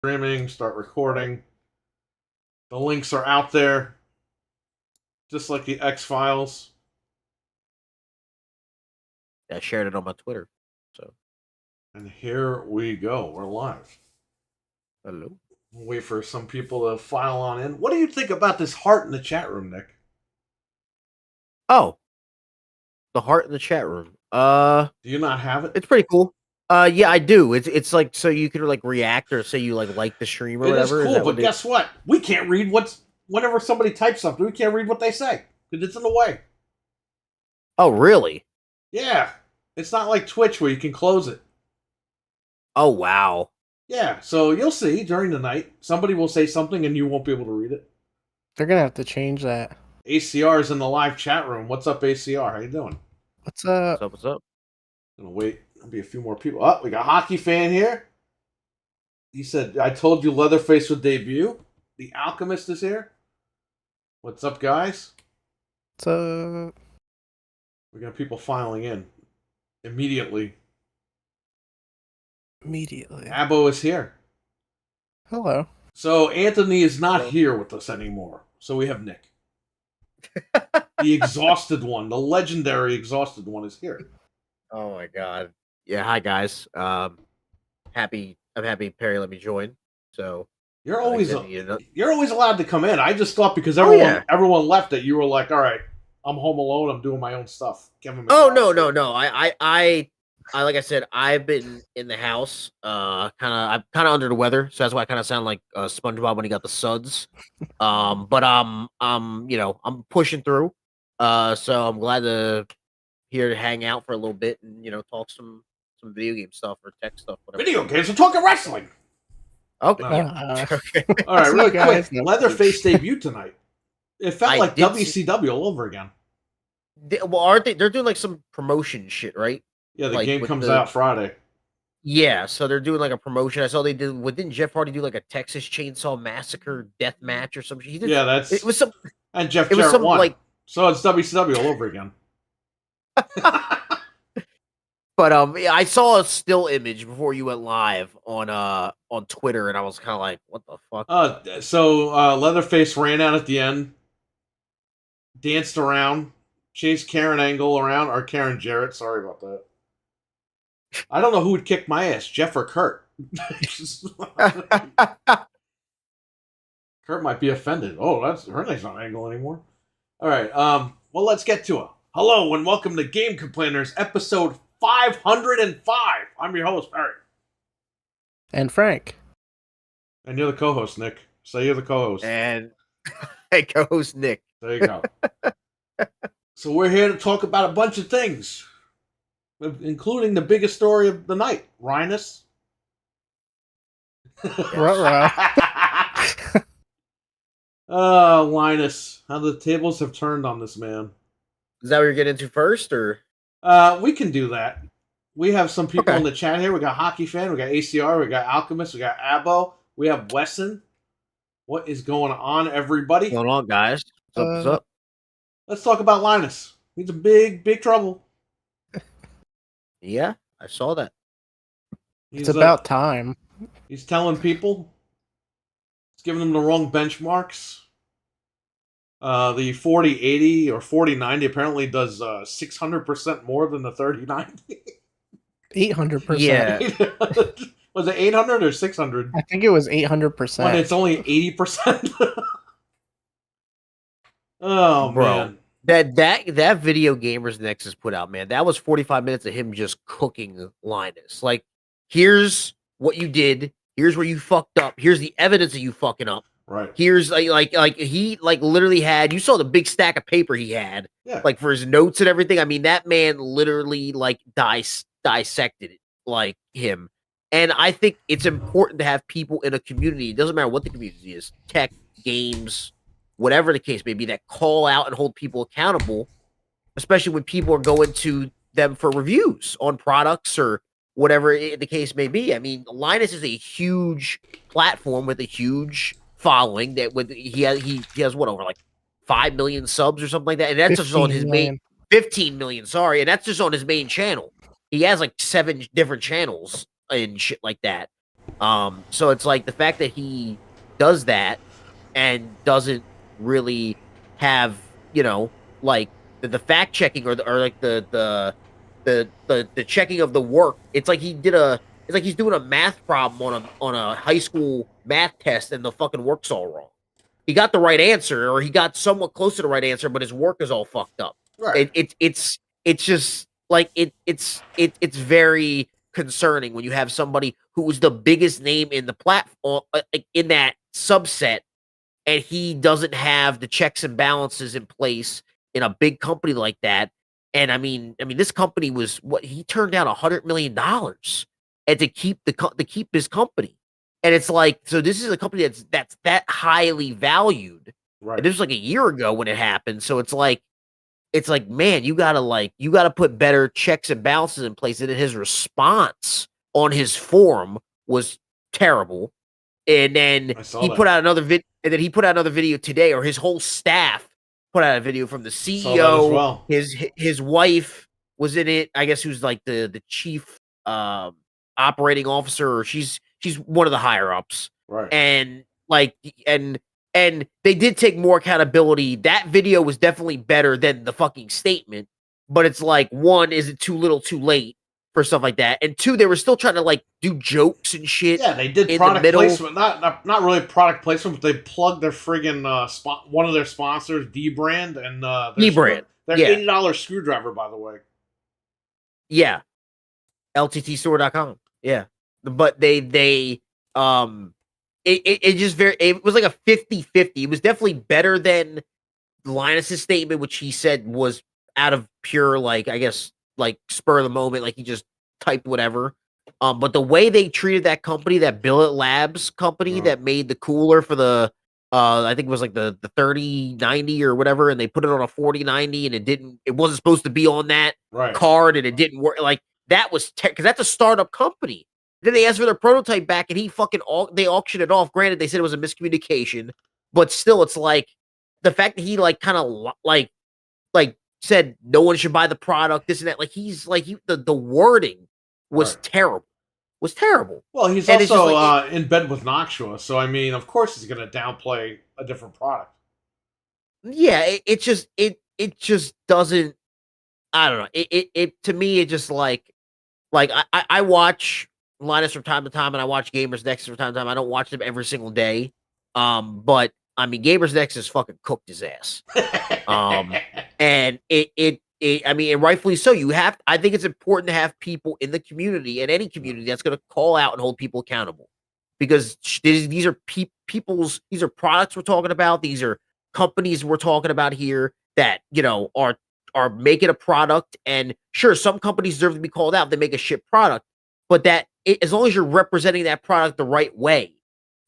Streaming, start recording. The links are out there, just like the X Files. I shared it on my Twitter. So, and here we go. We're live. Hello. We'll wait for some people to file on in. What do you think about this heart in the chat room, Nick? Oh, the heart in the chat room. Do you not have it? It's pretty cool. Yeah, I do. It's like so you can like react or say you like the stream or whatever. It is cool, but guess what? We can't read whenever somebody types something. We can't read what they say because it's in the way. Oh, really? Yeah, it's not like Twitch where you can close it. Oh, wow. Yeah, so you'll see during the night somebody will say something and you won't be able to read it. They're gonna have to change that. ACR is in the live chat room. What's up, ACR? How you doing? What's up? What's up? Gonna wait. There'll be a few more people. Oh, we got Hockey Fan here. He said, I told you Leatherface would debut. The Alchemist is here. What's up, guys? So We got people filing in immediately. Abo is here. Hello. So Anthony is not here with us anymore. So we have Nick. The exhausted one, the legendary exhausted one is here. Oh my god. Yeah, hi guys. I'm happy Perry let me join. So you're always allowed to come in. I just thought because everyone left that you were like, all right, I'm home alone, I'm doing my own stuff. No. I like I said, I've been in the house. I'm kind of under the weather, so that's why I kind of sound like SpongeBob when he got the suds. But I'm pushing through. So I'm glad to here to hang out for a little bit and talk some video game stuff or tech stuff. Whatever. Video games. We're talking wrestling. Okay. Okay. All right, really quick. Leatherface debut tonight. It felt like WCW all over again. Aren't they? They're doing like some promotion shit, right? Yeah, the game comes out Friday. Yeah, so they're doing like a promotion. I saw they did. Didn't Jeff Hardy do like a Texas Chainsaw Massacre death match or something? It was some. And Jeff Jarrett won. So it's WCW all over again. But I saw a still image before you went live on Twitter, and I was kind of like, "What the fuck?" So Leatherface ran out at the end, danced around, chased Karen Angle around, or Karen Jarrett. Sorry about that. I don't know who would kick my ass, Jeff or Kurt. Kurt might be offended. Oh, that's her name's not Angle anymore. All right. Well, let's get to it. Hello and welcome to Game Complainers, episode 505. I'm your host, Perry. And Frank. And you're the co-host, Nick. So you're the co-host. And hey, co-host Nick. There you go. So we're here to talk about a bunch of things, including the biggest story of the night, Rhinus. Oh, Linus. How the tables have turned on this man. Is that what you're getting into first, or? We can do that. We have some people in the chat here. We got Hockey Fan, we got ACR, we got Alchemist, we got Abo, we have Wesson. What is going on, everybody? What's going on, guys? What's up? Let's talk about Linus. He's in big trouble. Yeah, I saw that. It's about time. He's telling people. He's giving them the wrong benchmarks. The 4080 or 4090 apparently does 600% more than the 3090. 800%. Yeah. Was it 800 or 600? I think it was 800%. When it's only 80%. Oh, bro. Man. That Video Gamers Nexus put out, man, that was 45 minutes of him just cooking Linus. Like, here's what you did. Here's where you fucked up. Here's the evidence of you fucking up. Right. Here's like he literally had, you saw the big stack of paper he had, like for his notes and everything. I mean, that man literally like dissected it like him. And I think it's important to have people in a community. It doesn't matter what the community is, tech, games, whatever the case may be, that call out and hold people accountable, especially when people are going to them for reviews on products or whatever the case may be. I mean, Linus is a huge platform with a huge following that he has what, over like 5 million subs or something like that, and that's just on his main 15 million, sorry, and that's just on his main channel. He has like 7 different channels and shit like that. So it's like the fact that he does that and doesn't really have, like the fact checking or like the checking of the work. It's like he's doing a math problem on a high school math test and the fucking work's all wrong. He got the right answer or he got somewhat close to the right answer, but his work is all fucked up. Right. It's just like it's very concerning when you have somebody who was the biggest name in the platform in that subset, and he doesn't have the checks and balances in place in a big company like that. And I mean, this company was what he turned down $100 million and to keep his company. And it's like, so this is a company that's that highly valued. Right. And this was like a year ago when it happened. So it's like, man, you gotta put better checks and balances in place. And his response on his forum was terrible. And then put out another video, and then he put out another video today, or his whole staff put out a video from the CEO. Well. His wife was in it, I guess, who's like the chief operating officer, or she's one of the higher ups. Right. And like and they did take more accountability. That video was definitely better than the fucking statement. But it's like, one, is it too little too late for stuff like that? And two, they were still trying to like do jokes and shit. Yeah, they did product placement. Not really product placement, but they plugged their friggin' one of their sponsors, D Brand, and D Brand. Their $80 screwdriver, by the way. Yeah. LTTstore.com. Yeah. But it was like a 50-50. It was definitely better than Linus's statement, which he said was out of pure, like, I guess, like spur of the moment, like he just typed whatever. But the way they treated that company, that Billet Labs company that made the cooler for the I think it was like the 3090 or whatever, and they put it on a 4090 and it wasn't supposed to be on that card, and it didn't work. Like, that was because that's a startup company. Then they asked for their prototype back, and he fucking they auctioned it off. Granted, they said it was a miscommunication, but still, it's like the fact that he like kind of like said no one should buy the product, this and that. Like, he's like the wording was terrible. Was terrible. Well, he's also in bed with Noxua, so I mean, of course, he's going to downplay a different product. Yeah, it just doesn't. I don't know. It to me, it just like I watch Linus from time to time, and I watch Gamers Next from time to time. I don't watch them every single day. But I mean, Gamers Next has fucking cooked his ass. And I mean, and rightfully so. I think it's important to have people in the community, and any community, that's going to call out and hold people accountable, because these are these are products we're talking about. These are companies we're talking about here that, are making a product. And sure, some companies deserve to be called out. They make a shit product, but as long as you're representing that product the right way,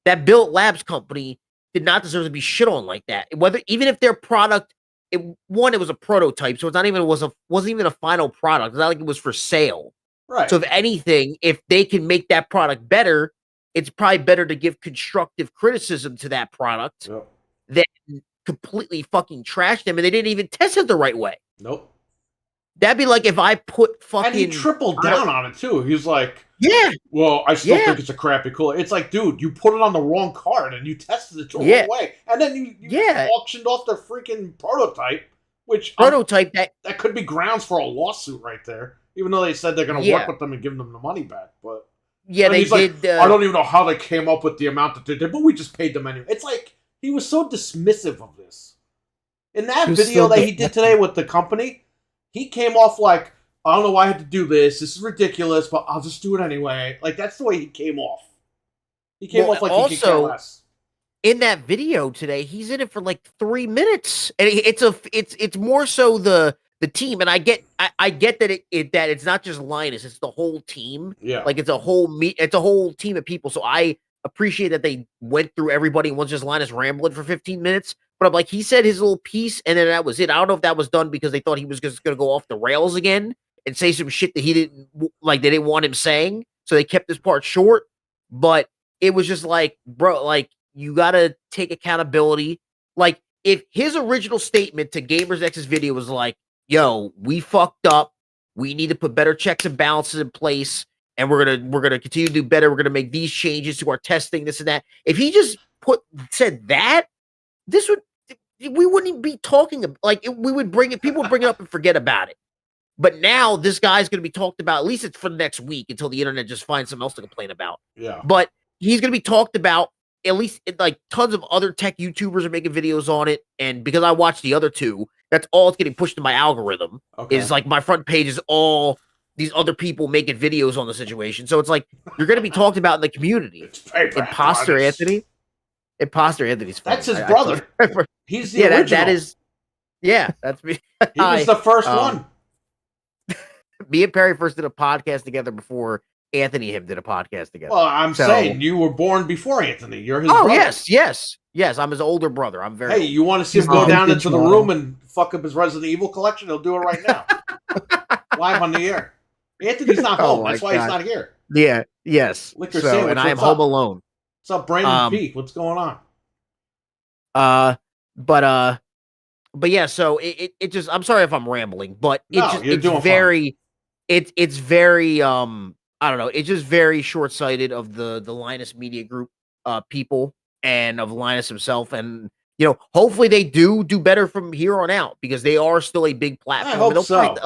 that Billet Labs company did not deserve to be shit on like that. Even if their product, it was a prototype, so wasn't even a final product. It's not like it was for sale. Right. So if anything, if they can make that product better, it's probably better to give constructive criticism to that product than completely fucking trash them, and they didn't even test it the right way. Nope. That'd be like if I put fucking... And he tripled down on it, too. He's like, well, I still think it's a crappy cooler. It's like, dude, you put it on the wrong card, and you tested it the wrong way. And then you auctioned off their freaking prototype, which... that could be grounds for a lawsuit right there, even though they said they're going to work with them and give them the money back. But they did... I don't even know how they came up with the amount that they did, but we just paid them anyway. It's like, he was so dismissive of this. In that video that he did today with the company, he came off like, I don't know why I had to do this. This is ridiculous, but I'll just do it anyway. Like, that's the way he came off. He came off like he could care less. In that video today, he's in it for like 3 minutes, and it's more so the team. And I get that that it's not just Linus; it's the whole team. Yeah, like it's a whole team of people. So I appreciate that they went through everybody and wasn't just Linus rambling for 15 minutes. But I'm like, he said his little piece, and then that was it. I don't know if that was done because they thought he was just going to go off the rails again and say some shit that they didn't want him saying. So they kept this part short. But it was just like, bro, like, you got to take accountability. Like, if his original statement to Gamers X's video was like, yo, we fucked up. We need to put better checks and balances in place. and we're gonna continue to do better. We're gonna make these changes to our testing, this and that. If he just said that, we wouldn't be talking we would bring it. People would bring it up and forget about it. But now this guy's going to be talked about. At least it's for the next week until the internet just finds something else to complain about. Yeah. But he's going to be talked about. At least like tons of other tech YouTubers are making videos on it, and because I watch the other two, that's all it's getting pushed to my algorithm. Okay. Is like my front page is all these other people making videos on the situation. So it's like you're going to be talked about in the community. Imposter Anthony. Imposter Anthony's funny. That's his brother. He's the original. That is. Yeah, that's me. He was the first one. Me and Perry first did a podcast together before Anthony and him did a podcast together. Well, I'm saying you were born before Anthony. You're his brother. Yes. I'm his older brother. I'm very. Hey, you want to see him go down into the room and fuck up his Resident Evil collection? He'll do it right now, live on the air. Anthony's not home. That's why he's not here. Yeah. Yes. Liquor sandwich. And I am home alone. What's up, Brandon P? What's going on? But yeah. So it just. I'm sorry if I'm rambling, but it's very. It's very I don't know, it's just very short-sighted of the Linus Media Group people and of Linus himself, and hopefully they do better from here on out because they are still a big platform. I hope so.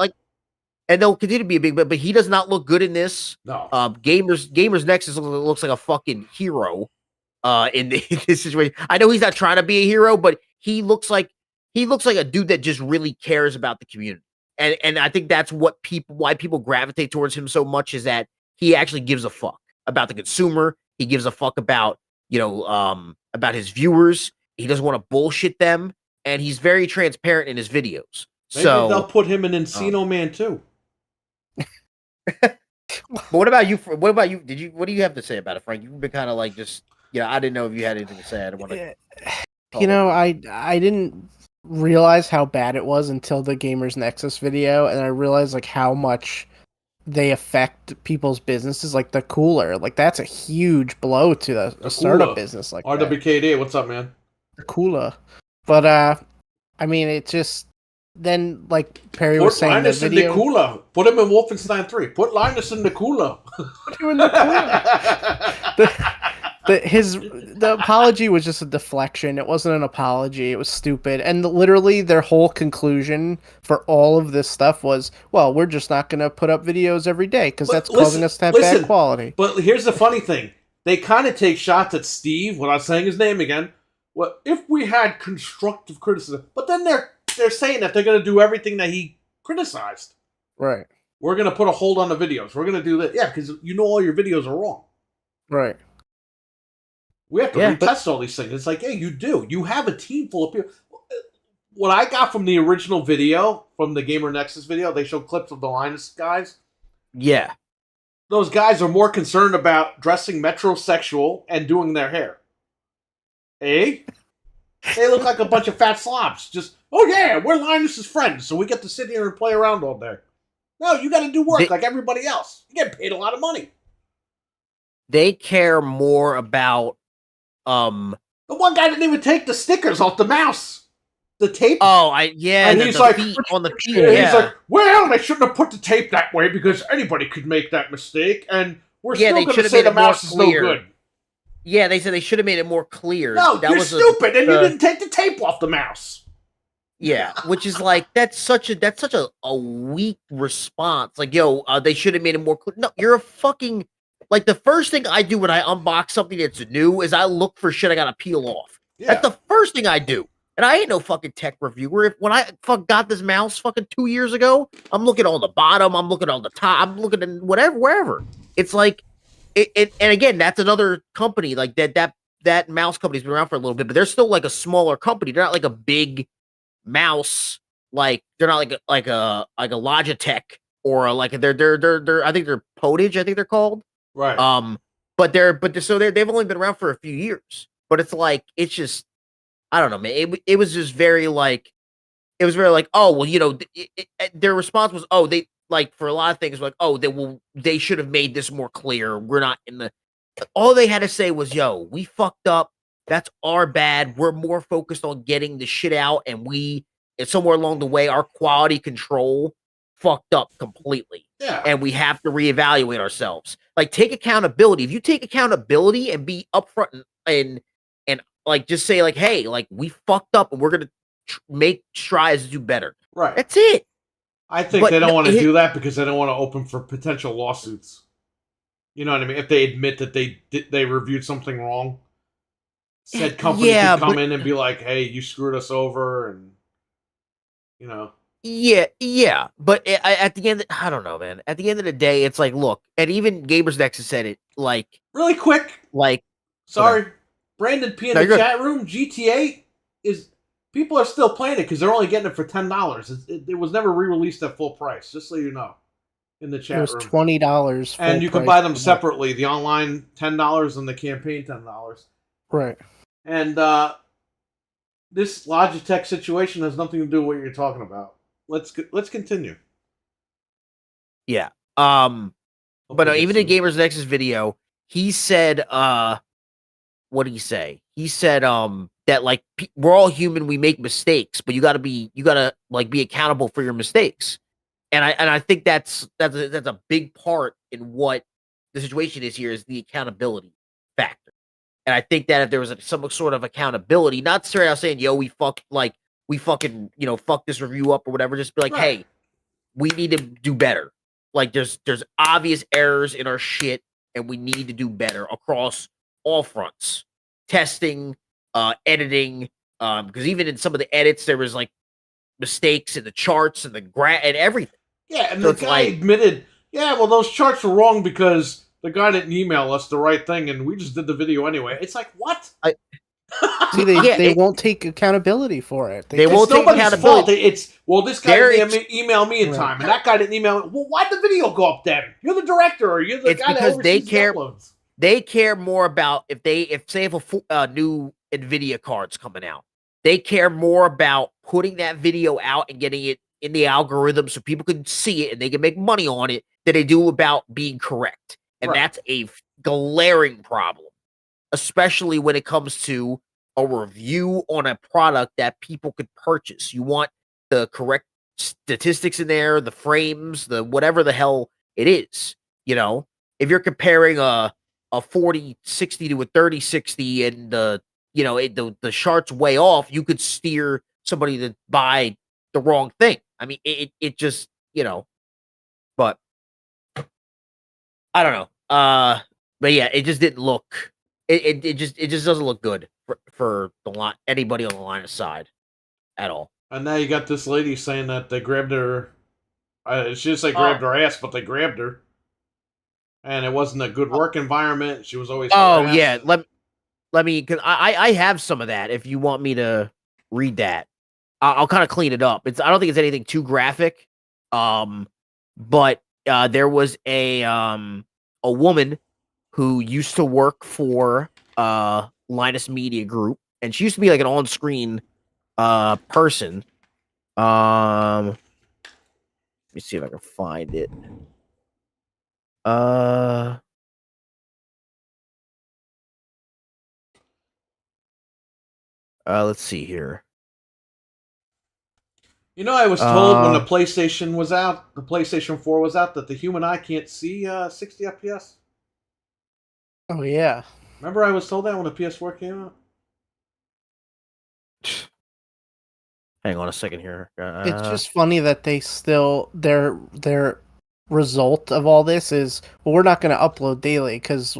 And they'll continue to be a big, but he does not look good in this. No. Gamers Nexus looks like a fucking hero in this situation. I know he's not trying to be a hero, but he looks like a dude that just really cares about the community. And I think that's why people gravitate towards him so much is that he actually gives a fuck about the consumer. He gives a fuck about, about his viewers. He doesn't want to bullshit them. And he's very transparent in his videos. Maybe they'll put him in Encino Man too. But what about you? What about you? What do you have to say about it, Frank? You've been kind of like just, I didn't know if you had anything to say. I didn't want to. I didn't realize how bad it was until the Gamers Nexus video, and I realized like how much they affect people's businesses, like the cooler. Like that's a huge blow to a startup business like RWKD, what's up, man? The cooler. But I mean, it just then like Perry was saying, Linus in the cooler. Put him in Wolfenstein 3. Put Linus in the cooler. Put him in the cooler. The apology was just a deflection. It wasn't an apology. It was stupid. And literally their whole conclusion for all of this stuff was, well, we're just not going to put up videos every day because that's causing us to have bad quality. But here's the funny thing. They kind of take shots at Steve without saying his name again. Well, if we had constructive criticism. But then they're saying that they're going to do everything that he criticized. Right. We're going to put a hold on the videos. We're going to do that. Yeah, because all your videos are wrong. Right. We have to retest all these things. It's like, hey, you do. You have a team full of people. What I got from the original video, from the Gamer Nexus video, they showed clips of the Linus guys. Yeah. Those guys are more concerned about dressing metrosexual and doing their hair. Eh? They look like a bunch of fat slobs. Just, oh yeah, we're Linus's friends, so we get to sit here and play around all day. No, you got to do work like everybody else. You get paid a lot of money. They care more about the one guy didn't even take the stickers off the mouse. The tape. Oh, and he's like on the feet. Yeah. He's like, well, they shouldn't have put the tape that way because anybody could make that mistake, and we're still going to say the mouse is no good. Yeah, they said they should have made it more clear. No, you're stupid, and you didn't take the tape off the mouse. Yeah, which is like that's such a weak response. Like, yo, they should have made it more clear. No, you're a fucking. Like, the first thing I do when I unbox something that's new is I look for shit I gotta peel off. Yeah. That's the first thing I do. And I ain't no fucking tech reviewer. When I got this mouse fucking 2 years ago, I'm looking on the bottom, I'm looking on the top, I'm looking at wherever. It's like, and again, that's another company, like that mouse company's been around for a little bit, but they're still like a smaller company. They're not like a big mouse, like, they're not like a Logitech or like they're I think they're Potage, I think they're called. Right. But they've only been around for a few years. But it's like, it's just, I don't know, man. It was just very like, oh, well, their response was, oh, they like for a lot of things like, oh, they should have made this more clear. We're not in the. All they had to say was, yo, we fucked up. That's our bad. We're more focused on getting the shit out, and somewhere along the way, our quality control fucked up completely. Yeah. And we have to reevaluate ourselves. Like, take accountability. If you take accountability and be upfront and like just say like, hey, like we fucked up and we're gonna make strides to do better. Right. That's it. I think they don't want to do that because they don't want to open for potential lawsuits. You know what I mean? If they admit that they reviewed something wrong, said company could come in and be like, "Hey, you screwed us over," and you know. Yeah. But at the end, I don't know, man. At the end of the day, it's like, look, and even Gamers Nexus said it, like really quick. Like, sorry, Brandon P in the chat room. GTA is people are still playing it because they're only getting it for $10. It was never re-released at full price. Just so you know, in the chat room, it was $20, and you can buy them separately. The online $10 and the campaign $10. Right. And this Logitech situation has nothing to do with what you're talking about. Let's continue. Yeah. But even in Gamers Nexus video, he said, what did he say? He said, that like we're all human, we make mistakes, but you gotta like be accountable for your mistakes. And I think that's a big part in what the situation is here is the accountability factor. And I think that if there was some sort of accountability, not necessarily saying, yo, we fucking, fuck this review up or whatever, just be like, hey, we need to do better. Like there's obvious errors in our shit and we need to do better across all fronts. Testing, editing, because even in some of the edits, there was like mistakes in the charts and and everything. Yeah, and so the guy admitted, yeah, well, those charts were wrong because the guy didn't email us the right thing, and we just did the video anyway. It's like, what? See, they won't take accountability for it. They won't take accountability. Fault. This guy didn't email me in time, and that guy didn't email me. Well, why'd the video go up then? You're the director, or you're the guy that oversees the uploads. They care more about if a new NVIDIA card's coming out. They care more about putting that video out and getting it in the algorithm so people can see it and they can make money on it than they do about being correct. And that's a glaring problem, especially when it comes to a review on a product that people could purchase. You want the correct statistics in there, the frames, the whatever the hell it is. If you're comparing a 40-60 to a 30-60 and the chart's way off, you could steer somebody to buy the wrong thing. I mean, it just, but I don't know. But yeah, it just didn't look, it just doesn't look good for anybody on the line of side at all. And now you got this lady saying that they grabbed her, she didn't say grabbed her ass, but they grabbed her. And it wasn't a good work environment. She was always harassed. Yeah. Let me, because I have some of that if you want me to read that. I'll kind of clean it up. I don't think it's anything too graphic. But there was a woman who used to work for Linus Media Group, and she used to be like an on-screen person. Let me see if I can find it. Let's see here. I was told when the PlayStation was out, the PlayStation 4 was out, that the human eye can't see 60 FPS. Oh, yeah. Remember I was told that when the PS4 came out? Hang on a second here. It's just funny that they still, their result of all this is, well, we're not going to upload daily because,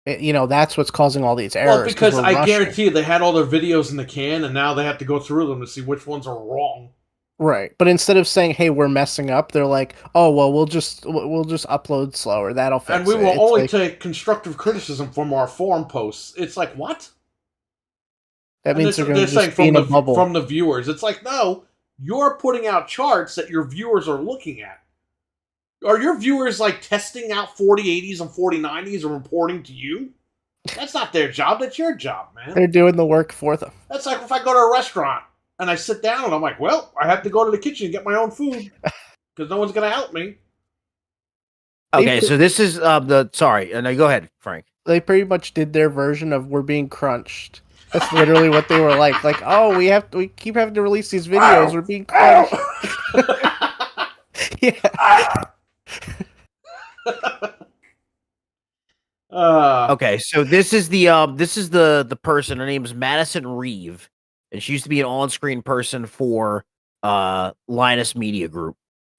that's what's causing all these errors. Well, because I guarantee you they had all their videos in the can, and now they have to go through them to see which ones are wrong. Right, but instead of saying, "Hey, we're messing up," they're like, "Oh, well, we'll just upload slower. That'll fix it." And we will only take constructive criticism from our forum posts. It's like, what? That means they're saying from the viewers. It's like, no, you're putting out charts that your viewers are looking at. Are your viewers testing out 4080s and 4090s and reporting to you? That's not their job. That's your job, man. They're doing the work for them. That's like if I go to a restaurant and I sit down and I'm like, well, I have to go to the kitchen and get my own food because no one's going to help me. Okay, so this is sorry. No, go ahead, Frank. They pretty much did their version of "we're being crunched." That's literally what they were like. Like, oh, we keep having to release these videos. We're being crunched. Yeah. Okay, so this is the person. Her name is Madison Reeve, and she used to be an on-screen person for Linus Media Group.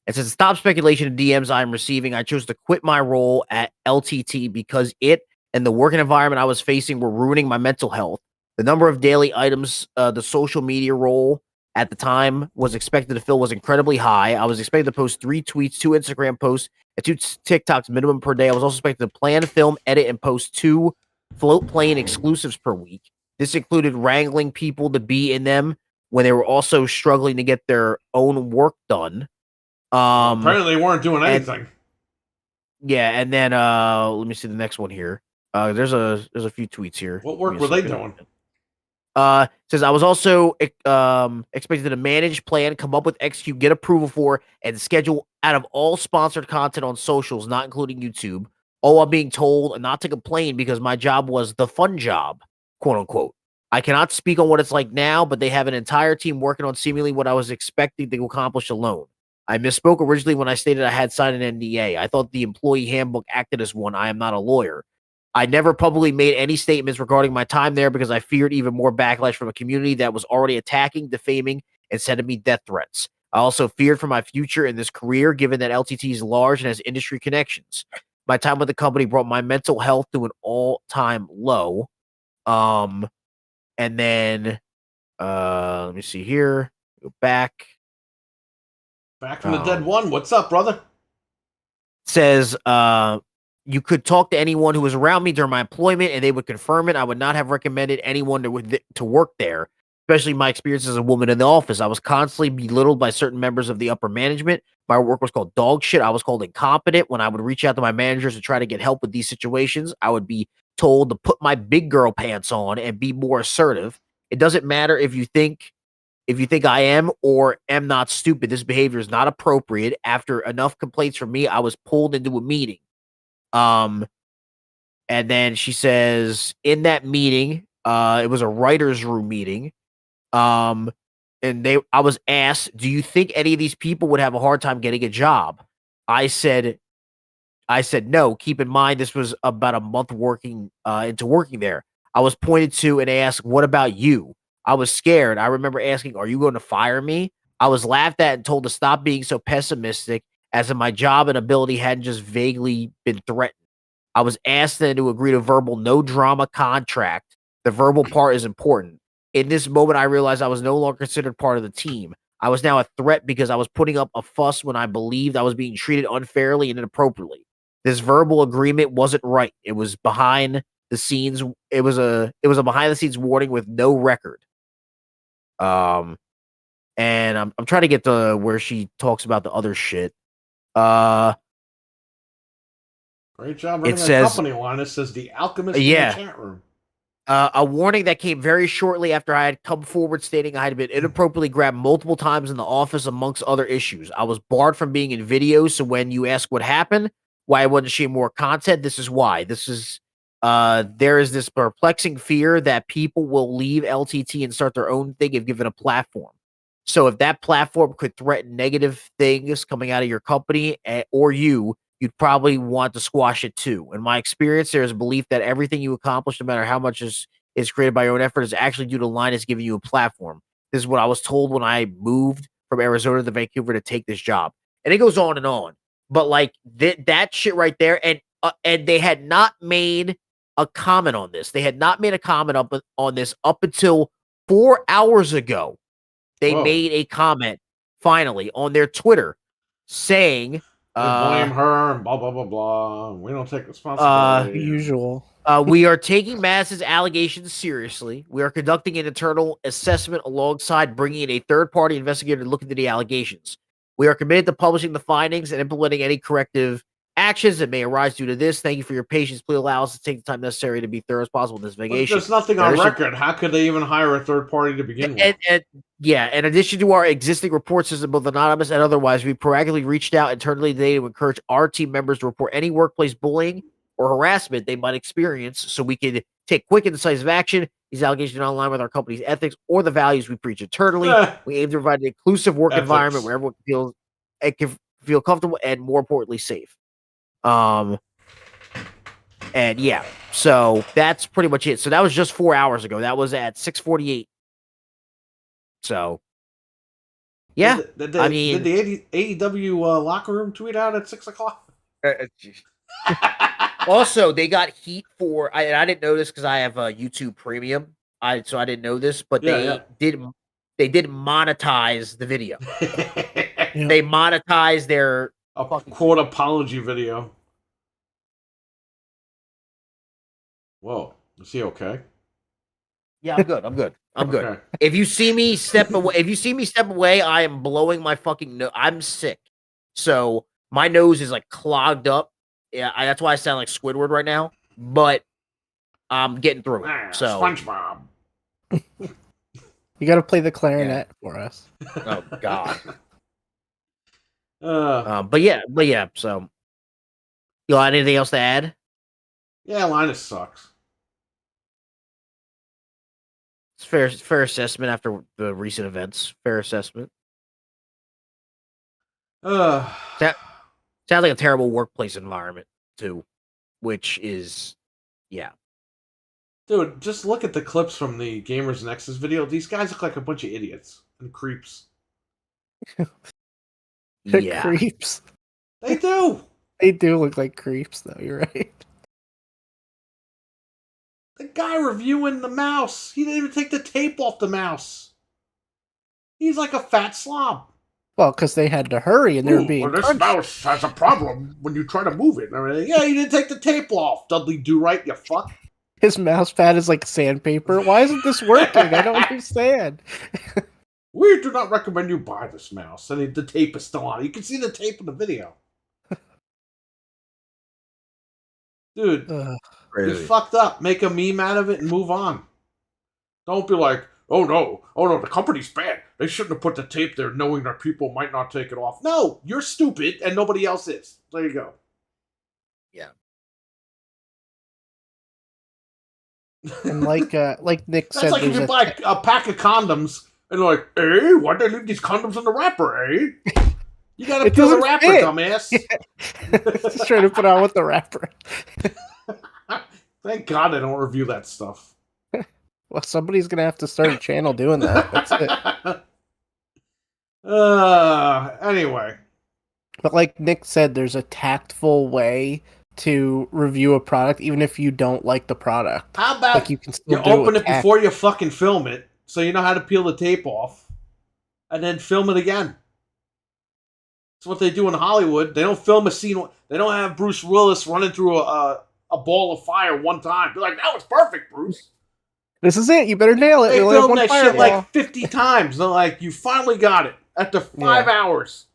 It says, "Stop speculation of DMs I'm receiving. I chose to quit my role at LTT because it and the working environment I was facing were ruining my mental health. The number of daily items the social media role at the time was expected to fill was incredibly high. I was expected to post 3 tweets, 2 Instagram posts, and 2 TikToks minimum per day. I was also expected to plan, film, edit, and post 2 float plane exclusives per week. This included wrangling people to be in them when they were also struggling to get their own work done. Apparently they weren't doing anything. And then let me see the next one here. There's a few tweets here. What work were they doing? Says I was also expected to manage, plan, come up with, execute, get approval for, and schedule out of all sponsored content on socials, not including YouTube. All while being told not to complain because my job was the fun job, quote unquote. I cannot speak on what it's like now, but they have an entire team working on seemingly what I was expecting to accomplish alone. I misspoke originally when I stated I had signed an NDA. I thought the employee handbook acted as one. I am not a lawyer. I never publicly made any statements regarding my time there because I feared even more backlash from a community that was already attacking, defaming, and sending me death threats. I also feared for my future in this career, given that LTT is large and has industry connections. My time with the company brought my mental health to an all-time low. And then, let me see here. Go back. Back from the dead one. What's up, brother? Says, you could talk to anyone who was around me during my employment and they would confirm it. I would not have recommended anyone to work there, especially my experience as a woman in the office. I was constantly belittled by certain members of the upper management. My work was called dog shit. I was called incompetent. When I would reach out to my managers to try to get help with these situations, I would be told to put my big girl pants on and be more assertive. It doesn't matter if you think I am or am not stupid. This behavior is not appropriate. After enough complaints from me, I was pulled into a meeting. And then she says in that meeting, it was a writer's room meeting. And I was asked, do you think any of these people would have a hard time getting a job? I said no. Keep in mind, this was about a month into working there. I was pointed to and asked, what about you? I was scared. I remember asking, are you going to fire me? I was laughed at and told to stop being so pessimistic, as if my job and ability hadn't just vaguely been threatened. I was asked then to agree to verbal no drama contract. The verbal part is important. In this moment, I realized I was no longer considered part of the team. I was now a threat because I was putting up a fuss when I believed I was being treated unfairly and inappropriately. This verbal agreement wasn't right. It was behind the scenes. It was a behind the scenes warning with no record. And I'm trying to get to where she talks about the other shit. Great job running a company line. It says the Alchemist in the chat room. A warning that came very shortly after I had come forward stating I had been inappropriately grabbed multiple times in the office, amongst other issues. I was barred from being in videos, so when you ask what happened, why I wasn't sharing more content, this is why. There is this perplexing fear that people will leave LTT and start their own thing if given a platform. So if that platform could threaten negative things coming out of your company or you'd probably want to squash it too. In my experience, there is a belief that everything you accomplish, no matter how much is created by your own effort, is actually due to Linus giving you a platform. This is what I was told when I moved from Arizona to Vancouver to take this job. And it goes on and on. But like that shit right there, and they had not made a comment on this. They had not made a comment on this up until 4 hours ago. They made a comment finally on their Twitter saying, blame her and blah blah blah blah. We don't take responsibility. Usual. We are taking Madison's allegations seriously. We are conducting an internal assessment alongside bringing in a third-party investigator to look into the allegations. We are committed to publishing the findings and implementing any corrective actions that may arise due to this. Thank you for your patience. Please allow us to take the time necessary to be thorough as possible in this investigation. There's nothing on record. How could they even hire a third party to begin with? In addition to our existing report system, both anonymous and otherwise, we proactively reached out internally today to encourage our team members to report any workplace bullying or harassment they might experience so we can take quick and decisive action. These allegations are not in line with our company's ethics or the values we preach internally. We aim to provide an inclusive work environment where everyone feels feel comfortable and more importantly safe. And yeah, so that's pretty much it. So that was just 4 hours ago. That was at 6:48. So yeah, did I mean, the AEW locker room tweet out at 6:00? Also, they got heat for. I didn't know this because I have a YouTube Premium. So I didn't know this, but they did monetize the video. They monetized their quote apology video. Whoa, is he okay? Yeah, I'm good. I'm good. Okay. If you see me step away, I am blowing my fucking nose. I'm sick, so my nose is like clogged up. Yeah, that's why I sound like Squidward right now. But I'm getting through it. So SpongeBob, you got to play the clarinet for us. Oh God. But yeah. So, you got anything else to add? Yeah, Linus sucks. It's fair assessment after the recent events. Fair assessment. Sounds like a terrible workplace environment too, which is, yeah. Dude, just look at the clips from the Gamers Nexus video. These guys look like a bunch of idiots and creeps. Yeah, creeps. They do. They do look like creeps, though. You're right. The guy reviewing the mouse, he didn't even take the tape off the mouse. He's like a fat slob. Well, because they had to hurry and they were being. Well, this mouse has a problem when you try to move it. Yeah, you didn't take the tape off, Dudley Do-Right, you fuck. His mouse pad is like sandpaper. Why isn't this working? I don't understand. We do not recommend you buy this mouse. And the tape is still on. You can see the tape in the video. Dude, you fucked up. Make a meme out of it and move on. Don't be like, oh no, the company's bad. They shouldn't have put the tape there knowing that people might not take it off. No, you're stupid and nobody else is. There you go. Yeah. And like Nick said, that's like if you buy a pack of condoms and you're like, hey, why'd they leave these condoms in the wrapper, eh? You gotta peel the wrapper, dumbass. Just trying to put on with the wrapper. Thank God I don't review that stuff. Well, somebody's gonna have to start a channel doing that. That's it. Anyway. But like Nick said, there's a tactful way to review a product, even if you don't like the product. How about like you open it before you fucking film it, so you know how to peel the tape off, and then film it again. That's what they do in Hollywood. They don't film a scene. They don't have Bruce Willis running through a ball of fire one time. They're like, that was perfect, Bruce. This is it. You better nail it. They filmed that shit like 50 times. They're like, you finally got it after 5 hours.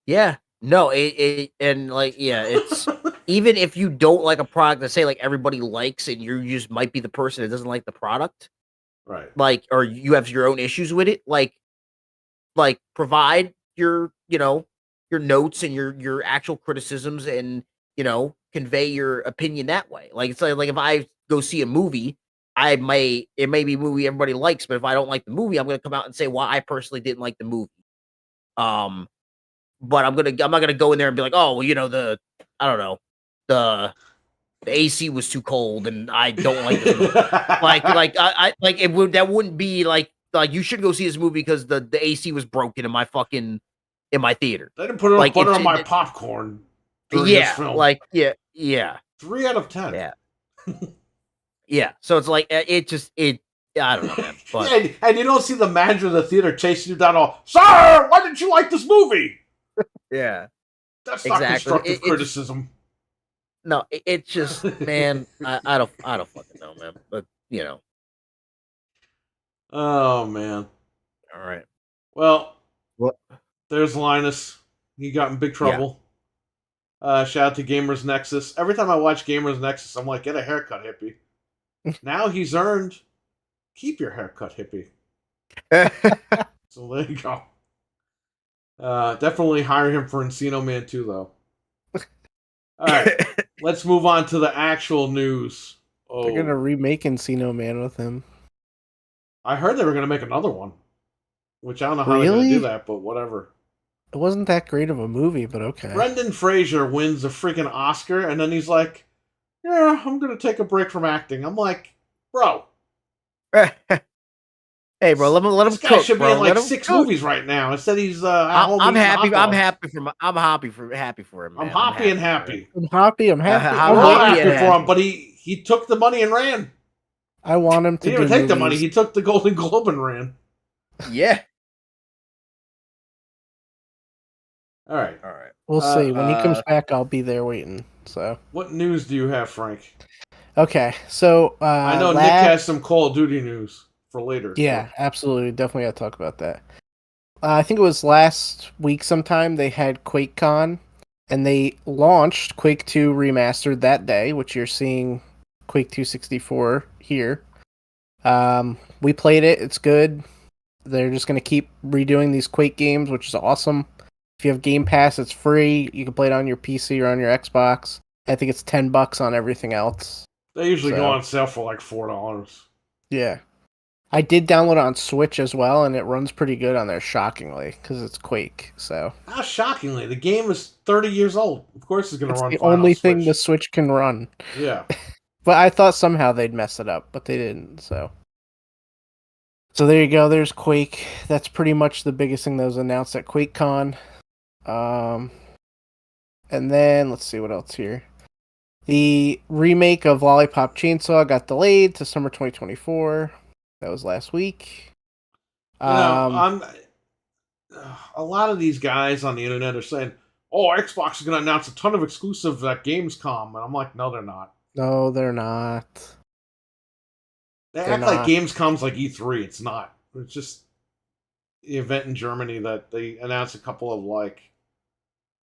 Yeah. No, it's even if you don't like a product that say like everybody likes and you just might be the person that doesn't like the product. Right. Like, or you have your own issues with it. Like provide your notes and your actual criticisms and, convey your opinion that way. Like, it's like if I go see a movie, it may be a movie everybody likes, but if I don't like the movie, I'm going to come out and say why I personally didn't like the movie. But I'm not gonna go in there and be like, oh, well, the AC was too cold and I don't like this movie. That wouldn't be like you should go see this movie because the AC was broken in my theater. They didn't put enough butter on my popcorn. Yeah, yeah. 3 out of 10. Yeah. Yeah. So it's like I don't know, man. But and you don't see the manager of the theater chasing you down all, sir, why didn't you like this movie? Yeah. That's not constructive criticism. No, it's just, man, I don't fucking know, man. But Oh man. All right. Well, what? There's Linus. He got in big trouble. Yeah. Shout out to Gamers Nexus. Every time I watch Gamers Nexus, I'm like, get a haircut, hippie. Now he's earned. Keep your haircut, hippie. So there you go. Definitely hire him for Encino Man 2, though. All right, let's move on to the actual news. They're going to remake Encino Man with him. I heard they were going to make another one, which I don't know how they're going to do that, but whatever. It wasn't that great of a movie, but okay. Brendan Fraser wins a freaking Oscar, and then he's like, "Yeah, I'm gonna take a break from acting." I'm like, bro. Hey, bro, let him This guy cook, should be bro. in like Let him 6 cook. movies right now. Instead, he's at home I'm eating happy. hot I'm dogs. happy for him. I'm happy for him. I'm Man. happy and happy. I'm happy. I'm happy. I'm I'm not happy happy and for him, happy. but he took the money and ran. I want him to He didn't do even take the movies. money. He took the Golden Globe and ran. Yeah. All right. We'll see. When he comes back, I'll be there waiting. So, what news do you have, Frank? Okay, so I know Nick has some Call of Duty news for later. Yeah, absolutely, definitely got to talk about that. I think it was last week sometime they had QuakeCon, and they launched Quake 2 Remastered that day, which you're seeing Quake 2 64 here. We played it. It's good. They're just going to keep redoing these Quake games, which is awesome. If you have Game Pass, it's free. You can play it on your PC or on your Xbox. I think it's $10 on everything else. They usually go on sale for like $4. Yeah. I did download it on Switch as well, and it runs pretty good on there, shockingly, because it's Quake. So how shockingly, the game is 30 years old. Of course, it's going to run. The fine only on thing Switch. the Switch can run. Yeah, but I thought somehow they'd mess it up, but they didn't. So there you go. There's Quake. That's pretty much the biggest thing that was announced at QuakeCon. And then let's see what else here. The remake of Lollipop Chainsaw got delayed to summer 2024. That was last week. a lot of these guys on the internet are saying, "Oh, Xbox is going to announce a ton of exclusives at Gamescom," and I'm like, "No, they're not. No, they're not. They act like Gamescom's like E3. It's not. It's just the event in Germany that they announced a couple of like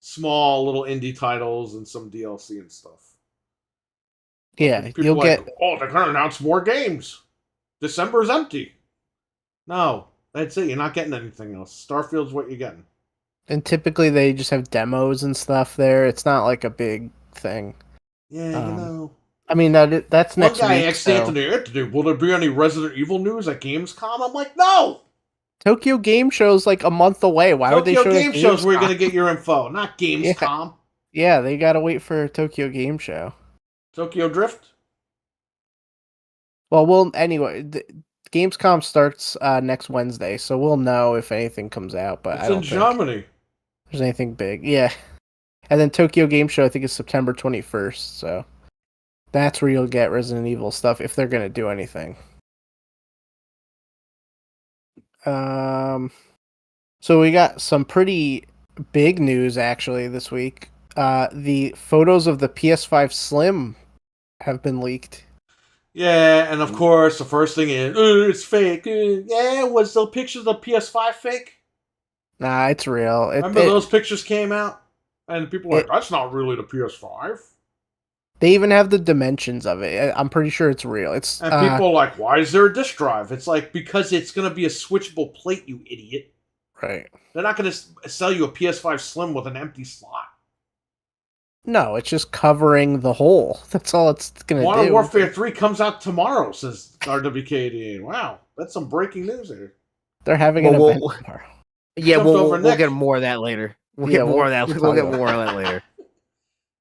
small little indie titles and some DLC and stuff." Yeah, people you'll like, get. "Oh, they're going to announce more games. December's empty." No, that's it. You're not getting anything else. Starfield's what you're getting. And typically they just have demos and stuff there. It's not like a big thing. Yeah, I mean that's one next guy week. asked Anthony, "Will there be any Resident Evil news at Gamescom?" I'm like, "No." Tokyo Game Show's like a month away. Why would they show Game Show's where you're gonna get your info, not Gamescom. Yeah, they gotta wait for Tokyo Game Show. Tokyo Drift. Well, anyway, Gamescom starts next Wednesday, so we'll know if anything comes out. But it's I don't in think Germany. there's anything big. Yeah, and then Tokyo Game Show I think is September 21st. So that's where you'll get Resident Evil stuff if they're gonna do anything. So we got some pretty big news actually this week. The photos of the PS5 Slim have been leaked. Yeah, and of course the first thing is, it's fake. Yeah, was the pictures of the PS5 fake? Nah, it's real. Remember those pictures came out? And people were like, "That's not really the PS5. They even have the dimensions of it. I'm pretty sure it's real. And people are like, "Why is there a disk drive?" It's like, because it's going to be a switchable plate, you idiot. Right. They're not going to sell you a PS5 Slim with an empty slot. No, it's just covering the hole. That's all it's going to do. Modern Warfare 3 comes out tomorrow, says RWKD. Wow, that's some breaking news here. They're having an event tomorrow. Yeah, we'll get more of that later. We'll get more of that later.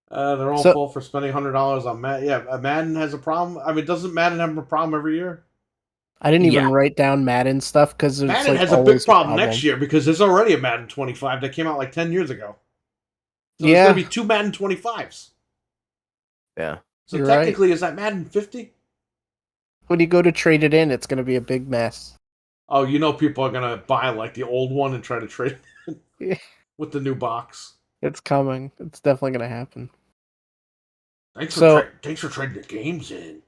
They're all full for spending $100 on Madden. Yeah, Madden has a problem. I mean, doesn't Madden have a problem every year? I didn't even write down Madden stuff because Madden has a big problem next year because there's already a Madden 25 that came out like 10 years ago. So there's going to be 2 Madden 25s. Yeah. So technically, is that Madden 50? When you go to trade it in, it's going to be a big mess. Oh, people are going to buy like the old one and try to trade it with the new box. It's coming. It's definitely going to happen. Thanks for trading the games in.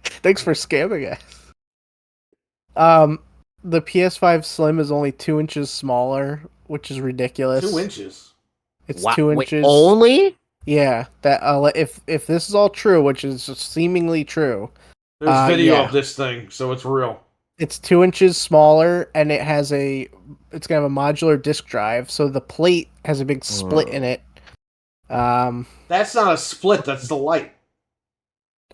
Thanks for scamming us. The PS5 Slim is only 2 inches smaller, which is ridiculous. 2 inches. It's 2 inches. Wait, only? Yeah. That if this is all true, which is seemingly true. There's video of this thing, so it's real. It's 2 inches smaller, and it's gonna have a modular disk drive, so the plate has a big split in it. That's not a split. That's the light.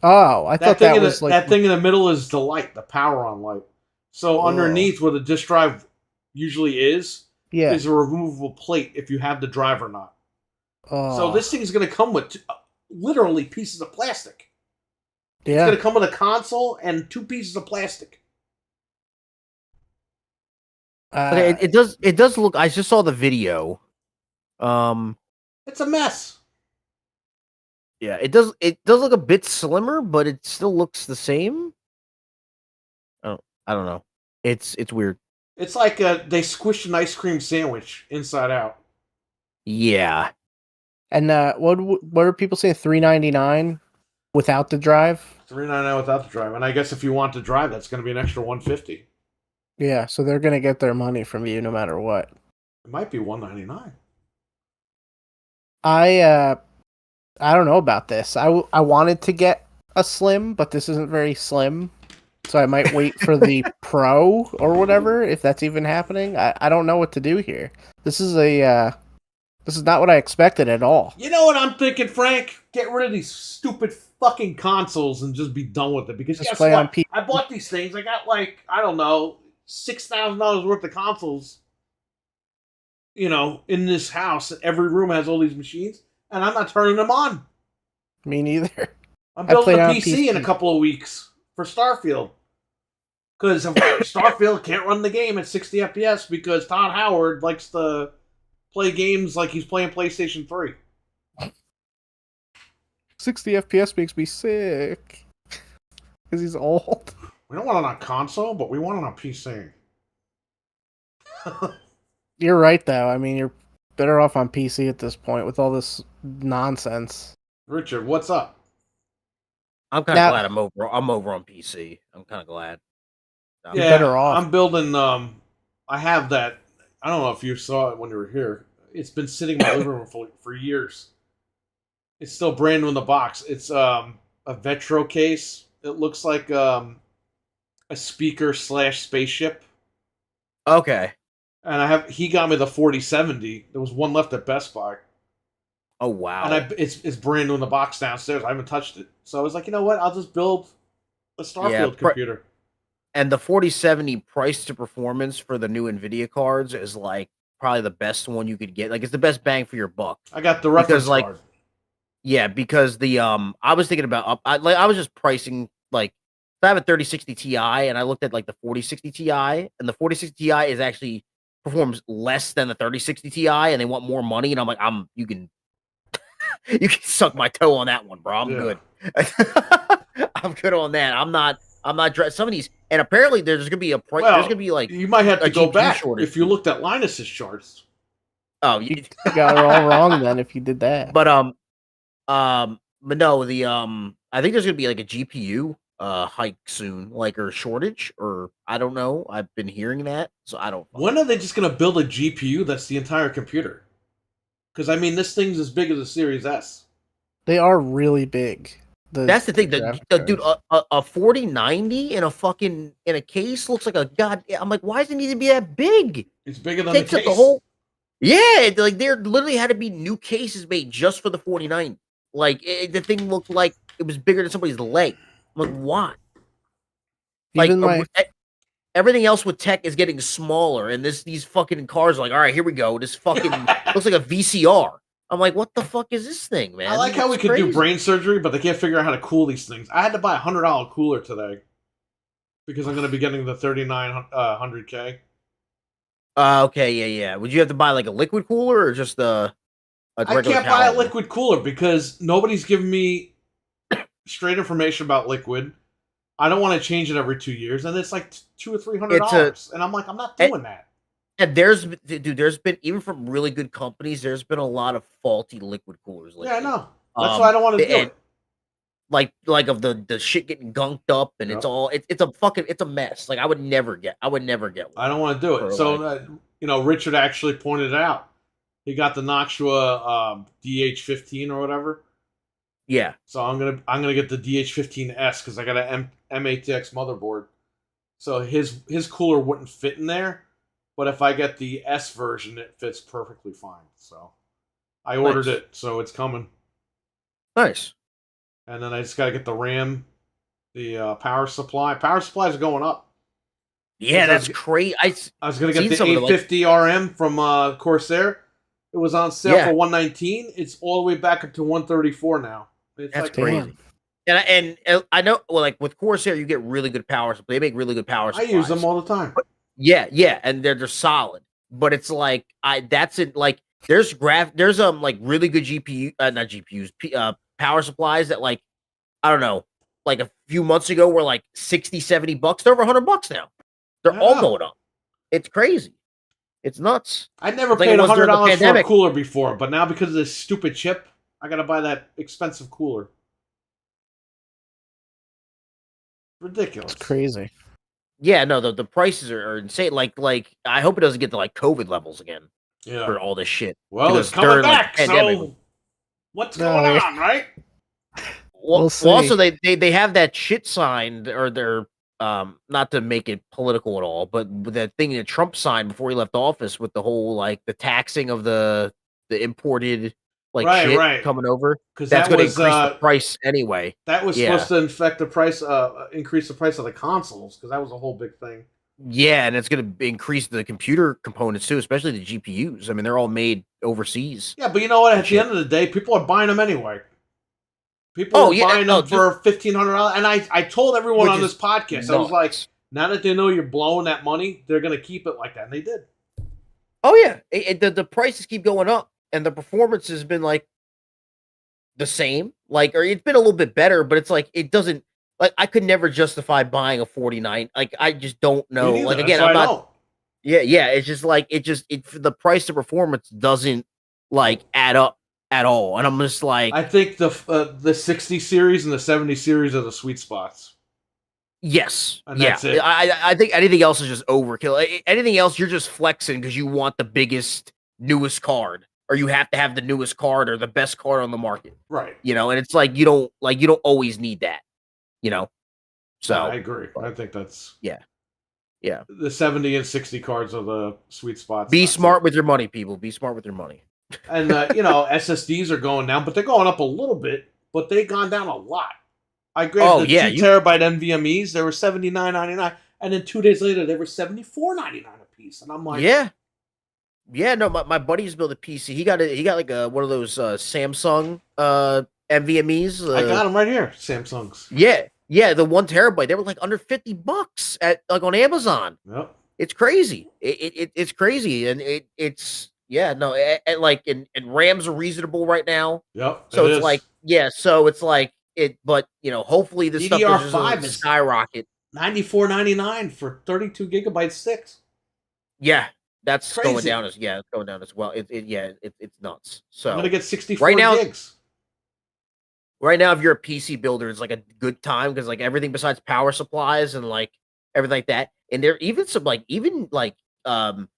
Oh, I thought that was like that thing in the middle is the light, the power on light. So underneath where the disk drive usually is Yeah. a removable plate if you have the drive or not. Oh. So this thing is going to come with literally pieces of plastic. Yeah. It's going to come with a console and 2 pieces of plastic. Okay, it does look. I just saw the video. It's a mess. Yeah, it does look a bit slimmer, but it still looks the same. Oh, I don't know. It's weird. It's like they squished an ice cream sandwich inside out. Yeah. And what are people saying? $399 without the drive? $399 without the drive, and I guess if you want the drive, that's going to be an extra $150. Yeah, so they're gonna get their money from you no matter what. It might be $199. I don't know about this. I wanted to get a slim, but this isn't very slim, so I might wait for the pro or whatever if that's even happening. I don't know what to do here. This is not what I expected at all. You know what I'm thinking, Frank? Get rid of these stupid fucking consoles and just be done with it. Because Just guess play what? on P- I bought these things. I got like, I don't know, $6,000 worth of consoles. You know, in this house, every room has all these machines, and I'm not turning them on. Me neither. I'm I building played a on PC in a PC. couple of weeks for Starfield. Because Starfield can't run the game at 60 FPS because Todd Howard likes to play games like he's playing PlayStation 3. 60 FPS makes me sick because he's old. We don't want it on console, but we want it on PC. You're right, though. I mean, you're better off on PC at this point with all this nonsense. Richard, what's up? I'm kind of glad I'm over on PC. I'm kind of glad. You're better off. I'm building. I have that. I don't know if you saw it when you were here. It's been sitting in my living room for years. It's still brand new in the box. It's a Vetro case. It looks like a speaker / spaceship. Okay. And he got me the 4070. There was one left at Best Buy. Oh wow. And it's brand new in the box downstairs. I haven't touched it. So I was like, you know what? I'll just build a Starfield computer. And the 4070 price to performance for the new Nvidia cards is like probably the best one you could get. Like it's the best bang for your buck. I got the reference card. Yeah, because the I was thinking about I was just pricing like I have a 3060 Ti and I looked at like the 4060 Ti and the 4060 Ti is actually performs less than the 3060 Ti and they want more money and I'm like you can suck my toe on that one, bro. I'm good. I'm good on that. I'm not some of these and apparently there's gonna be a price. There's gonna be like you might have to go GPU back shortage. if you looked at Linus's charts. Oh, you got it all wrong then if you did that. But no, the I think there's gonna be like a GPU hike soon, like or shortage, or I don't know. I've been hearing that, so I don't. When are they just gonna build a GPU that's the entire computer? Because I mean, this thing's as big as a Series S. They are really big. That's the thing. Dude, a 4090 in a case looks like a god. I'm like, why does it need to be that big? It's bigger than the case. Yeah, like there literally had to be new cases made just for the 4090. Like the thing looked like it was bigger than somebody's leg. I'm like, why? Like everything else with tech is getting smaller, and these fucking cars are like, all right, here we go. This fucking looks like a VCR. I'm like, what the fuck is this thing, man? I like how we could do brain surgery, but they can't figure out how to cool these things. I had to buy a $100 cooler today because I'm going to be getting the 3900K. Okay, yeah. Would you have to buy like a liquid cooler or just a I can't buy a liquid cooler because nobody's giving me straight information about liquid. I don't want to change it every 2 years, and it's like $200 or $300, and I'm like, I'm not doing that. And there's been even from really good companies, there's been a lot of faulty liquid coolers lately. Yeah, I know. That's why I don't want to do it. Like of the shit getting gunked up, and it's a mess. Like I would never get one. I don't want to do it. So Richard actually pointed it out. He got the Noctua DH15 or whatever. Yeah. So I'm gonna get the DH15S because I got an M8X motherboard. So his cooler wouldn't fit in there, but if I get the S version, it fits perfectly fine. So I ordered it, so it's coming. Nice. And then I just gotta get the RAM, the power supply. Power supplies are going up. Yeah, that's crazy. I was gonna get the 850 RM from Corsair. It was on sale for 119. It's all the way back up to 134 now. It's that's like crazy. And I know, well, like with Corsair, you get really good power. They make really good power supplies. I use them all the time. But, yeah, and they're solid. But it's like that's it. Like there's like really good GPU, not GPUs, power supplies that like I don't know, like a few months ago were like $60-$70. They're over $100 now. They're all going up. It's crazy. It's nuts. I never paid $100 for a cooler before, but now because of this stupid chip, I gotta buy that expensive cooler. Ridiculous. It's crazy. Yeah, no, the prices are insane. Like I hope it doesn't get to like COVID levels again. Yeah. For all this shit. Well, it's coming back. So what's going on, right? Well, also they have that shit signed, or they're not to make it political at all, but that thing that Trump signed before he left office with the whole like the taxing of the imported shit coming over, because that's going to increase the price anyway. That was supposed to affect the price, increase the price of the consoles, because that was a whole big thing. Yeah, and it's going to increase the computer components too, especially the GPUs. I mean, they're all made overseas. Yeah, but you know what? At the end of the day, people are buying them anyway. People are buying them for $1,500, and I told everyone on this podcast, I was like, now that they know you're blowing that money, they're going to keep it like that, and they did. Oh yeah, the prices keep going up, and the performance has been like the same, like, or it's been a little bit better, but it's like it doesn't. Like I could never justify buying a 49. Like I just don't know. Like again, I'm not. Yeah. It's just like the price to performance doesn't like add up at all, and I'm just like. I think the 60 series and the 70 series are the sweet spots. Yes. And that's it. I think anything else is just overkill. Anything else, you're just flexing because you want the biggest, newest card, or you have to have the newest card or the best card on the market. Right. You know, and it's like you don't always need that. You know, so I agree. I think that's yeah. The 70 and 60 cards are the sweet spots. Be smart with your money, people. Be smart with your money. And SSDs are going down, but they're going up a little bit. But they've gone down a lot. I grabbed the 2 terabyte NVMe's. They were $79.99, and then 2 days later they were $74.99 a piece. And I'm like, yeah. No, my buddy's built a PC. He got like one of those Samsung NVMe's. I got them right here, Samsungs. Yeah, the 1 terabyte. They were like under $50 at like on Amazon. Yep, it's crazy. It's crazy, and it's like and RAMs are reasonable right now. Yep. So it's like so it's like it, but hopefully this DDR5 stuff is skyrocket. $94.99 for 32 gigabyte sticks. Yeah, that's crazy. Going down it's going down as well. It's nuts. So I'm gonna get 64 gigs. Right now, if you're a PC builder, it's like a good time because like everything besides power supplies and like everything like that, and there even some like some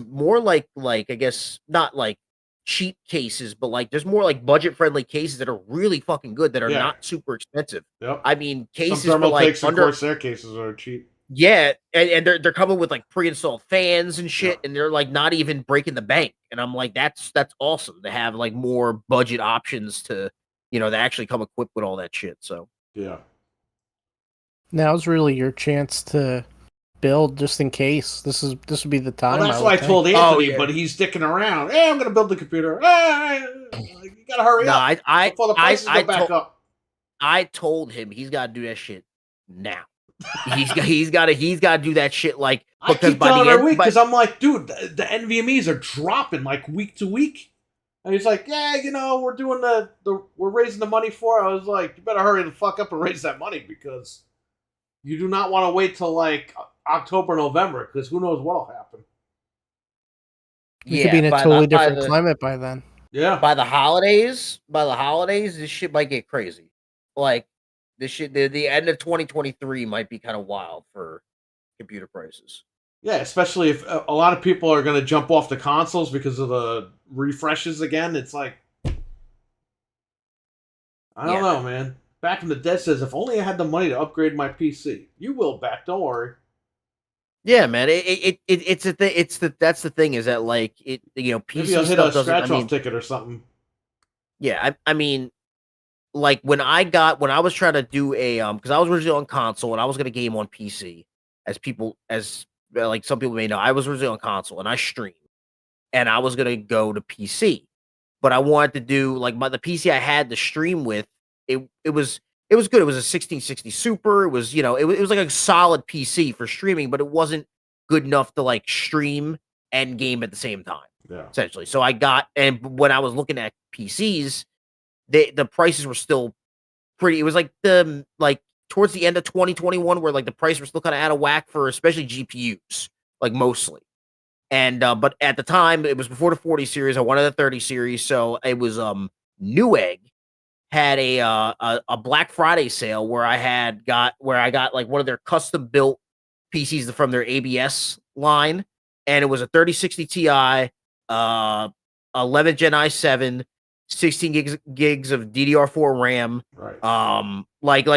more like I guess not like cheap cases, but like there's more like budget friendly cases that are really fucking good that are not super expensive. Yep. I mean cases for like Corsair cases are cheap. Yeah, and they're coming with like pre-installed fans and shit, and they're like not even breaking the bank. And I'm like, that's awesome to have like more budget options to. They actually come equipped with all that shit. So now's really your chance to build, just in case. This would be the time. Well, that's why I told Anthony, but he's dicking around. Hey, I'm going to build the computer. Hey, you got to hurry up before the prices go back up. I told him he's got to do that shit now. he's got to do that shit like because I keep telling him every week because I'm like, dude, the NVMe's are dropping like week to week. And he's like, we're doing we're raising the money for it. I was like, you better hurry the fuck up and raise that money because you do not want to wait till like October, November because who knows what'll happen. You could be in a totally different climate by then. Yeah. By the holidays, this shit might get crazy. Like this shit, the end of 2023 might be kind of wild for computer prices. Yeah, especially if a lot of people are going to jump off the consoles because of the refreshes again. It's like, I don't know, man. Back from the Dead says, if only I had the money to upgrade my PC. You will back, don't worry. Yeah, man. It's a thing. That's the thing is that like PC maybe I'll hit a scratch off ticket or something. Yeah, I mean, like when I was trying to do a because I was originally on console and I was going to game on PC. as like some people may know, I was originally on console and I streamed, and I was gonna go to PC, but I wanted to do like the PC I had to stream with. It was good. It was a 1660 Super. It was it was like a solid PC for streaming, but it wasn't good enough to like stream and game at the same time. Yeah. Essentially. So and when I was looking at PCs, the prices were still pretty. It was like towards the end of 2021 where like the price was still kind of out of whack for especially GPUs, like mostly. And but at the time it was before the 40 series. I wanted the 30 series, so it was Newegg had a Black Friday sale where I got like one of their custom built PCs from their ABS line, and it was a 3060 Ti, 11 Gen i7, 16 gigs of DDR4 RAM, right? Like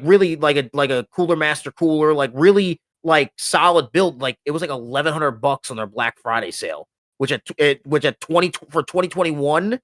really like a Cooler Master cooler, like really like solid build. Like it was like $1,100 on their Black Friday sale, which at 2021.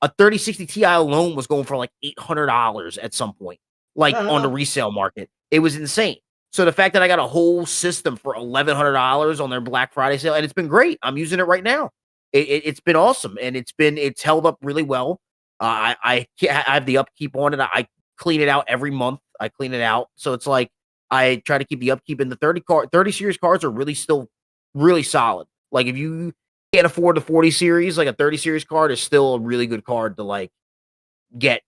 A 3060 Ti alone was going for like $800 at some point, like on the resale market. It was insane. So the fact that I got a whole system for $1,100 on their Black Friday sale, and it's been great. I'm using it right now. It's been awesome, and it's held up really well. I have the upkeep on it. I clean it out every month. I clean it out, so it's like I try to keep the upkeep. And the 30 series cards are really still really solid. Like if you can't afford the 40 series, like a 30 series card is still a really good card to like get,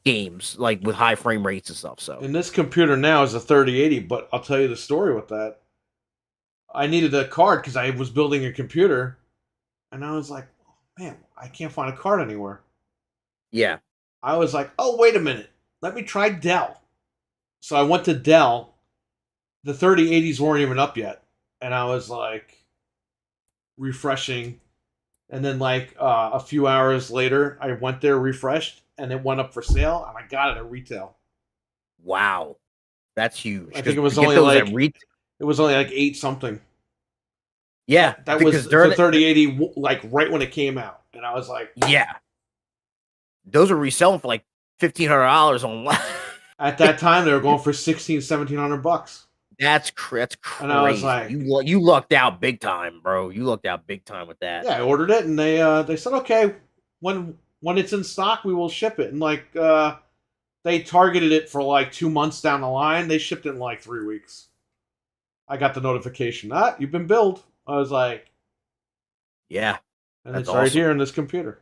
games like with high frame rates and stuff. So and this computer now is a 3080, but I'll tell you the story with that. I needed a card because I was building a computer, and I was like, oh, man, I can't find a card anywhere. Yeah. I was like, oh, wait a minute. Let me try Dell. So I went to Dell. The 3080s weren't even up yet. And I was like, refreshing, and then like a few hours later I went there, refreshed, and it went up for sale, and I got it at retail. Wow, that's huge. I think it was only like it was only like 8 something. Yeah, that was the 3080 like right when it came out, and I was like, yeah, those are reselling for like $1,500 online. At that time they were going for $1,700. That's crazy. And I was like, you lucked out big time, bro. You lucked out big time with that. Yeah, I ordered it, and they said, okay, when it's in stock, we will ship it. And like they targeted it for like 2 months down the line. They shipped it in like 3 weeks. I got the notification. You've been billed. I was like, yeah, and it's right here in this computer.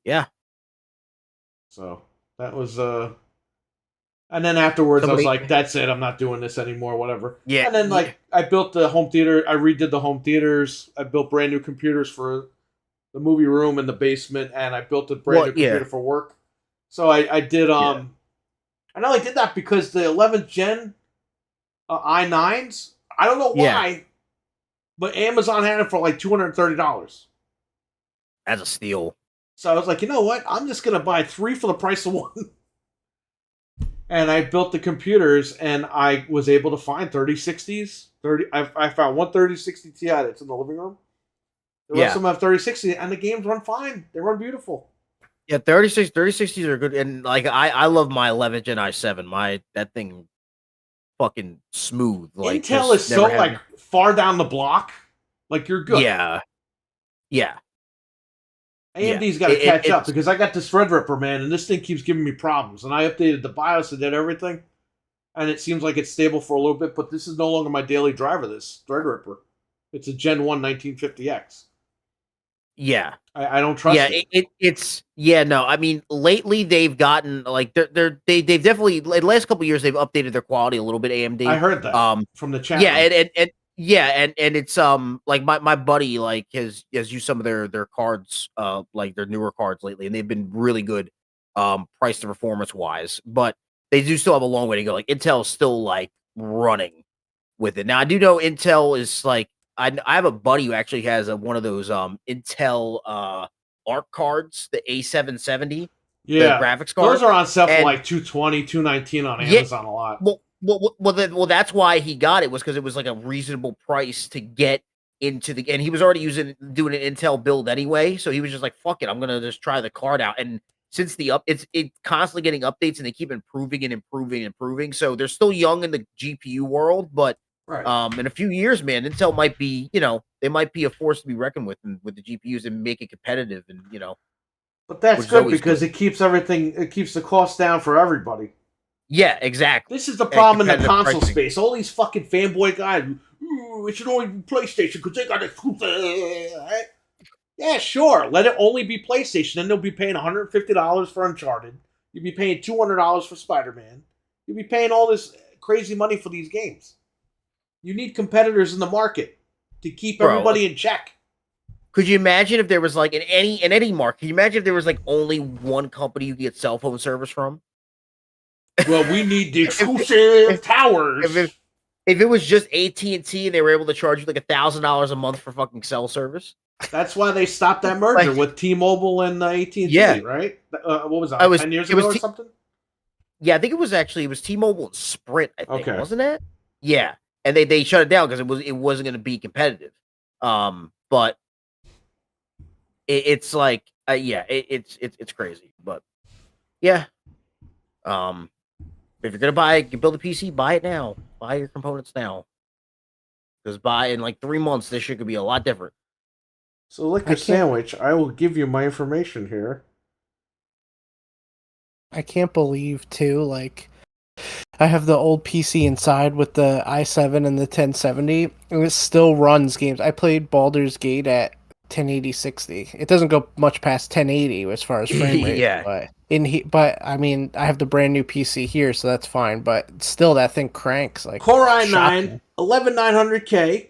Yeah. So that was and then afterwards I was like, that's it, I'm not doing this anymore, whatever. Yeah. And then like I built the home theater, I redid the home theaters, I built brand new computers for the movie room in the basement, and I built a brand new computer for work. So I did I only did that because the 11th gen i9s, I don't know why, but Amazon had it for like $230. That's a steal. So I was like, you know what? I'm just gonna buy 3 for the price of 1. And I built the computers, and I was able to find 3060s. I found one 3060 Ti that's in the living room. The rest of them have 3060, and the games run fine. They run beautiful. Yeah, 3060s are good, and like I love my 11 Gen i7. That thing fucking smooth. Like Intel is so like far down the block. Like you're good. Yeah. AMD's got to catch up, because I got this Threadripper, man, and this thing keeps giving me problems. And I updated the BIOS and did everything, and it seems like it's stable for a little bit, but this is no longer my daily driver, this Threadripper. It's a Gen 1 1950X. Yeah. I don't trust it. No, I mean, lately they've gotten, like, they've definitely, like, the last couple of years, they've updated their quality a little bit, AMD. I heard that from the chat. Yeah, and it's like my buddy like has used some of their cards, like their newer cards lately, and they've been really good, price to performance wise. But they do still have a long way to go. Like Intel's still like running with it. Now I do know Intel is like I have a buddy who actually has one of those Intel ARC cards, the A770. Yeah, the graphics cards. Those are on sale for like $220, $219 on Amazon a lot. Well, that's why he got it, was because it was like a reasonable price to get into the, and he was already doing an Intel build anyway, so he was just like, fuck it, I'm gonna just try the card out. And since it's constantly getting updates and they keep improving and improving and improving. So they're still young in the GPU world, but in a few years, man, Intel might be, they might be a force to be reckoned with with the GPUs and make it competitive, and But that's good because it keeps the cost down for everybody. Yeah, exactly. This is the problem in the console space. All these fucking fanboy guys, it should only be PlayStation because they got it. Yeah, sure. Let it only be PlayStation. Then they'll be paying $150 for Uncharted. You'll be paying $200 for Spider-Man. You'll be paying all this crazy money for these games. You need competitors in the market to keep everybody in check. Could you imagine if there was like in any market? Can you imagine if there was like only one company you could get cell phone service from? Well, we need the exclusive towers. If it was just AT&T and they were able to charge you like $1,000 a month for fucking cell service. That's why they stopped that merger with T-Mobile and AT&T, right? What was that, 10 years ago or something? Yeah, I think it was T-Mobile and Sprint, I think, wasn't it? Yeah. And they shut it down because it wasn't going to be competitive. But it's like, it's crazy. But yeah. If you're gonna build a PC, buy it now. Buy your components now. Because in like 3 months, this shit could be a lot different. So, Liquor Sandwich, I will give you my information here. I can't believe too, like, I have the old PC inside with the i7 and the 1070, and it still runs games. I played Baldur's Gate at 1080 60. It doesn't go much past 1080 as far as frame rate. Yeah. But I mean, I have the brand new PC here, so that's fine. But still, that thing cranks like Core i9, 11900K,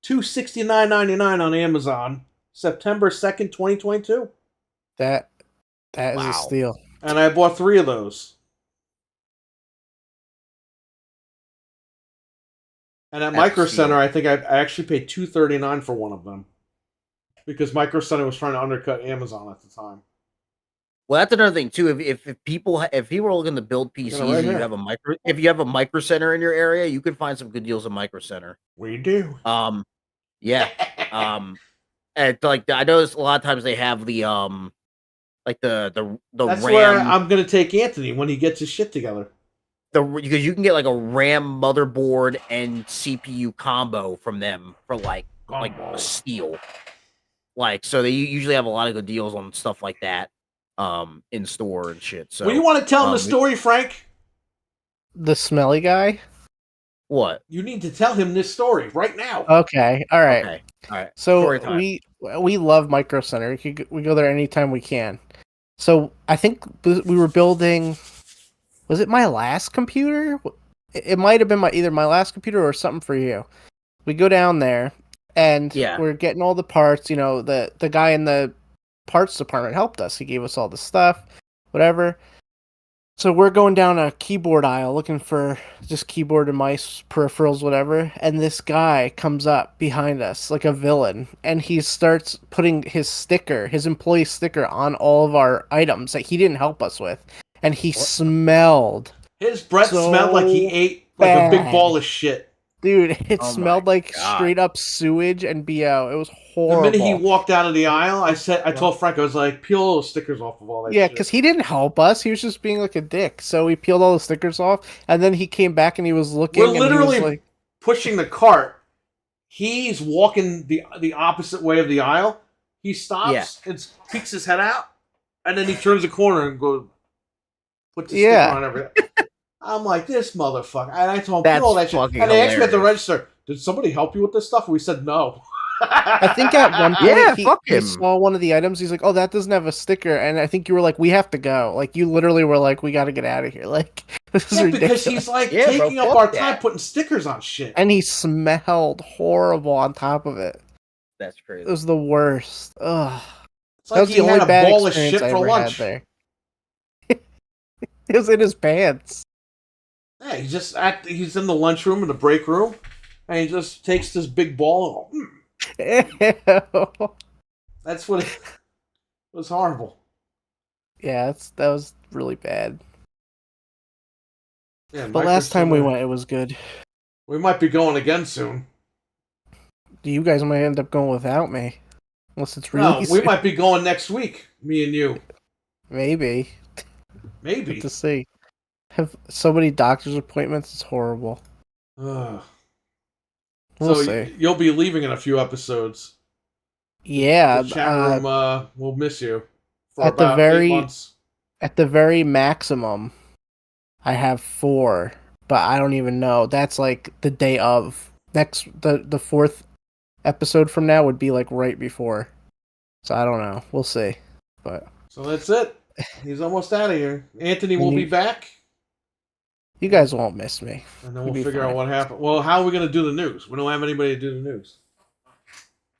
$269.99 on Amazon, September 2nd, 2022. That is a steal. And I bought 3 of those. And at Micro Center, I think I actually paid $239 for one of them. Because Micro Center was trying to undercut Amazon at the time. Well, that's another thing too. If people are looking to build PCs, and you have a Micro Center in your area, you can find some good deals at Micro Center. We do. Yeah. And like I noticed a lot of times they have the like the That's RAM. where I'm gonna take Anthony when he gets his shit together. Because you can get like a RAM motherboard and CPU combo from them for like a steal. Like, so they usually have a lot of good deals on stuff like that in store and shit. So well, you want to tell him the story, Frank? The smelly guy? What? You need to tell him this story right now. Okay. All right. Okay. All right. So we love Micro Center. We go there anytime we can. So I think we were building. Was it my last computer? It might have been either my last computer or something for you. We go down there and we're getting all the parts. You know, the guy in the parts department helped us. He gave us all the stuff, whatever. So we're going down a keyboard aisle looking for just keyboard and mice, peripherals, whatever. And this guy comes up behind us like a villain. And he starts putting his employee sticker on all of our items that he didn't help us with. And he smelled. His breath smelled like he ate like a big ball of shit. Dude, it smelled like straight up sewage and BO. It was horrible. The minute he walked out of the aisle, I told Frank, I was like, peel all the stickers off of all that shit. Yeah, because he didn't help us. He was just being like a dick. So we peeled all the stickers off, and then he came back and he was looking. We're literally pushing the cart. He's walking the opposite way of the aisle. He stops and peeks his head out, and then he turns the corner and goes, puts the sticker on everything. I'm like, this motherfucker. And I told him, all that shit. And they asked me at the register, did somebody help you with this stuff? And we said no. I think at one point he saw one of the items. He's like, oh, that doesn't have a sticker. And I think you were like, we have to go. Like, you literally were like, we got to get out of here. Like, this is ridiculous. Because he's like taking up our time putting stickers on shit. And he smelled horrible on top of it. That's crazy. It was the worst. Ugh. It's like that was he the only had bad a ball of shit for lunch. There. It was in his pants. Yeah, he's in the lunchroom in the break room, and he just takes this big ball and that's what it was. Horrible. Yeah, that was really bad. Yeah, but last time we went, it was good. We might be going again soon. You guys might end up going without me, unless it's really. No, we might be going next week. Me and you. Maybe. Maybe. Good to see. Have so many doctor's appointments. It's horrible. Ugh. We'll So see. you'll be leaving in a few episodes. Yeah. The chat room will miss you for At the about 8 very months. at the very maximum, I have 4, but I don't even know. That's like the day of. The fourth episode from now would be like right before. So I don't know. We'll see. But So that's it. He's almost out of here. Anthony will be back. You guys won't miss me. And then we'll figure out what happened. Well, how are we going to do the news? We don't have anybody to do the news.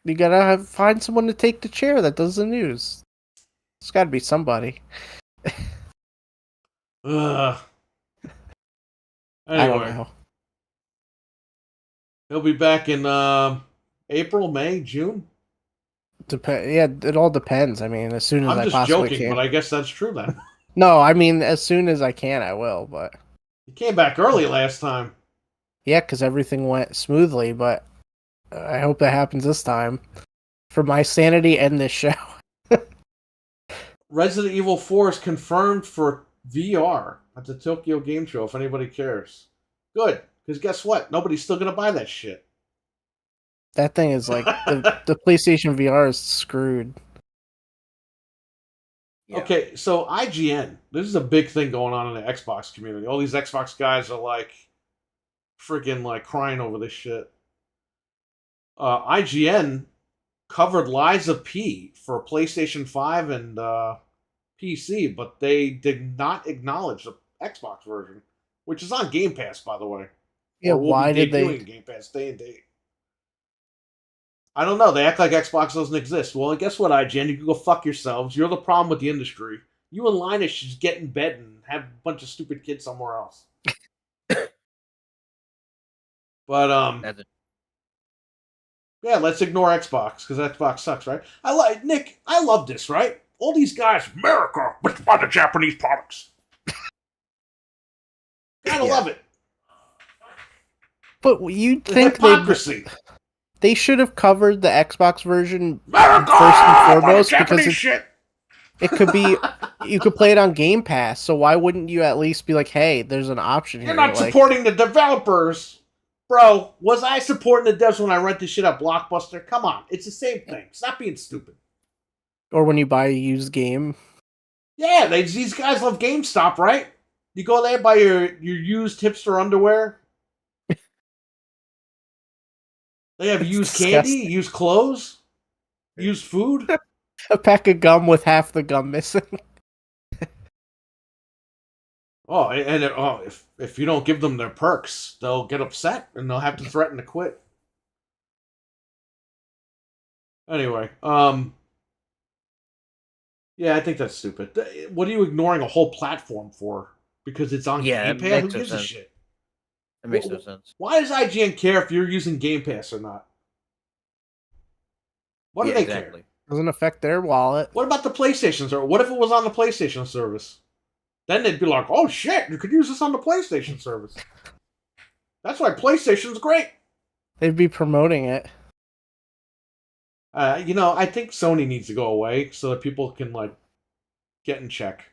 You gotta find someone to take the chair that does the news. It's gotta be somebody. Ugh. I don't Anyway, know. he'll be back in April, May, June. Yeah, it all depends. I mean, as soon as I'm I just possibly joking, can. but I guess that's true then. No, I mean, as soon as I can, I will. But He came back early last time. yeah, because everything went smoothly. But I hope that happens this time for my sanity and this show. Resident Evil 4 is confirmed for VR at the Tokyo Game Show, if anybody cares. Good, because guess what? Nobody's still going to buy that shit. That thing is like, the PlayStation VR is screwed. Yeah. Okay, so IGN, this is a big thing going on in the Xbox community. All these Xbox guys are like, freaking like crying over this shit. IGN covered Liza P for PlayStation 5 and PC, but they did not acknowledge the Xbox version, which is on Game Pass, by the way. Yeah, why did they? Game Pass day and date. I don't know. They act like Xbox doesn't exist. Well, guess what, IGN? You can go fuck yourselves. You're the problem with the industry. You and Linus should just get in bed and have a bunch of stupid kids somewhere else. But yeah, let's ignore Xbox because Xbox sucks, right? Nick. I love this, right? All these guys, America, let's buy the Japanese products. Gotta love it. But you The think hypocrisy. they should have covered the Xbox version America, first and foremost because shit. it could be, you could play it on Game Pass. So why wouldn't you at least be like, hey, there's an option here? You're not supporting the developers. Bro, was I supporting the devs when I rent this shit at Blockbuster? Come on, it's the same thing. Stop being stupid. Or when you buy a used game. Yeah, these guys love GameStop, right? You go there, buy your used hipster underwear. They have used candy, used clothes, used food. A pack of gum with half the gum missing. Oh, and if you don't give them their perks, they'll get upset and they'll have to threaten to quit. Anyway, yeah, I think that's stupid. What are you ignoring a whole platform for? Because it's on Game Pass? Who gives a shit? That makes no sense. Why does IGN care if you're using Game Pass or not? What do they care? Doesn't affect their wallet. What about the PlayStation service? What if it was on the PlayStation service? Then they'd be like, oh shit, you could use this on the PlayStation service. That's why PlayStation's great. They'd be promoting it. I think Sony needs to go away so that people can, like, get in check.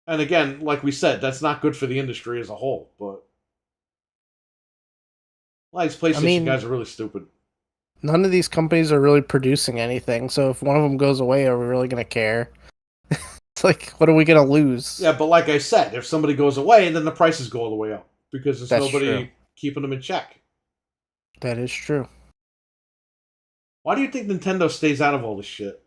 And again, like we said, that's not good for the industry as a whole, but these PlayStation guys are really stupid. None of these companies are really producing anything, so if one of them goes away, are we really going to care? It's like, what are we going to lose? Yeah, but like I said, if somebody goes away, then the prices go all the way up because there's nobody keeping them in check. That is true. Why do you think Nintendo stays out of all this shit?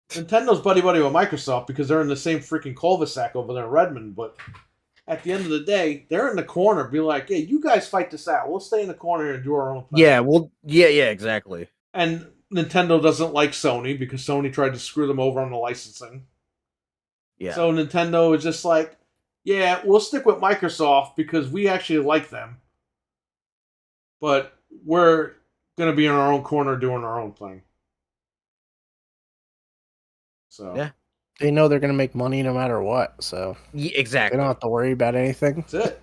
Nintendo's buddy-buddy with Microsoft because they're in the same freaking cul-de-sac over there in Redmond, but at the end of the day, they're in the corner, be like, hey, you guys fight this out. We'll stay in the corner and do our own thing. Yeah, exactly. And Nintendo doesn't like Sony because Sony tried to screw them over on the licensing. Yeah. So Nintendo is just like, yeah, we'll stick with Microsoft because we actually like them. But we're going to be in our own corner doing our own thing. So yeah. They know they're going to make money no matter what, so exactly. They don't have to worry about anything. That's it.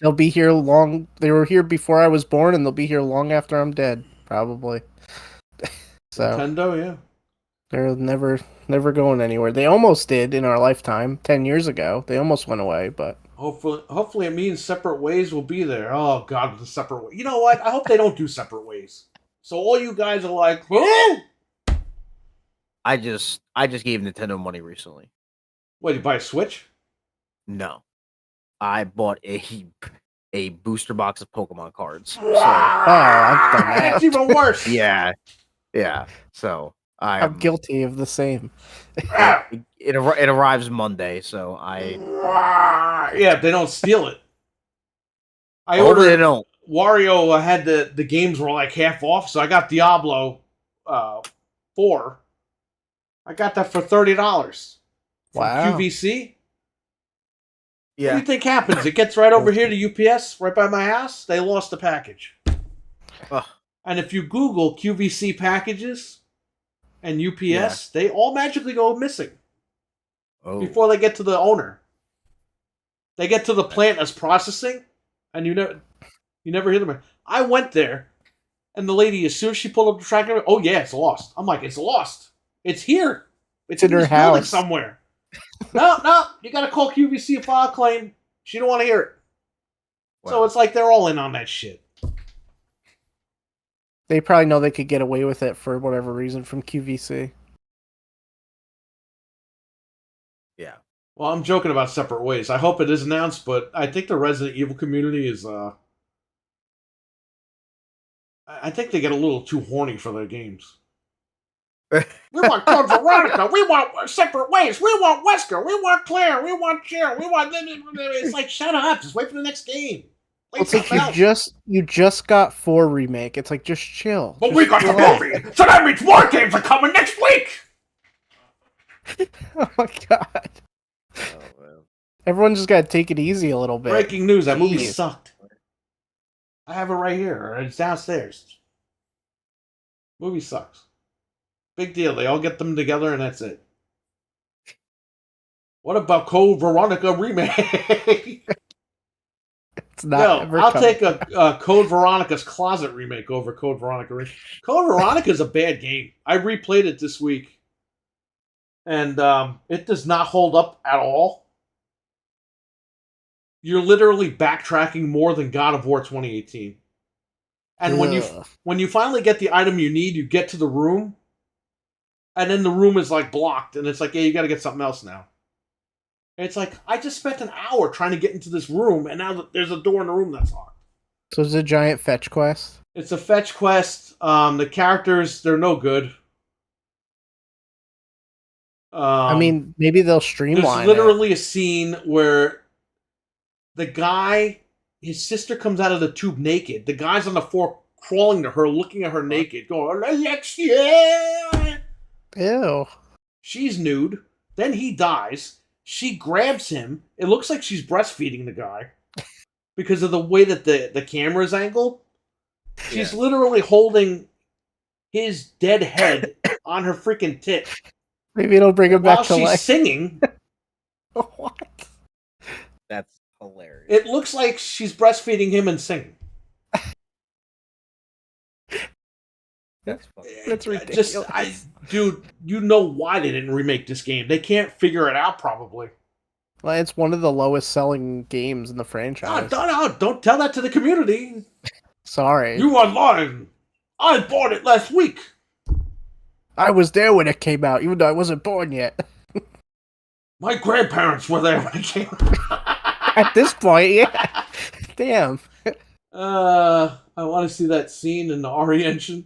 They'll be here long. They were here before I was born, and they'll be here long after I'm dead, probably. So Nintendo, yeah. They're never going anywhere. They almost did in our lifetime, 10 years ago. They almost went away, but Hopefully it means separate ways will be there. Oh God, the separate way. You know what? I hope they don't do separate ways. So all you guys are like, huh? I just gave Nintendo money recently. What, you buy a Switch? No, I bought a booster box of Pokemon cards. So, I've done that. That's even worse. yeah. So I'm guilty of the same. It arrives Monday, so yeah, if they don't steal it. I hopefully ordered. they don't. Wario had the games were like half off, so I got Diablo 4. I got that for $30 from Wow. QVC. Yeah. What do you think happens? It gets right over here to UPS, right by my house. They lost the package. Ugh. And if you Google QVC packages and UPS, they all magically go missing before they get to the owner. They get to the plant as processing, and you never hear them. I went there, and the lady, as soon as she pulled up the tracker, oh yeah, it's lost. I'm like, it's lost. It's here. It's in her this building house somewhere. No, you got to call QVC and file a claim. She don't want to hear it. Wow. So it's like they're all in on that shit. They probably know they could get away with it for whatever reason from QVC. Yeah. Well, I'm joking about separate ways. I hope it is announced, but I think the Resident Evil community is I think they get a little too horny for their games. We want Code Veronica. We want separate ways. We want Wesker. We want Claire. We want Jill. We want. It's like, shut up. Just wait for the next game. It's like you just got 4 remake. It's like, just chill. But we got the movie, so that means more games are coming next week. Oh my god. Oh, well. Everyone just gotta take it easy a little bit. Breaking news: that movie sucked. I have it right here. It's downstairs. Movie sucks. Big deal. They all get them together and that's it. What about Code Veronica remake? It's not. No, I'll take a Code Veronica's Closet remake over Code Veronica remake. Code Veronica is a bad game. I replayed it this week, and it does not hold up at all. You're literally backtracking more than God of War 2018. And when you finally get the item you need, you get to the room. And then the room is like blocked, and it's like, yeah, you got to get something else now. And it's like, I just spent an hour trying to get into this room, and now there's a door in the room that's locked. So it's a giant fetch quest? It's a fetch quest. The characters, they're no good. I mean, maybe they'll streamline. There's literally a scene where the guy, his sister comes out of the tube naked. The guy's on the floor crawling to her, looking at her naked, going, Alexia! Ew. She's nude. Then he dies. She grabs him. It looks like she's breastfeeding the guy because of the way that the camera's angled. She's literally holding his dead head on her freaking tit. Maybe it'll bring him back to life. While she's singing. What? That's hilarious. It looks like she's breastfeeding him and singing. That's ridiculous. Dude, you know why they didn't remake this game. They can't figure it out, probably. Well, it's one of the lowest selling games in the franchise. Don't tell that to the community. Sorry. You are lying. I bought it last week. I was there when it came out, even though I wasn't born yet. My grandparents were there when it came out. At this point, yeah. Damn. I want to see that scene in the RE engine.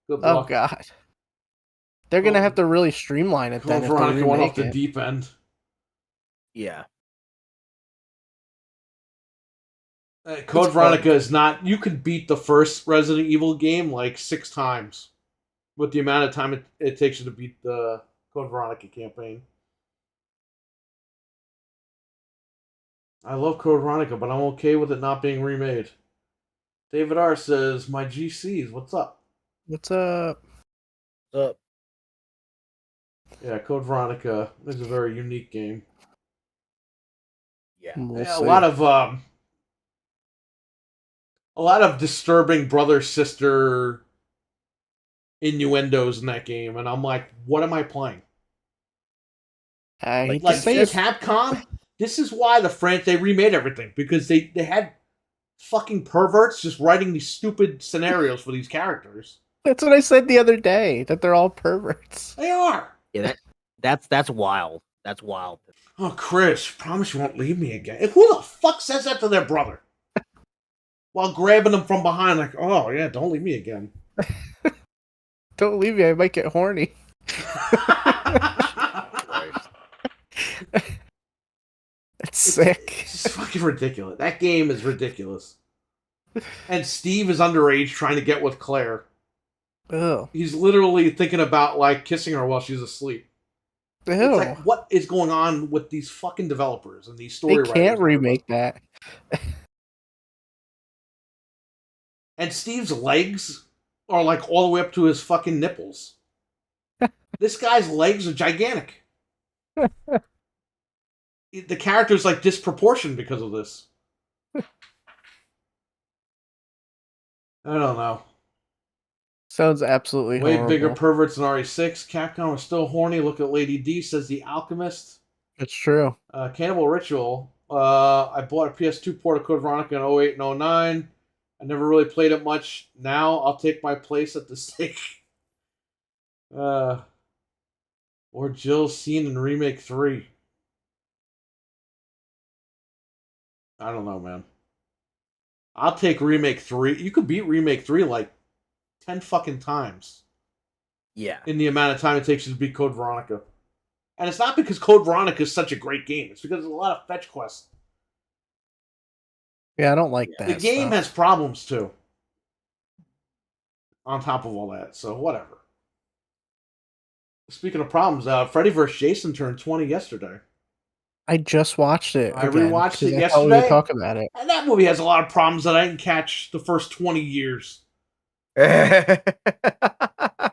Good luck. Oh, God. They're going to have to really streamline it then. Code Veronica went off the deep end. Yeah. Code Veronica is not... You could beat the first Resident Evil game like 6 times with the amount of time it takes you to beat the Code Veronica campaign. I love Code Veronica, but I'm okay with it not being remade. David R. says, my GCs, what's up? What's up? What's up? Yeah, Code Veronica is a very unique game. Yeah. A lot of disturbing brother-sister innuendos in that game, and I'm like, what am I playing? I hate to Like say it. Capcom, this is why they remade everything, because they had fucking perverts just writing these stupid scenarios for these characters. That's what I said the other day, that they're all perverts. They are. Yeah, that's wild. That's wild. Oh, Chris, promise you won't leave me again. And who the fuck says that to their brother? While grabbing them from behind, like, oh yeah, don't leave me again. Don't leave me, I might get horny. It's sick. It's fucking ridiculous. That game is ridiculous. And Steve is underage trying to get with Claire. Ew. He's literally thinking about like kissing her while she's asleep. Ew. It's like, what is going on with these fucking developers and these story They writers? can't remake that. And Steve's legs are like all the way up to his fucking nipples. This guy's legs are gigantic. The character's like disproportioned because of this. I don't know. Sounds absolutely Way horrible. bigger perverts than RE6. Capcom is still horny. Look at Lady D, says The Alchemist. It's true. Cannibal Ritual. I bought a PS2 port of Code Veronica in 08 and 09. I never really played it much. Now I'll take my place at the stake. Or Jill's scene in Remake 3. I don't know, man. I'll take Remake 3. You could beat Remake 3 like 10 fucking times. Yeah. In the amount of time it takes you to beat Code Veronica. And it's not because Code Veronica is such a great game. It's because there's a lot of fetch quests. Yeah, I don't like that. The game has problems too. On top of all that. So, whatever. Speaking of problems, Freddy vs. Jason turned 20 yesterday. I just watched it. I again, rewatched it I thought we yesterday. would talk about it. And that movie has a lot of problems that I didn't catch the first 20 years. I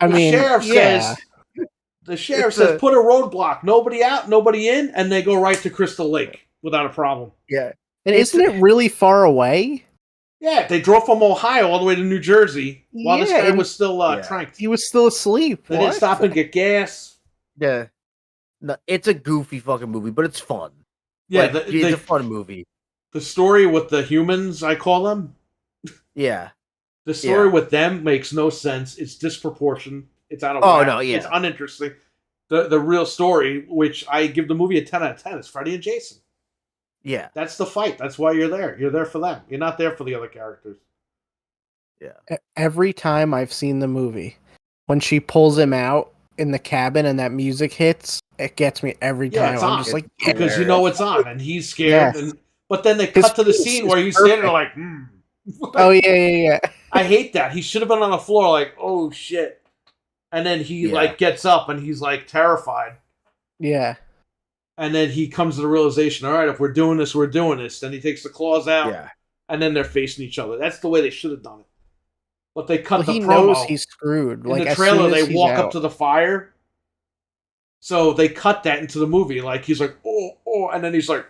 mean, The sheriff says, put a roadblock. Nobody out, nobody in, and they go right to Crystal Lake without a problem. Yeah. And isn't it really far away? Yeah, they drove from Ohio all the way to New Jersey while this guy was still tranked. He was still asleep. They didn't stop and get gas. Yeah. No, it's a goofy fucking movie, but it's fun. Yeah, like, it's a fun movie. The story with the humans, I call them. Yeah. The story with them makes no sense. It's disproportionate. It's out of whack. No, yeah. It's uninteresting. The real story, which I give the movie a 10 out of 10, is Freddy and Jason. Yeah. That's the fight. That's why you're there. You're there for them. You're not there for the other characters. Yeah. Every time I've seen the movie, when she pulls him out in the cabin and that music hits, it gets me every time. It's I'm on. just like, because you know it's on, and he's scared. Yes. But then they cut to the scene where he's standing there like, oh, yeah. I hate that. He should have been on the floor like, oh, shit. And then he, like, gets up, and he's, like, terrified. Yeah. And then he comes to the realization, all right, if we're doing this, we're doing this. Then he takes the claws out, and then they're facing each other. That's the way they should have done it. But they cut the promo. He knows he's screwed. In the trailer, they walk up to the fire. So they cut that into the movie. Like, he's like, oh, and then he's like,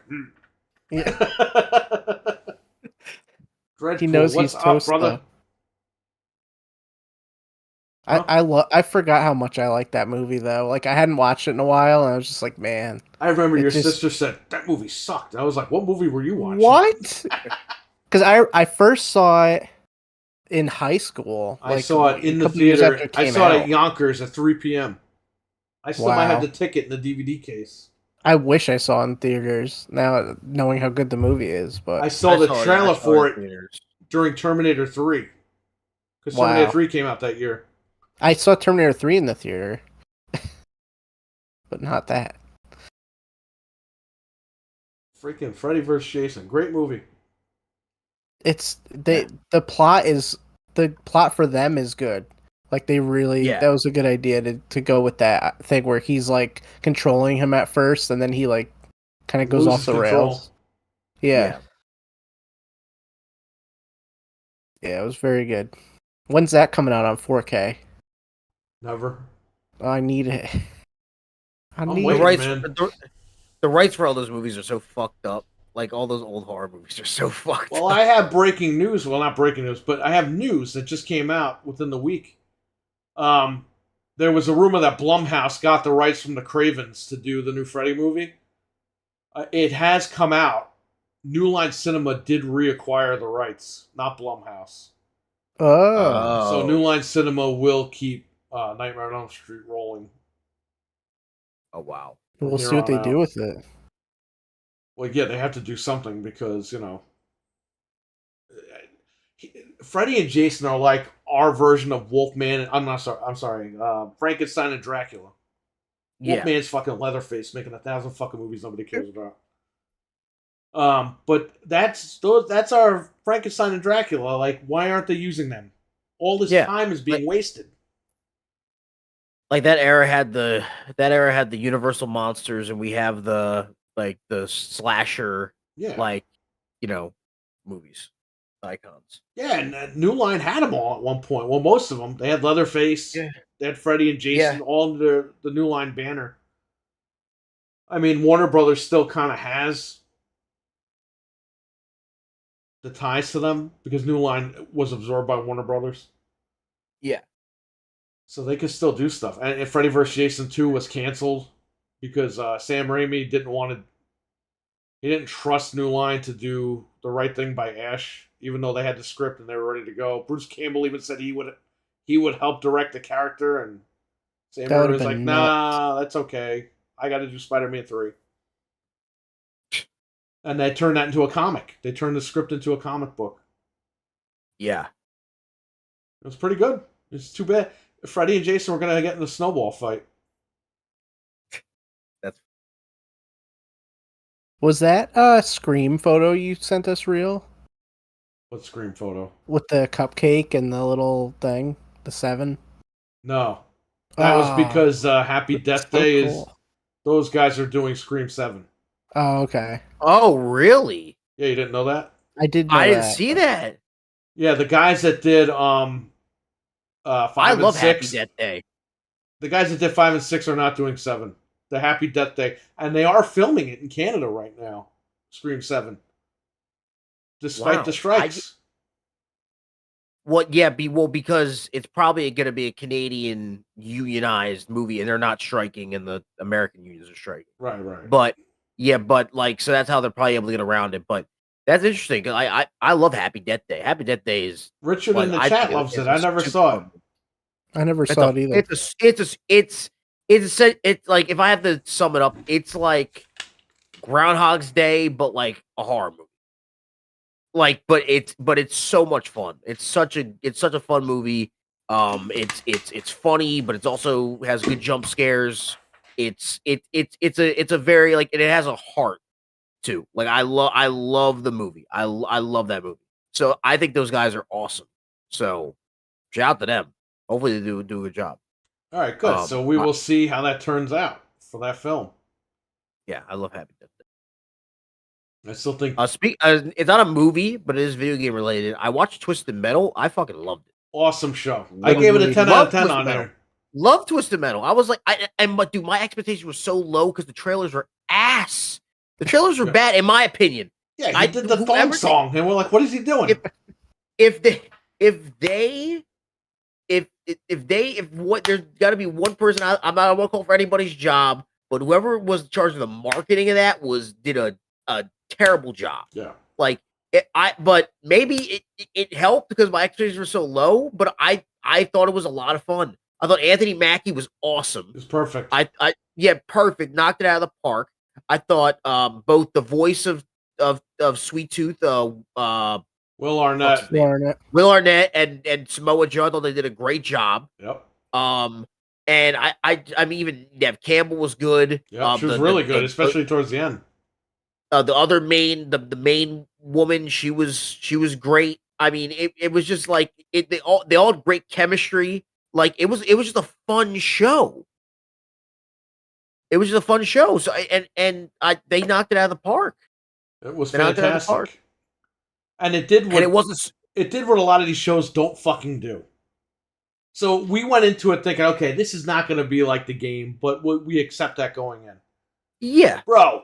Yeah. Dreadpool, he knows what's he's up, toast, brother? though. I forgot how much I liked that movie though. Like I hadn't watched it in a while, and I was just like, man. I remember your sister said that movie sucked. I was like, what movie were you watching? What? Because I first saw it in high school. I saw it in the theater. I saw it at Yonkers at 3 p.m. I still might have the ticket in the DVD case. I wish I saw it in theaters now, knowing how good the movie is. But I saw the trailer for it during Terminator 3 because Terminator 3 came out that year. I saw Terminator 3 in the theater, but not that. Freaking Freddy vs. Jason. Great movie. It's the plot for them is good. Like they really that was a good idea to go with that thing where he's like controlling him at first and then he like kind of goes off the rails. Yeah, it was very good. When's that coming out on 4K? Never. I need it. The rights for all those movies are so fucked up. Like all those old horror movies are so fucked up. Well, I have breaking news. Well, not breaking news, but I have news that just came out within the week. There was a rumor that Blumhouse got the rights from the Cravens to do the new Freddy movie. It has come out. New Line Cinema did reacquire the rights, not Blumhouse. Oh. So New Line Cinema will keep Nightmare on Elm Street rolling. Oh, wow. We'll see what they do with it. Well, yeah, they have to do something because, Freddy and Jason are like our version of Wolfman. I'm sorry. Frankenstein and Dracula. Yeah. Wolfman's fucking Leatherface making 1,000 fucking movies nobody cares about. But that's our Frankenstein and Dracula. Like, why aren't they using them? All this time is being wasted. Like that era had the Universal monsters, and we have the slasher, movies, icons. Yeah, and New Line had them all at one point. Well, most of them. They had Leatherface. Yeah. They had Freddy and Jason all under the New Line banner. I mean, Warner Brothers still kind of has the ties to them because New Line was absorbed by Warner Brothers. Yeah. So they could still do stuff. And Freddy vs. Jason 2 was canceled because Sam Raimi he didn't trust New Line to do the right thing by Ash, even though they had the script and they were ready to go. Bruce Campbell even said he would help direct the character, and Sam Raimi was like, nah, that's okay. I got to do Spider-Man 3. And they turned that into a comic. They turned the script into a comic book. Yeah. It was pretty good. It's too bad Freddy and Jason were going to get in the snowball fight. Was that Scream photo you sent us real? What Scream photo? With the cupcake and the little thing, the 7? No. That was because Happy Death Day is... Those guys are doing Scream 7. Oh, okay. Oh, really? Yeah, you didn't know that? I didn't see that. Yeah, the guys that did 5 I and love 6. Happy Death Day. The guys that did 5 and 6 are not doing 7. The Happy Death Day. And they are filming it in Canada right now. Scream 7. Despite the strikes. Because it's probably going to be a Canadian unionized movie, and they're not striking, and the American unions are striking. Right. But so that's how they're probably able to get around it. But that's interesting. I love Happy Death Day. Happy Death Day is Richard in the chat loves it. I never saw it. I never saw it either. It's like, if I have to sum it up, it's like Groundhog's Day, but like a horror movie. Like, but it's so much fun. It's such a fun movie. It's funny, but it's also has good jump scares. It's a very, like, and it has a heart too. Like, I love the movie. I love that movie. So I think those guys are awesome. So shout out to them. Hopefully they do a good job. All right, good. So we will see how that turns out for that film. Yeah, I love Happy Death Day. I still think it's not a movie, but it is video game related. I watched Twisted Metal. I fucking loved it. Awesome show. I gave it a 10 out of 10 on there. Love Twisted Metal. I was like, but dude, my expectation was so low because the trailers were ass. The trailers were bad, in my opinion. Yeah, he did the thong song, and we're like, what is he doing? If there's got to be one person. I don't want to call for anybody's job, but whoever was in charge of the marketing of that did a terrible job. Yeah, like but maybe it helped because my expectations were so low. But I thought it was a lot of fun. I thought Anthony Mackie was awesome. It was perfect. Perfect. Knocked it out of the park. I thought both the voice of Sweet Tooth, Will Arnett and Samoa Joe, I thought they did a great job. Yep. And I mean, even Nev Campbell was good. Yeah, she was really good, especially towards the end. The other the main woman, she was great. I mean, it was just like they all had great chemistry. Like, it was just a fun show. It was just a fun show. So they knocked it out of the park. It was fantastic. And it did what a lot of these shows don't fucking do. So we went into it thinking, okay, this is not going to be like the game, but we accept that going in. Yeah. Bro,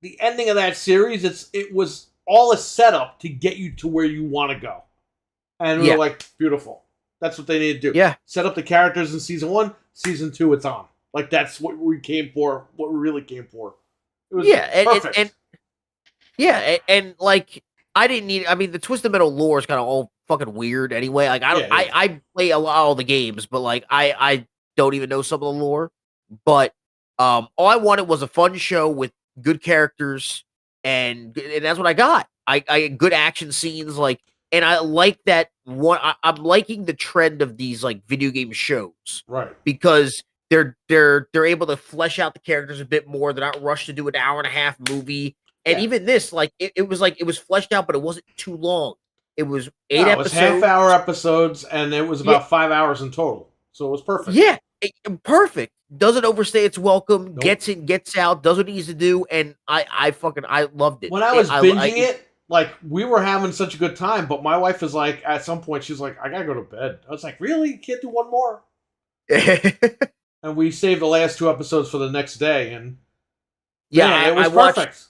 the ending of that series, it was all a setup to get you to where you want to go. And we were like, beautiful. That's what they need to do. Yeah. Set up the characters in season 1, season 2, it's on. Like, that's what we came for, what we really came for. It was perfect. And like, I didn't need, I mean, the Twisted Metal lore is kind of all fucking weird anyway. Like, I play a lot of the games, but like, I don't even know some of the lore. But all I wanted was a fun show with good characters, and that's what I got. I good action scenes, like, and I like that one. I'm liking the trend of these like video game shows, right? Because they're able to flesh out the characters a bit more. They're not rushed to do an hour-and-a-half movie. And even this, like, it was like, it was fleshed out, but it wasn't too long. It was 8 episodes. It was half-hour episodes, and it was about 5 hours in total. So it was perfect. Yeah, perfect. Doesn't overstay its welcome. Nope. Gets in, gets out. Does what it needs to do. And I loved it. When I was binging it, like, we were having such a good time. But my wife is like, at some point, she's like, I gotta go to bed. I was like, really? You can't do one more? And we saved the last 2 episodes for the next day. And man, it was perfect.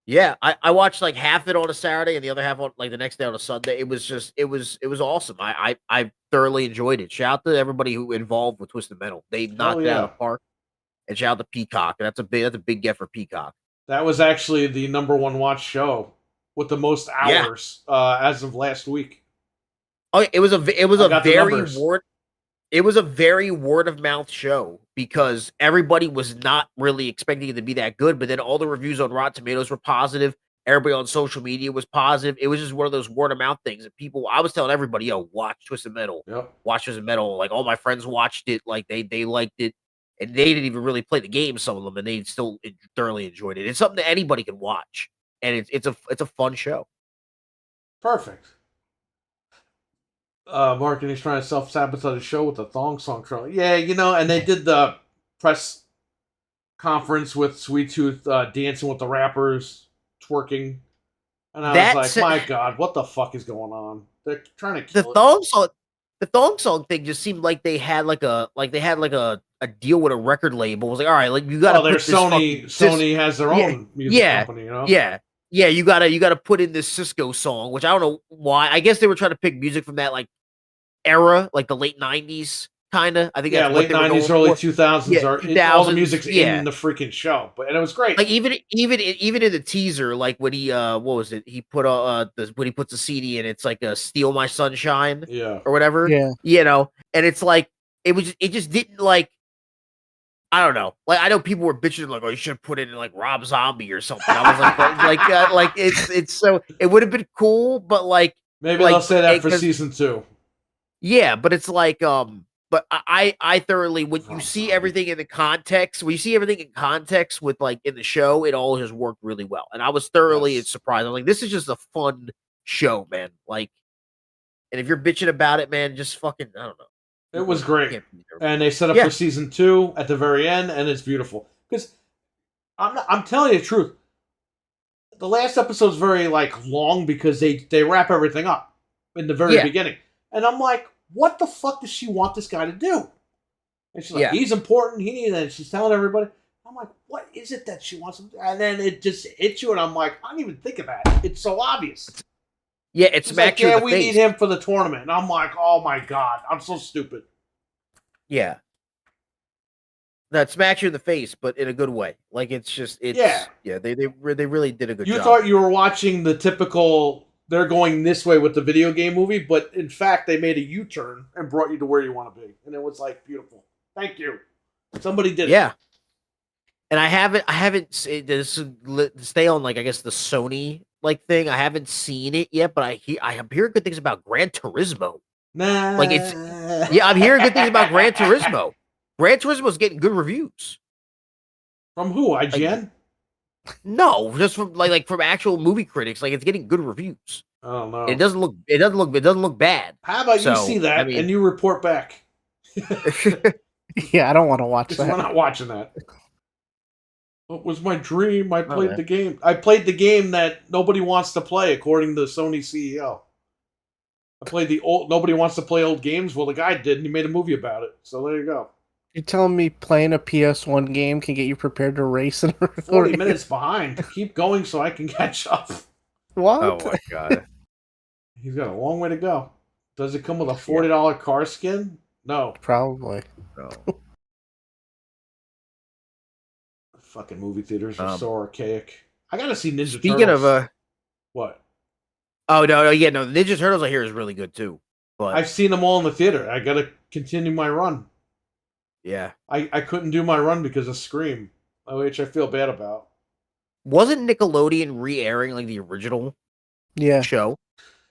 Yeah, I watched like half it on a Saturday and the other half on like the next day on a Sunday. It was just it was awesome. I thoroughly enjoyed it. Shout out to everybody who involved with Twisted Metal. They knocked it out of the park. And shout out to Peacock. That's a big get for Peacock. That was actually the #1 watch show with the most hours as of last week. Oh, it was a very word of mouth show, because everybody was not really expecting it to be that good, but then all the reviews on Rotten Tomatoes were positive. Everybody on social media was positive. It was just one of those word of mouth things. And I was telling everybody, yo, watch Twisted Metal. Yep. Watch Twisted Metal. Like, all my friends watched it. Like, they liked it. And they didn't even really play the game, some of them, and they still thoroughly enjoyed it. It's something that anybody can watch. And it's a fun show. Perfect. Marketing's trying to self-sabotage the show with the thong song trailer. Yeah, and they did the press conference with Sweet Tooth dancing with the rappers, twerking. And I was like, my God, what the fuck is going on? They're trying to kill it. The thong song thing just seemed like they had a deal with a record label. It was like, all right, like, you gotta put Sony has their own music company, Yeah, you gotta put in this Cisco song, which I don't know why. I guess they were trying to pick music from that like era, like the late 90s, kind of. I think late 90s, early 2000s all the music's in the freaking show, and it was great. Like, even in the teaser, like when he what was it? He put when he puts a CD in, it's like a "Steal My Sunshine," or whatever. Yeah, and it's like it just didn't, like, I don't know. Like, I know people were bitching like, oh, you should have put it in like Rob Zombie or something. I was like, it's so, it would have been cool, but like, maybe they'll say that for season 2. Yeah, but it's like, but I thoroughly, when you see everything in context with like in the show, it all just worked really well, and I was thoroughly surprised. I'm like, this is just a fun show, man. Like, and if you're bitching about it, man, just fucking, I don't know. It was great, and they set up for season 2 at the very end, and it's beautiful. Because I'm telling you the truth, the last episode's very like long because they wrap everything up in the very beginning, and I'm like, what the fuck does she want this guy to do? And she's like, he's important. He needs it. And she's telling everybody. I'm like, what is it that she wants him to do? And then it just hits you, and I'm like, I didn't even think of that. It's so obvious. Yeah, it's like, we need him for the tournament. And I'm like, oh my God, I'm so stupid. Yeah. That smacks you in the face, but in a good way. Like, it's they really did a good job. You thought you were watching the typical, they're going this way with the video game movie, but in fact, they made a U-turn and brought you to where you want to be. And it was like, beautiful. Thank you. Somebody did it. Yeah. And I haven't stay on, like, I guess the Sony like thing. I haven't seen it yet, but I am hearing good things about Gran Turismo. Nah. Like, I'm hearing good things about Gran Turismo. Gran Turismo's getting good reviews. From who? IGN? Like, no, just from like from actual movie critics. Like, it's getting good reviews. Oh no. It doesn't look bad. How about you see that and you report back? Yeah, I don't want to watch that. We're not watching that. What was my dream? I played the game. I played the game that nobody wants to play, according to the Sony CEO. I played nobody wants to play old games. Well, the guy did, and he made a movie about it. So there you go. You're telling me playing a PS1 game can get you prepared to race in a 40 minutes behind. Keep going so I can catch up. What? Oh my God. He's got a long way to go. Does it come with a $40 car skin? No. Probably. No. Fucking movie theaters are so archaic. I gotta see Ninja Speaking Turtles. of what? Oh no, Ninja Turtles I hear is really good too. But I've seen them all in the theater. I gotta continue my run. Yeah. I couldn't do my run because of Scream, which I feel bad about. Wasn't Nickelodeon re-airing like the original show?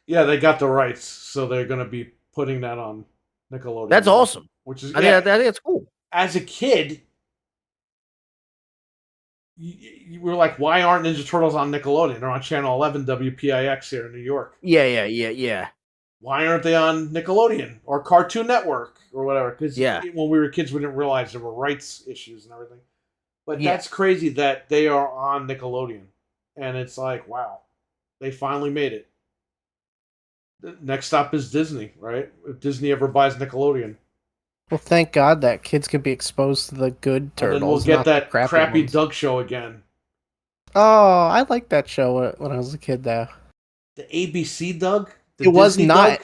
Yeah, they got the rights, so they're gonna be putting that on Nickelodeon. That's awesome. Which is I think that's cool. As a kid, you were like, why aren't Ninja Turtles on Nickelodeon? They're on Channel 11 WPIX here in New York. Yeah. Why aren't they on Nickelodeon or Cartoon Network or whatever? Because when we were kids, we didn't realize there were rights issues and everything. But that's crazy that they are on Nickelodeon. And it's like, wow, they finally made it. The next stop is Disney, right? If Disney ever buys Nickelodeon. Well, thank God that kids can be exposed to the good turtles. And then we'll get that crappy Doug show again. Oh, I liked that show when I was a kid, though. The ABC Doug? It was not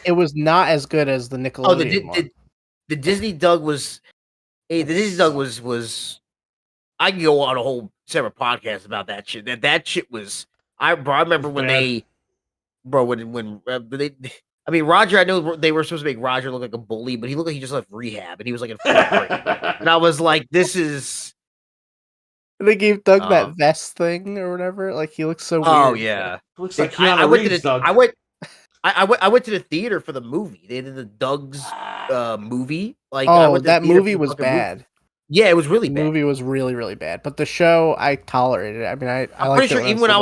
as good as the Nickelodeon one. The Disney Doug was. Hey, the Disney Doug was. I can go on a whole separate podcast about that shit. That shit was. I remember when they. Bro, when they. I mean, Roger, I know they were supposed to make Roger look like a bully, but he looked like he just left rehab, and he was like in 4th grade. And I was like, this is... They gave Doug that vest thing or whatever. Like, he looks so weird. Oh, yeah. Looks like Keanu Reeves, Doug. I went to the theater for the movie. They did the Doug's movie. Like, that movie was bad. Movie. Yeah, it was really bad. The movie was really, really bad. But the show, I toterated it. I mean, I'm pretty sure even when I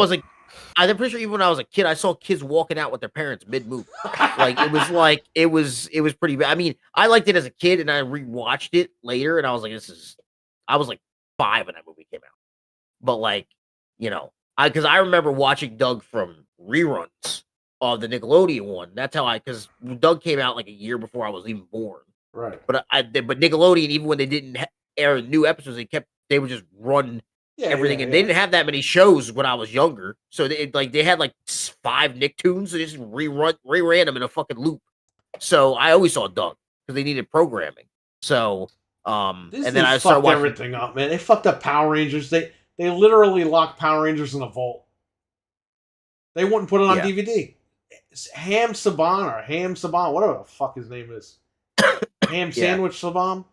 was a kid, I saw kids walking out with their parents mid-movie. It was pretty bad. I mean, I liked it as a kid, and I rewatched it later, and I was like, I was like 5 when that movie came out. But like, because I remember watching Doug from reruns of the Nickelodeon one. That's how because Doug came out like a year before I was even born. Right. But but Nickelodeon, even when they didn't air new episodes, they would just run everything, and they didn't have that many shows when I was younger, so they had like 5 Nicktoons, so they just reran them in a fucking loop. So I always saw Doug because they needed programming. So and then I started watching everything up, man. They fucked up Power Rangers. They literally locked Power Rangers in a vault. They wouldn't put it on DVD. Ham Saban, whatever the fuck his name is. Ham Sandwich Saban.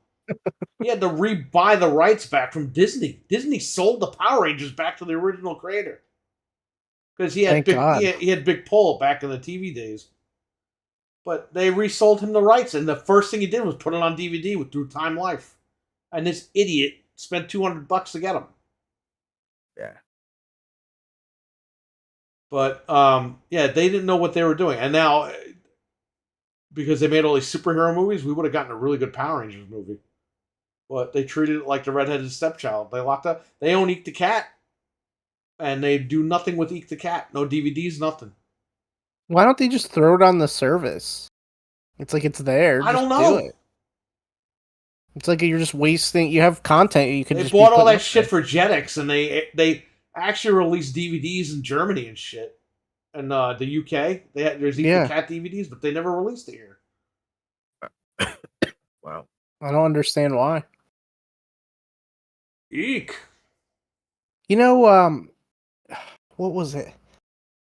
He had to re-buy the rights back from Disney. Disney sold the Power Rangers back to the original creator because he had big pull back in the TV days. But they resold him the rights, and the first thing he did was put it on DVD through Time Life. And this idiot spent $200 to get them. Yeah. But they didn't know what they were doing, and now because they made all these superhero movies, we would have gotten a really good Power Rangers movie. But they treated it like the redheaded stepchild. They locked up. They own Eek the Cat. And they do nothing with Eek the Cat. No DVDs, nothing. Why don't they just throw it on the service? It's like it's there. I don't know. Do it. It's like you're just wasting. You have content. You could. They bought all that shit for Jetix, and they actually released DVDs in Germany and shit. And the UK, there's Eek the Cat DVDs, but they never released it here. Wow. I don't understand why. Eek. What was it?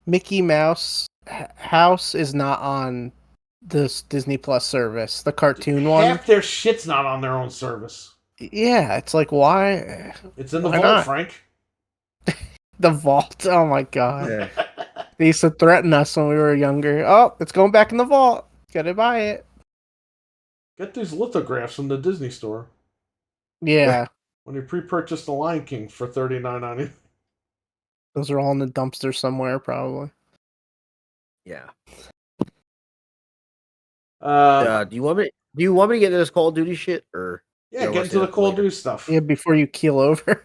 Mickey Mouse House is not on this Disney Plus service. The cartoon one. Half their shit's not on their own service. Yeah, it's like why? It's in the vault, Frank. The vault. Oh my god. Yeah. They used to threaten us when we were younger. Oh, it's going back in the vault. Gotta buy it. Get these lithographs from the Disney store. Yeah. When you pre-purchased the Lion King for $39.99. Those are all in the dumpster somewhere, probably. Yeah. Do you want me to get into this Call of Duty shit, or get into the Call of Duty stuff? Yeah, before you keel over.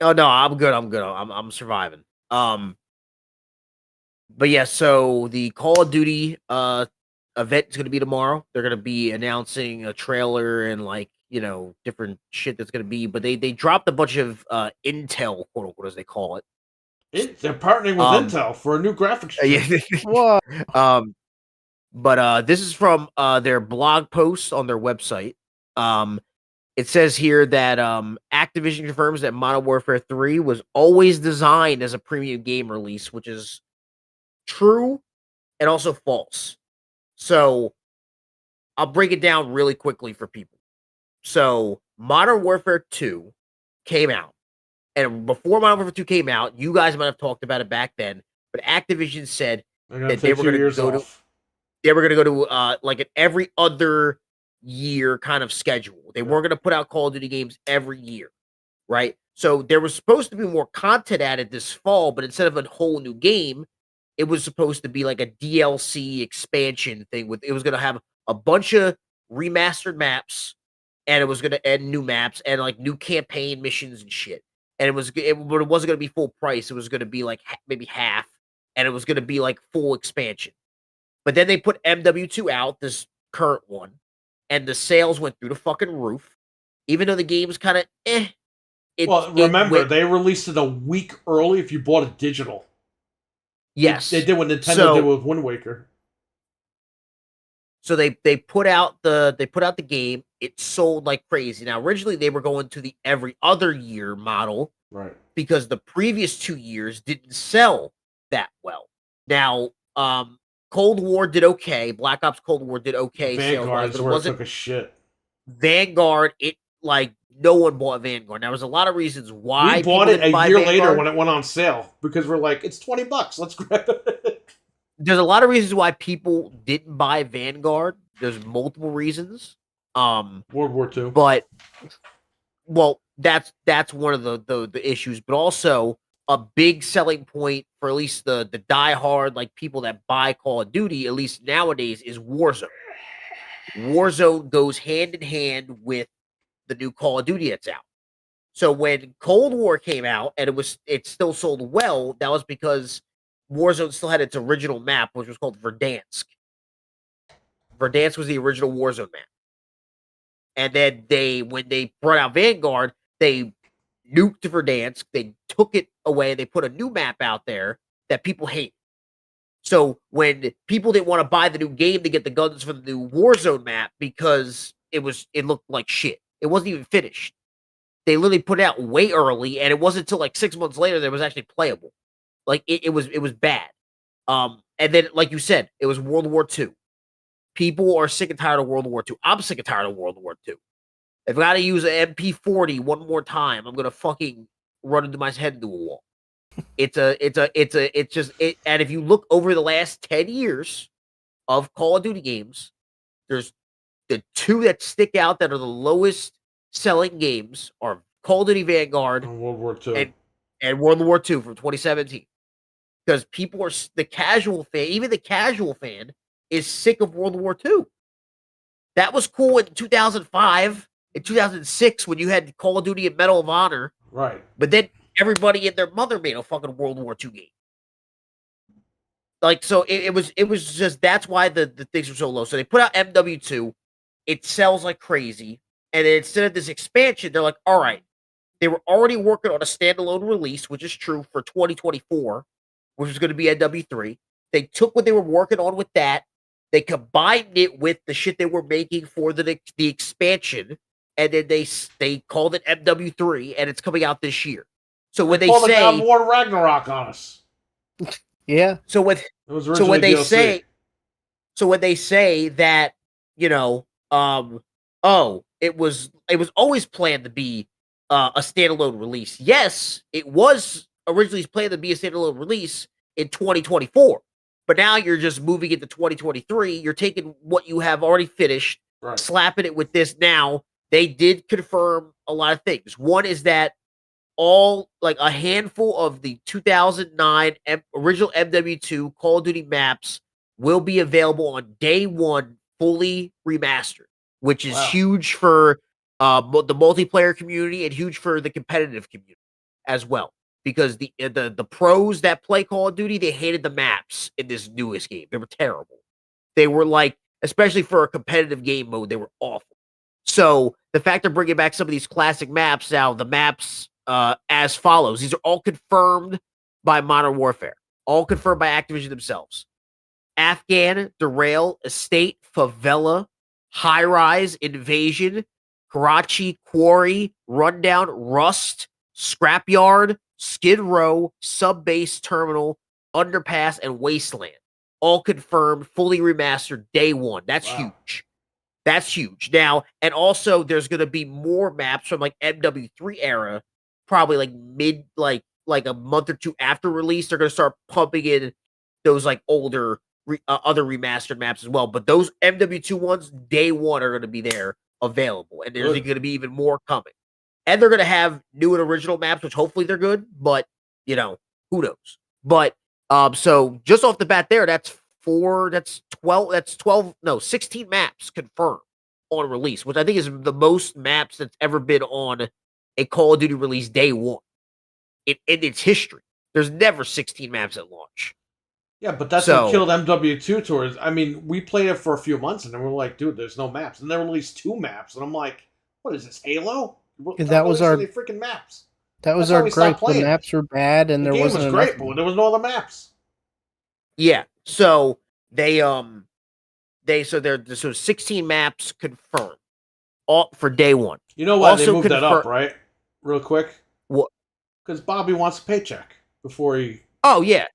Oh no, I'm good. I'm surviving. But yeah, so the Call of Duty event is going to be tomorrow. They're going to be announcing a trailer and different shit that's going to be. But they dropped a bunch of intel, quote unquote, as they call it. They're partnering with Intel for a new graphics chip. What? But this is from their blog post on their website. It says here that Activision confirms that Modern Warfare 3 was always designed as a premium game release, which is true and also false. So I'll break it down really quickly for people. So Modern Warfare 2 came out. And before Modern Warfare 2 came out, you guys might have talked about it back then, but Activision said that they were going to go to like an every other year kind of schedule. They weren't going to put out Call of Duty games every year, right? So there was supposed to be more content added this fall, but instead of a whole new game, it was supposed to be like a DLC expansion thing. It was going to have a bunch of remastered maps, and it was going to add new maps and like new campaign missions and shit. And it wasn't going to be full price. It was going to be like maybe half, and it was going to be like full expansion. But then they put MW2 out, this current one, and the sales went through the fucking roof. Even though the game was kind of remember, they released it a week early if you bought it digital. Yes. They did what Nintendo did with Wind Waker. So they put out the game. It sold like crazy. Now, originally they were going to the every other year model. Right. Because the previous 2 years didn't sell that well. Now, Cold War did okay. Black Ops Cold War did okay. Vanguard took a shit. Vanguard, no one bought Vanguard. Now, there's a lot of reasons why we bought it a year later when it went on sale because we're like, it's $20. Let's grab it. There's a lot of reasons why people didn't buy Vanguard. There's multiple reasons. World War II. But that's one of the issues. But also a big selling point for at least the diehard like people that buy Call of Duty, at least nowadays, is Warzone. Warzone goes hand in hand with the new Call of Duty that's out. So when Cold War came out and it still sold well, that was because Warzone still had its original map, which was called Verdansk. Verdansk was the original Warzone map. And then when they brought out Vanguard, they nuked Verdansk, they took it away, and they put a new map out there that people hate. So when people didn't want to buy the new game to get the guns for the new Warzone map because it looked like shit. It wasn't even finished. They literally put it out way early, and it wasn't until like 6 months later that it was actually playable. Like it was bad. And then, like you said, it was World War II. People are sick and tired of World War II. I'm sick and tired of World War II. If I gotta use an MP40 one more time, I'm gonna fucking run into my head into a wall. And if you look over the last 10 years of Call of Duty games, there's the two that stick out that are the lowest selling games are Call of Duty Vanguard and World War II. And World War II from 2017. Because people are the casual fan, even the casual fan is sick of World War II. That was cool in 2005, in 2006 when you had Call of Duty and Medal of Honor. Right. But then everybody and their mother made a fucking World War II game. Like, so it was just, that's why the things were so low. So they put out MW2. It sells like crazy. And then instead of this expansion, they're like, all right. They were already working on a standalone release, which is true, for 2024, which is going to be MW3. They took what they were working on with that. They combined it with the shit they were making for the expansion, and then they called it MW3, and it's coming out this year. So when they say God of War Ragnarok on us, yeah. So when they say that, you know, it was always planned to be a standalone release. Yes, it was originally planned to be a standalone release in 2024. But now you're just moving into 2023. You're taking what you have already finished, right, slapping it with this now. They did confirm a lot of things. One is that all, like, a handful of the 2009 original MW2 Call of Duty maps will be available on day one, fully remastered, which is huge for the multiplayer community and huge for the competitive community as well. Because the pros that play Call of Duty, they hated the maps in this newest game. They were terrible. They were like, especially for a competitive game mode, they were awful. So the fact they're bringing back some of these classic maps now, the maps as follows. These are all confirmed by Modern Warfare, all confirmed by Activision themselves. Afghan, Derail, Estate, Favela, High Rise, Invasion, Karachi, Quarry, Rundown, Rust, Scrapyard, Skid Row, Subbase Terminal, Underpass, and Wasteland. All confirmed, fully remastered day one. That's huge. That's huge. Now, and also there's going to be more maps from like MW3 era, probably like mid, like a month or two after release. They're going to start pumping in those like older, other remastered maps as well. But those MW2 ones, day one, are going to be there available. And there's going to be even more coming. And they're going to have new and original maps, which hopefully they're good. But, you know, who knows? But, so just off the bat there, that's 16 maps confirmed on release, which I think is the most maps that's ever been on a Call of Duty release day one in its history. There's never 16 maps at launch. Yeah, but that's what killed MW2 tours. I mean, we played it for a few months, and then we're like, dude, there's no maps. And they released 2 maps, and I'm like, what is this, Halo? That was our freaking maps. That was our gripe. The maps were bad, and there wasn't enough. The game was great, but there was no other maps. Yeah, so so 16 maps confirmed, all for day one. You know why they moved that up, right? Real quick. What? Because Bobby wants a paycheck before he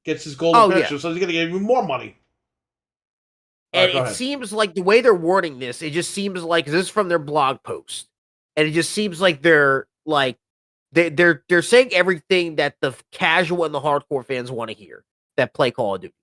gets his golden pension, so he's gonna get even more money. And it seems like the way they're wording this, it just seems like this is from their blog post, and it just seems like they're saying everything that the casual and the hardcore fans want to hear that play Call of Duty.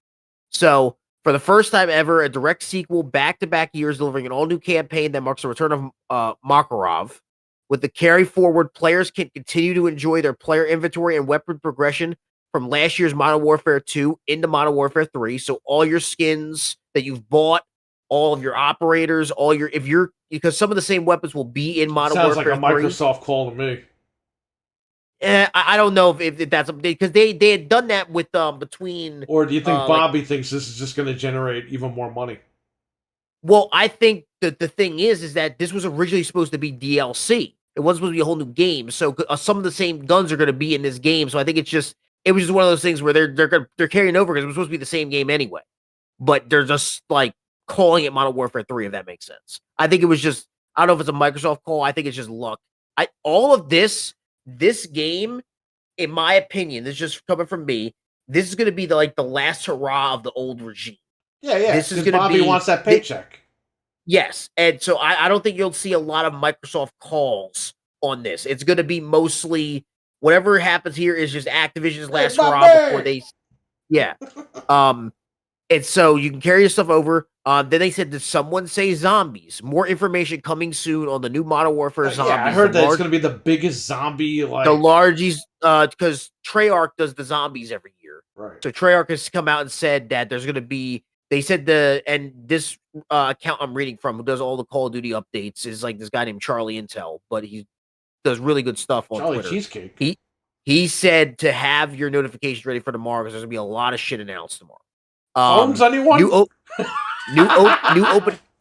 So, for the first time ever, a direct sequel, back-to-back years, delivering an all-new campaign that marks the return of Makarov. With the carry forward, players can continue to enjoy their player inventory and weapon progression from last year's Modern Warfare 2 into Modern Warfare 3. So all your skins that you've bought, all of your operators, because some of the same weapons will be in Modern Warfare 3. Sounds like a Microsoft call to me. I don't know if that's because they had done that with between. Or do you think Bobby thinks this is just going to generate even more money? Well, I think that the thing is that this was originally supposed to be DLC. It wasn't supposed to be a whole new game. So some of the same guns are going to be in this game. So I think it was just one of those things where they're carrying over because it was supposed to be the same game anyway. But they're just like calling it Modern Warfare 3, if that makes sense. I think it was just, I don't know if it's a Microsoft call. I think it's just luck. All of this game, in my opinion, this is just coming from me. This is going to be the last hurrah of the old regime. Yeah. This is going to be. Bobby wants that paycheck. Yes, and so I don't think you'll see a lot of Microsoft calls on this. It's going to be mostly whatever happens here is just Activision's last hurrah before they. Yeah. And so you can carry your stuff over. Then they said, did someone say zombies? More information coming soon on the new Modern Warfare zombies. Yeah, I heard that it's going to be the biggest zombie. The largest, because Treyarch does the zombies every year. Right. So Treyarch has come out and said that there's going to be. They said and this account I'm reading from, who does all the Call of Duty updates, is like this guy named Charlie Intel, but he does really good stuff on Twitter. Cheesecake. He said to have your notifications ready for tomorrow because there's gonna be a lot of shit announced tomorrow. Owns anyone?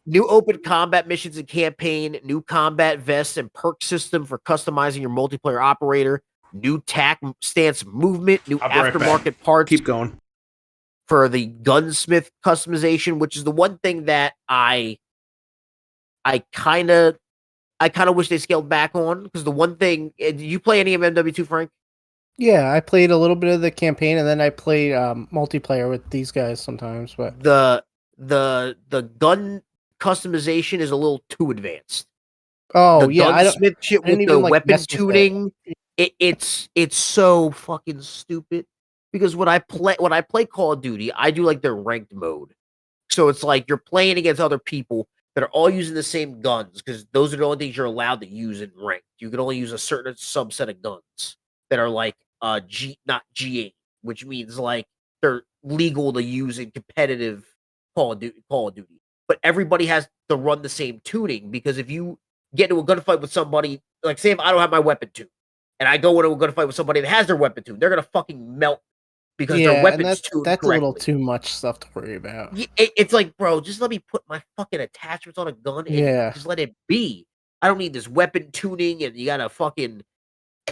New open combat missions and campaign, new combat vests and perk system for customizing your multiplayer operator, new tac stance movement, new aftermarket parts. Keep going. For the gunsmith customization, which is the one thing that I kind of wish they scaled back on, because the one thing, did you play any of MW2, Frank? Yeah, I played a little bit of the campaign, and then I played multiplayer with these guys sometimes. But the gun customization is a little too advanced. Oh, the gunsmith shit with the weapon tuning, it's so fucking stupid. Because when I play Call of Duty, I do like their ranked mode. So it's like you're playing against other people that are all using the same guns, because those are the only things you're allowed to use in ranked. You can only use a certain subset of guns that are like not G8, which means like they're legal to use in competitive Call of Duty. But everybody has to run the same tuning, because if you get into a gunfight with somebody, like say if I don't have my weapon tune, and I go into a gunfight with somebody that has their weapon tune, they're gonna fucking melt. Because their weapons tuned that's correctly. A little too much stuff to worry about. It's like, bro, just let me put my fucking attachments on a gun and just let it be. I don't need this weapon tuning, and you gotta fucking.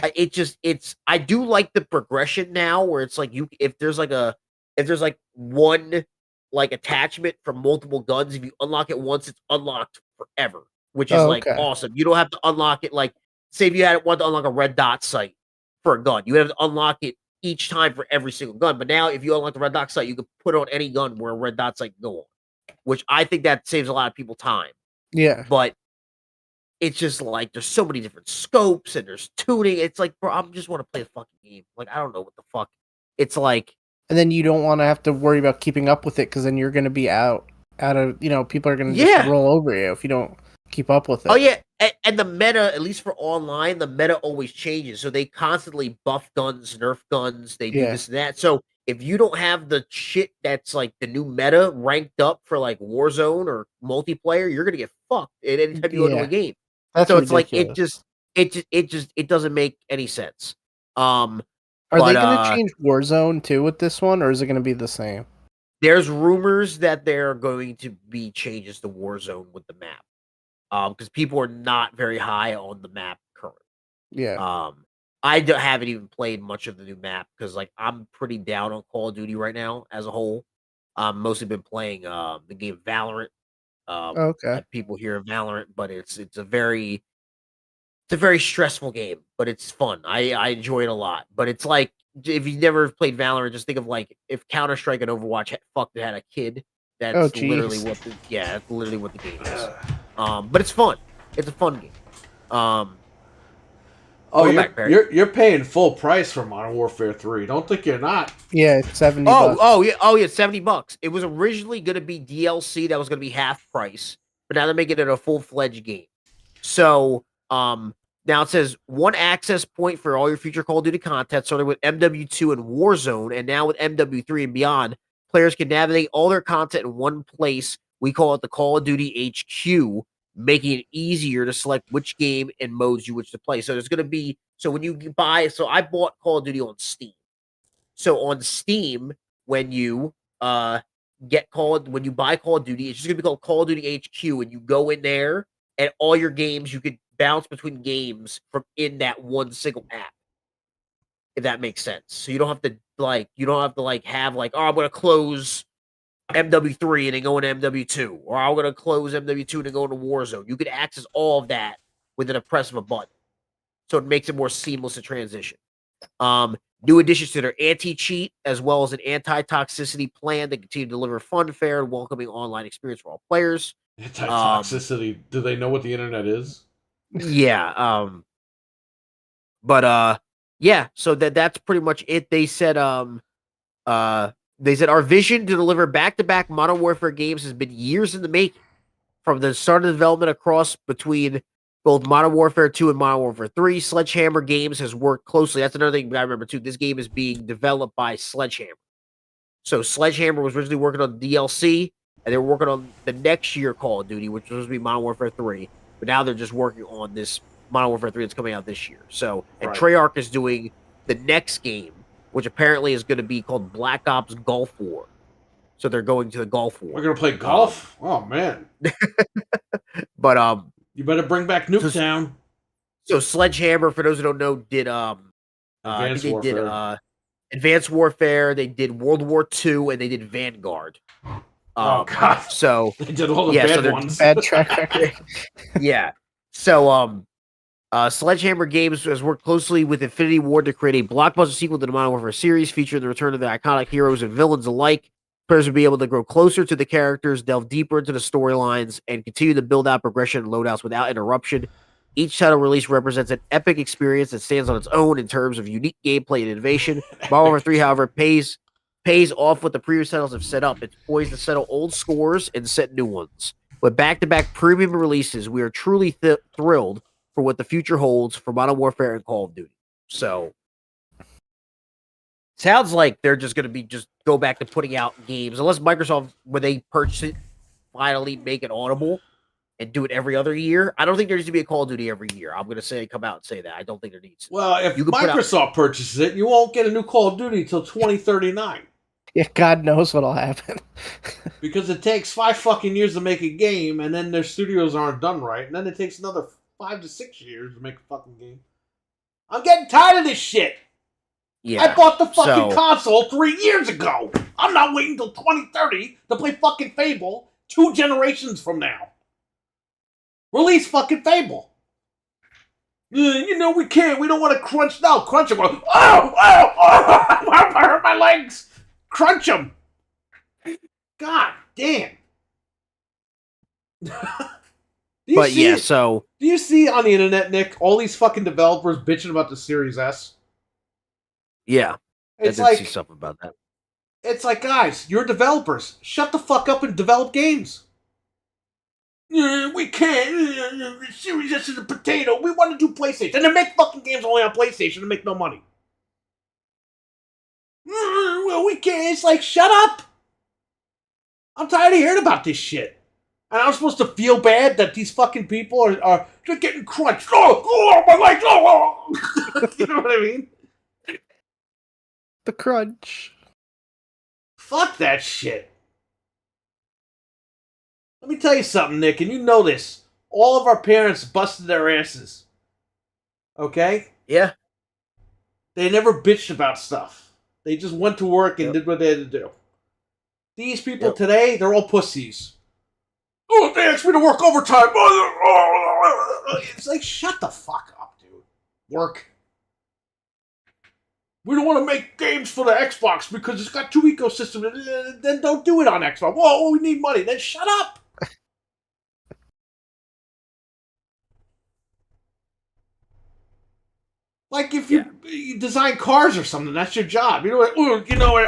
I do like the progression now, where it's like if there's like one like attachment from multiple guns. If you unlock it once, it's unlocked forever, which is Oh, like okay. awesome. You don't have to unlock it like say if you had wanted to unlock a red dot sight for a gun, you have to unlock it each time for every single gun. But now if you unlock the red dot sight, you can put on any gun where a red dot sight can go on, which I think that saves a lot of people time. Yeah. But it's just like there's so many different scopes and there's tuning. It's like, bro, I just want to play the fucking game. Like, I don't know what the fuck. It's like, and then you don't want to have to worry about keeping up with it because then you're going to be out of, people are going to just roll over you if you don't keep up with it. Oh yeah, and the meta, at least for online, the meta always changes. So they constantly buff guns, nerf guns. They do this and that. So if you don't have the shit that's like the new meta ranked up for like Warzone or multiplayer, you're gonna get fucked at any time you go to a game. That's so ridiculous. It's like it doesn't make any sense. Are they going to change Warzone too with this one, or is it going to be the same? There's rumors that there are going to be changes to Warzone with the map. Because people are not very high on the map currently. Yeah. I haven't even played much of the new map because like I'm pretty down on Call of Duty right now as a whole. Mostly been playing the game Valorant. Okay. People hear of Valorant, but it's a very stressful game, but it's fun. I enjoy it a lot. But it's like if you've never played Valorant, just think of like if Counter-Strike and Overwatch had a kid. That's literally that's literally what the game is. But it's fun. It's a fun game. You're paying full price for Modern Warfare 3. Don't think you're not. Yeah, it's $70. Oh yeah, $70. It was originally going to be DLC that was going to be half price, but now they're making it a full-fledged game. So, now it says one access point for all your future Call of Duty content, starting with MW2 and Warzone, and now with MW3 and beyond. Players can navigate all their content in one place. We call it the Call of Duty HQ, making it easier to select which game and modes you wish to play. So there's going to be, so when you buy, so I bought Call of Duty on Steam. So on Steam, when you when you buy Call of Duty, it's just going to be called Call of Duty HQ, and you go in there, and all your games, you could bounce between games from in that one single app. If that makes sense. So you don't have to have like, oh, I'm going to close MW3 and then go into MW2, or I'm going to close MW2 and then go into Warzone. You can access all of that within a press of a button. So it makes it more seamless to transition. New additions to their anti-cheat, as well as an anti-toxicity plan that continue to deliver fun, fair, and welcoming online experience for all players. Anti-toxicity. Do they know what the internet is? Yeah. Yeah, so that's pretty much it. They said our vision to deliver back-to-back Modern Warfare games has been years in the making. From the start of development across between both Modern Warfare 2 and Modern Warfare 3, Sledgehammer Games has worked closely. That's another thing I remember too. This game is being developed by Sledgehammer. So Sledgehammer was originally working on the DLC, and they were working on the next year Call of Duty, which was supposed to be Modern Warfare 3. But now they're just working on this Modern Warfare 3 that's coming out this year. So, and Treyarch is doing the next game, which apparently is going to be called Black Ops Gulf War. So they're going to the Gulf War. We're going to play golf? Oh, man. But, you better bring back Nuketown. So Sledgehammer, for those who don't know, did, Advanced Warfare, they did World War II, and they did Vanguard. Oh, God. So they did all the bad ones. Bad track record. Yeah. So, Sledgehammer Games has worked closely with Infinity Ward to create a blockbuster sequel to the Modern Warfare series, featuring the return of the iconic heroes and villains alike. Players will be able to grow closer to the characters, delve deeper into the storylines, and continue to build out progression and loadouts without interruption. Each title release represents an epic experience that stands on its own in terms of unique gameplay and innovation. Modern Warfare 3, however, pays off what the previous titles have set up. It's poised to settle old scores and set new ones. With back-to-back premium releases, we are truly thrilled for what the future holds for Modern Warfare and Call of Duty. So, sounds like they're just going to go back to putting out games, unless Microsoft, when they purchase it, finally make it audible and do it every other year. I don't think there needs to be a Call of Duty every year. I'm going to come out and say that. I don't think there needs to. Well, if Microsoft purchases it, you won't get a new Call of Duty until 2039. Yeah, God knows what'll happen. Because it takes 5 fucking years to make a game, and then their studios aren't done right, and then it takes another 5 to 6 years to make a fucking game. I'm getting tired of this shit. Yeah. I bought the fucking console 3 years ago. I'm not waiting till 2030 to play fucking Fable 2 generations from now. Release fucking Fable. You know, we can't. We don't want to crunch now. Crunch them. Oh, I hurt my legs. Crunch them. God damn. Do you see on the internet, Nick, all these fucking developers bitching about the Series S? Yeah. It's I did see something about that. It's like, guys, you're developers. Shut the fuck up and develop games. We can't. Series S is a potato. We want to do PlayStation. And they make fucking games only on PlayStation to make no money. Well, we can't. It's like, shut up. I'm tired of hearing about this shit. And I'm supposed to feel bad that these fucking people are they're getting crunched. Oh, my legs. Oh. You know what I mean? The crunch. Fuck that shit. Let me tell you something, Nick, and you know this. All of our parents busted their asses. Okay? Yeah. They never bitched about stuff. They just went to work and did what they had to do. These people today, they're all pussies. Oh, they asked me to work overtime. It's like, shut the fuck up, dude. Work. We don't want to make games for the Xbox because it's got 2 ecosystems. Then don't do it on Xbox. Whoa, we need money. Then shut up. Like if you design cars or something, that's your job. You know what?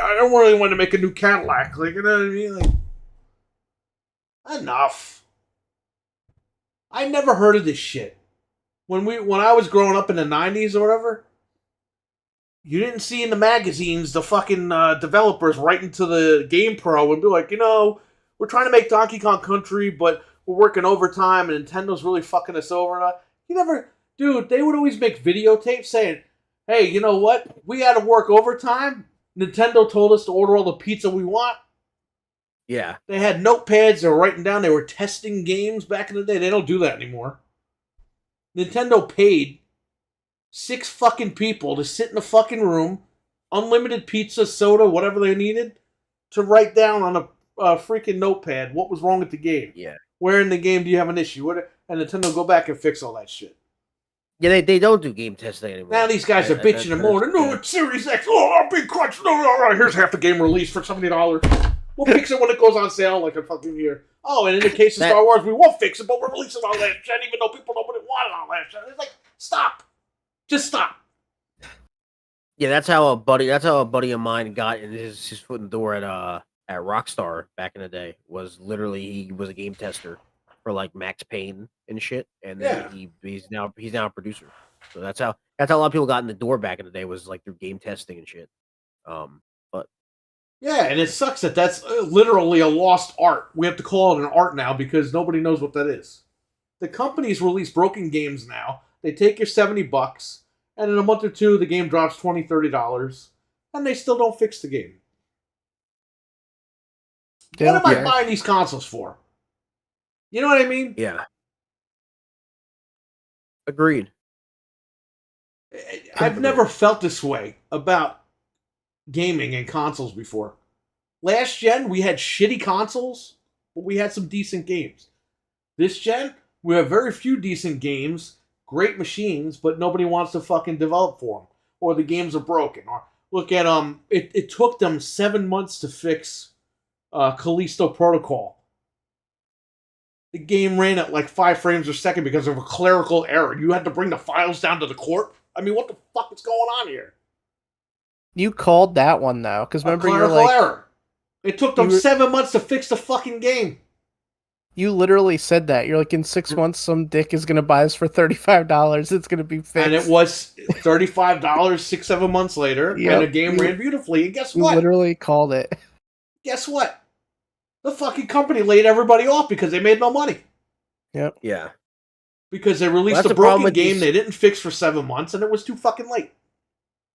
I don't really want to make a new Cadillac. Like, you know what I mean? Like, enough. I never heard of this shit. When I was growing up in the 90s or whatever, you didn't see in the magazines the fucking developers writing to the Game Pro and be like, we're trying to make Donkey Kong Country, but we're working overtime and Nintendo's really fucking us over. You never... Dude, they would always make videotapes saying, hey, you know what? We had to work overtime. Nintendo told us to order all the pizza we want. Yeah. They had notepads they were writing down. They were testing games back in the day. They don't do that anymore. Nintendo paid 6 fucking people to sit in a fucking room, unlimited pizza, soda, whatever they needed, to write down on a freaking notepad what was wrong with the game. Yeah. Where in the game do you have an issue? And Nintendo go back and fix all that shit. Yeah, they don't do game testing anymore. Now these guys are bitching and moaning. No, it's Series X. Oh, I'm being crunched. No. Here's half the game released for $70. We'll fix it when it goes on sale like a fucking year. Oh, and in the case of Star Wars, we won't fix it, but we're releasing on last gen, even though people nobody wanted on last gen. It's like, stop. Just stop. Yeah, that's how a buddy of mine got in his foot in the door at Rockstar back in the day. Was literally he was a game tester for like Max Payne and shit, and then he's now a producer. So that's how a lot of people got in the door back in the day, was like through game testing and shit. But yeah, and it sucks that that's literally a lost art. We have to call it an art now because nobody knows what that is. The companies release broken games now. They take your $70, and in a month or two, the game drops $20, $30, and they still don't fix the game. What am I buying these consoles for? You know what I mean? Yeah. Agreed. I've never felt this way about gaming and consoles before. Last gen, we had shitty consoles, but we had some decent games. This gen, we have very few decent games, great machines, but nobody wants to fucking develop for them. Or the games are broken. Or look at it took them 7 months to fix Callisto Protocol. The game ran at like 5 frames a second because of a clerical error. You had to bring the files down to the court. I mean, what the fuck is going on here? You called that one though, because remember you're like, error. It took them 7 months to fix the fucking game. You literally said that. You're like, in 6 months, some dick is gonna buy us for $35. It's gonna be fixed. And it was $35 6-7 months later, and the game ran beautifully. And guess what? You literally called it. Guess what? The fucking company laid everybody off because they made no money. Yep. Yeah. Because they released a broken game they didn't fix for 7 months, and it was too fucking late.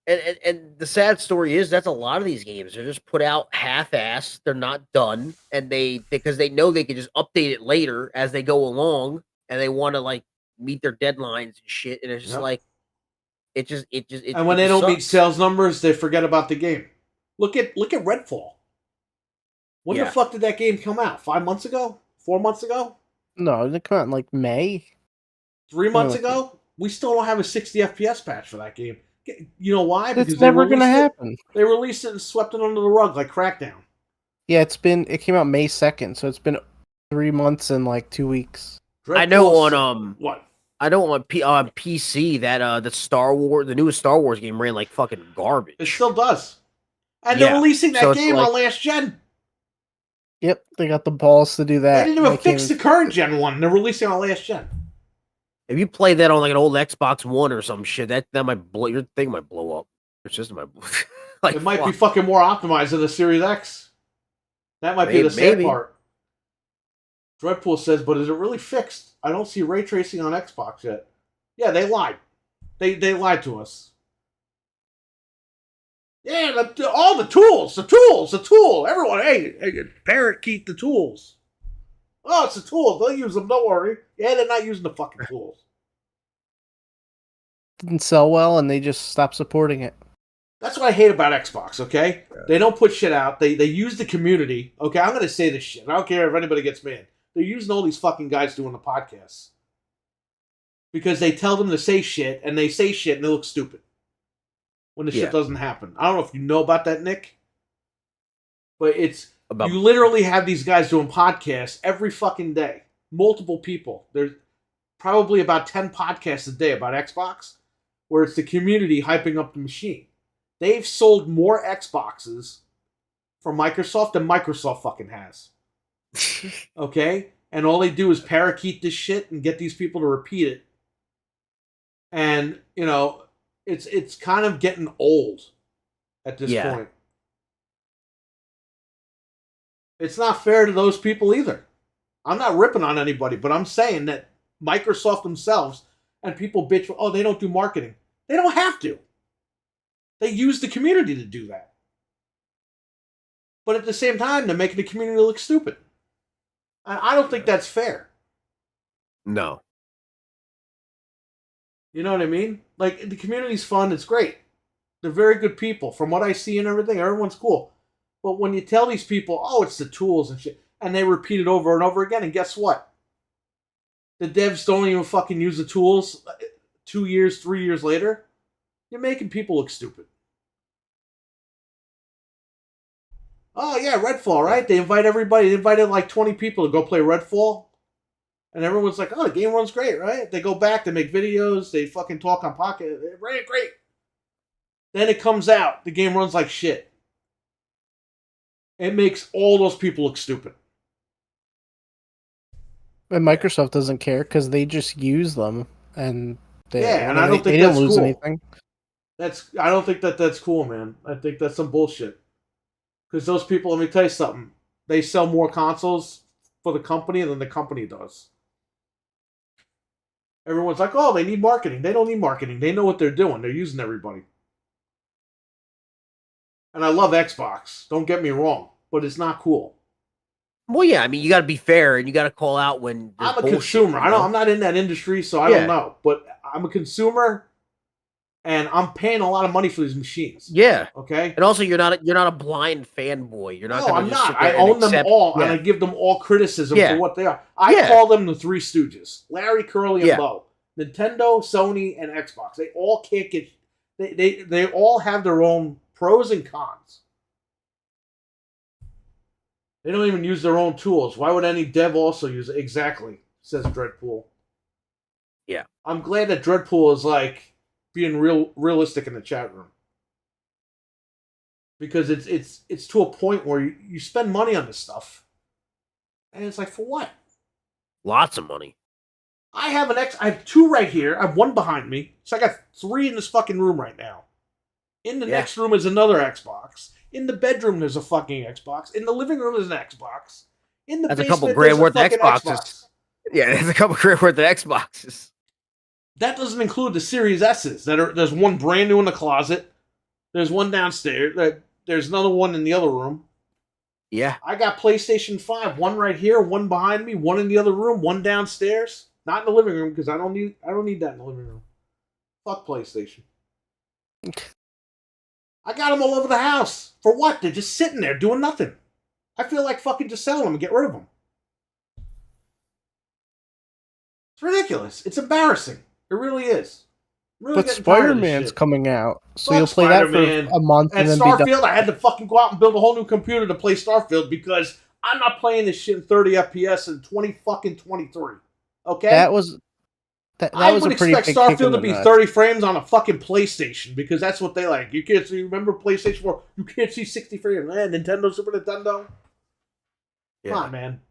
And the sad story is that's a lot of these games. They're just put out half-assed. They're not done, and because they know they can just update it later as they go along, and they want to like meet their deadlines and shit. And it's just like, And when they don't meet sales numbers, they forget about the game. Look at Redfall. When the fuck did that game come out? 5 months ago? 4 months ago? No, it came out in like May. 3 months ago? We still don't have a 60 FPS patch for that game. You know why? Because it's never going to happen. They released it and swept it under the rug like Crackdown. Yeah, it came out May 2nd, so it's been 3 months and like 2 weeks. I know on what? I know on PC that the newest Star Wars game ran like fucking garbage. It still does. And they're releasing that game on last gen. Yep, they got the balls to do that. They didn't even fix the current gen one. They're releasing on last gen. If you play that on like an old Xbox One or some shit, that might blow your thing might blow up. Your system might blow. Like, it might be fucking more optimized than the Series X. That might be the sad part. Dreadpool says, but is it really fixed? I don't see ray tracing on Xbox yet. Yeah, they lied. They lied to us. Yeah, all the tools. Everyone, hey, parakeet the tools. Oh, it's the tools. They'll use them. Don't worry. Yeah, they're not using the fucking tools. Didn't sell well, and they just stopped supporting it. That's what I hate about Xbox, okay? Yeah. They don't put shit out. They use the community. Okay, I'm going to say this shit. I don't care if anybody gets mad. They're using all these fucking guys doing the podcasts. Because they tell them to say shit, and they say shit, and they look stupid. When the shit doesn't happen. I don't know if you know about that, Nick. But you literally have these guys doing podcasts every fucking day. Multiple people. There's probably about 10 podcasts a day about Xbox, where it's the community hyping up the machine. They've sold more Xboxes from Microsoft than Microsoft fucking has. Okay? And all they do is parakeet this shit and get these people to repeat it. And, you know, it's kind of getting old at this point. It's not fair to those people either. I'm not ripping on anybody, but I'm saying that Microsoft themselves and people bitch, oh, they don't do marketing. They don't have to. They use the community to do that. But at the same time, they're making the community look stupid. And I don't think that's fair. No. You know what I mean? Like, the community's fun. It's great. They're very good people. From what I see and everything, everyone's cool. But when you tell these people, oh, it's the tools and shit, and they repeat it over and over again, and guess what? The devs don't even fucking use the tools 2 years, 3 years later. You're making people look stupid. Oh, yeah, Redfall, right? They invite everybody. They invited like 20 people to go play Redfall. And everyone's like, oh, the game runs great, right? They go back, they make videos, they fucking talk on Pocket. It ran great. Then it comes out. The game runs like shit. It makes all those people look stupid. And Microsoft doesn't care because they just use them, and and I don't think that's cool. Anything. I don't think that's cool, man. I think that's some bullshit. Because those people, let me tell you something. They sell more consoles for the company than the company does. Everyone's like, oh, they need marketing. They don't need marketing. They know what they're doing. They're using everybody. And I love Xbox. Don't get me wrong. But it's not cool. Well, yeah. I mean, you got to be fair and you got to call out when I'm a consumer. I'm not in that industry, so I don't know. But I'm a consumer, and I'm paying a lot of money for these machines. Yeah. Okay. And also, you're not a blind fanboy. You're not. No, I'm not. I own them all, and I give them all criticism for what they are. I call them the Three Stooges: Larry, Curly, and Bo. Nintendo, Sony, and Xbox. They all can't get. They all have their own pros and cons. They don't even use their own tools. Why would any dev also use it? Exactly, says Dreadpool. Yeah. I'm glad that Dreadpool is like being realistic in the chat room. Because it's to a point where you spend money on this stuff. And it's like, for what? Lots of money. I have two right here. I have one behind me. So I got three in this fucking room right now. In the next room is another Xbox. In the bedroom, there's a fucking Xbox. In the living room, there's an Xbox. In the that's basement, a couple grand worth of Xboxes. Xbox. Yeah, there's a couple grand worth of Xboxes. That doesn't include the Series S's. There's one brand new in the closet. There's one downstairs. There's another one in the other room. Yeah. I got PlayStation 5. One right here, one behind me, one in the other room, one downstairs. Not in the living room, because I don't need that in the living room. Fuck PlayStation. I got them all over the house. For what? They're just sitting there doing nothing. I feel like fucking just selling them and get rid of them. It's ridiculous. It's embarrassing. It really is. Really but Spider-Man's coming out, so Fuck you'll play Spider-Man. that for a month and then Starfield, be done. I had to fucking go out and build a whole new computer to play Starfield because I'm not playing this shit in 30 FPS in 2023. Okay? That was I was would a pretty expect big kick in Starfield the to be nuts. 30 frames on a fucking PlayStation because that's what they like. You can't see, remember PlayStation 4? You can't see 60 frames. Man, Nintendo, Super Nintendo. Yeah. Come on, man.